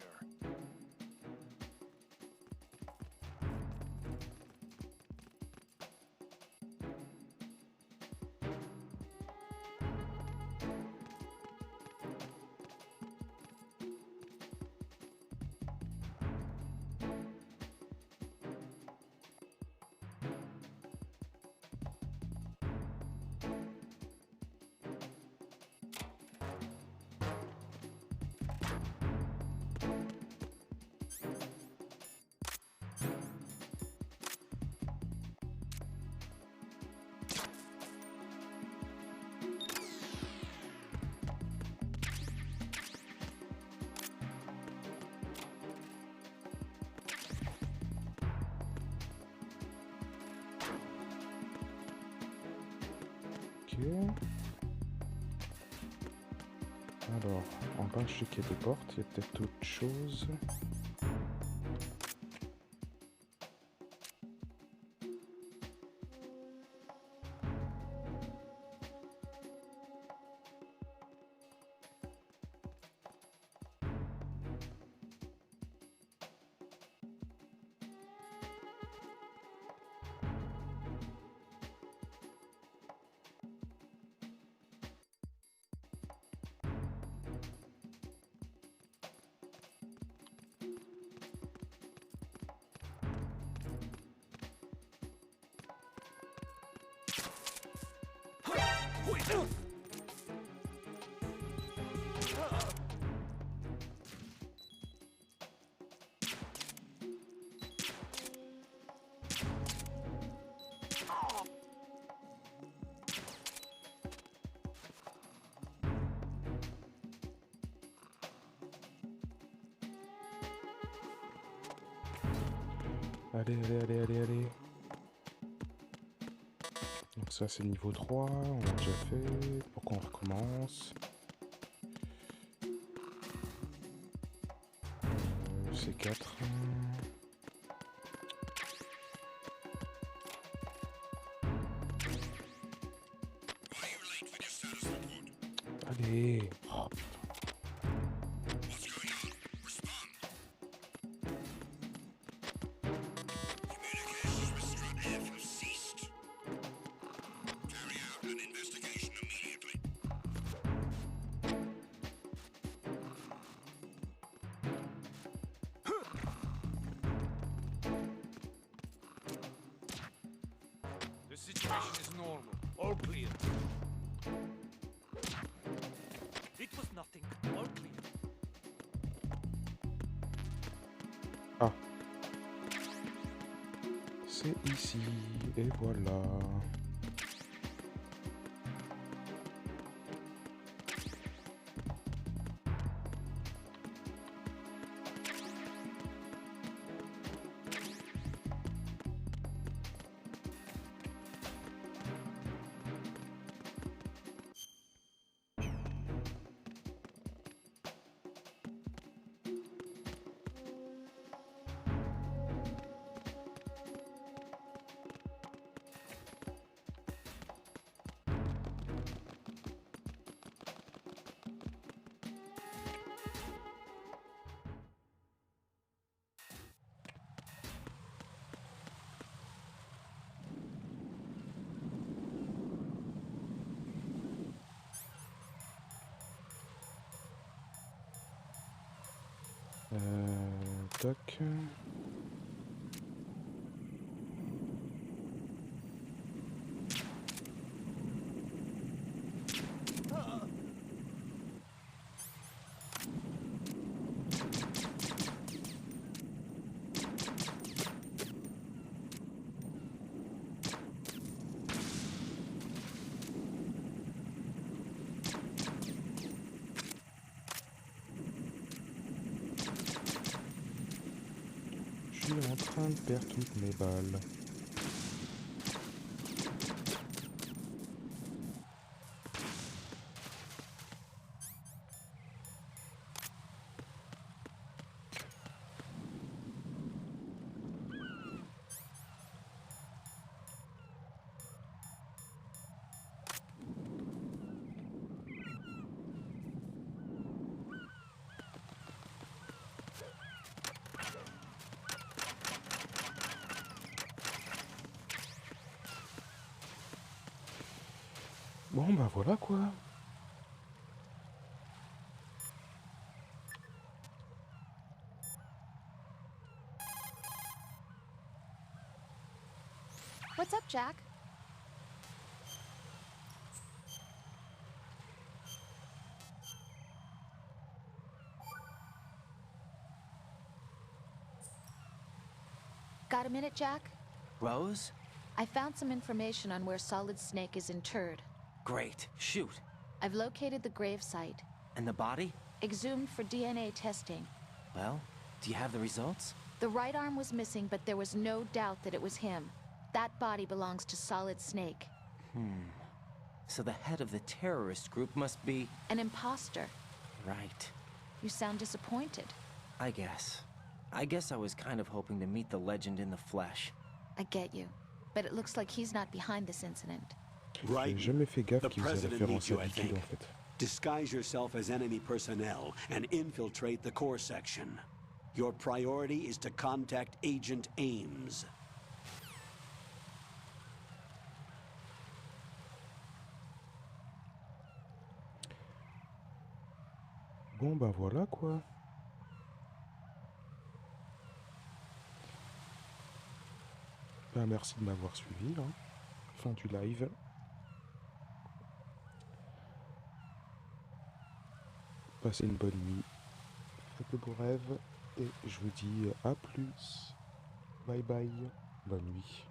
Ok. Alors, en bas, je sais qu'il y a des portes. Il y a peut-être autre chose. Allez, allez, allez, allez, allez. Donc ça c'est niveau 3, on l'a déjà fait. Pourquoi on recommence? C'est 4. Allez. Oh putain. The situation is normal. All clear. It was nothing. All clear. Ah. C'est ici. Et voilà. toc. Je suis en train de perdre toutes mes balles. Bon bah voilà quoi. What's up, Jack? Got a minute, Jack? Rose? I found some information on where Solid Snake is interred. Great. Shoot. I've located the grave site. And the body? Exhumed for DNA testing. Well, do you have the results? The right arm was missing, but there was no doubt that it was him. That body belongs to Solid Snake. So the head of the terrorist group must be... An imposter. Right. You sound disappointed. I guess I was kind of hoping to meet the legend in the flesh. I get you. But it looks like he's not behind this incident. J'ai jamais fait gaffe The qu'il faisait president référence needs you, à I Liquide think. en fait. Disguise yourself as enemy personnel and infiltrate the core section. Your priority is to contact Agent Ames. Bon bah voilà quoi. Bah merci de m'avoir suivi hein. Fin du live. Passez une bonne nuit. Faites de beaux rêves. Et je vous dis à plus. Bye bye. Bonne nuit.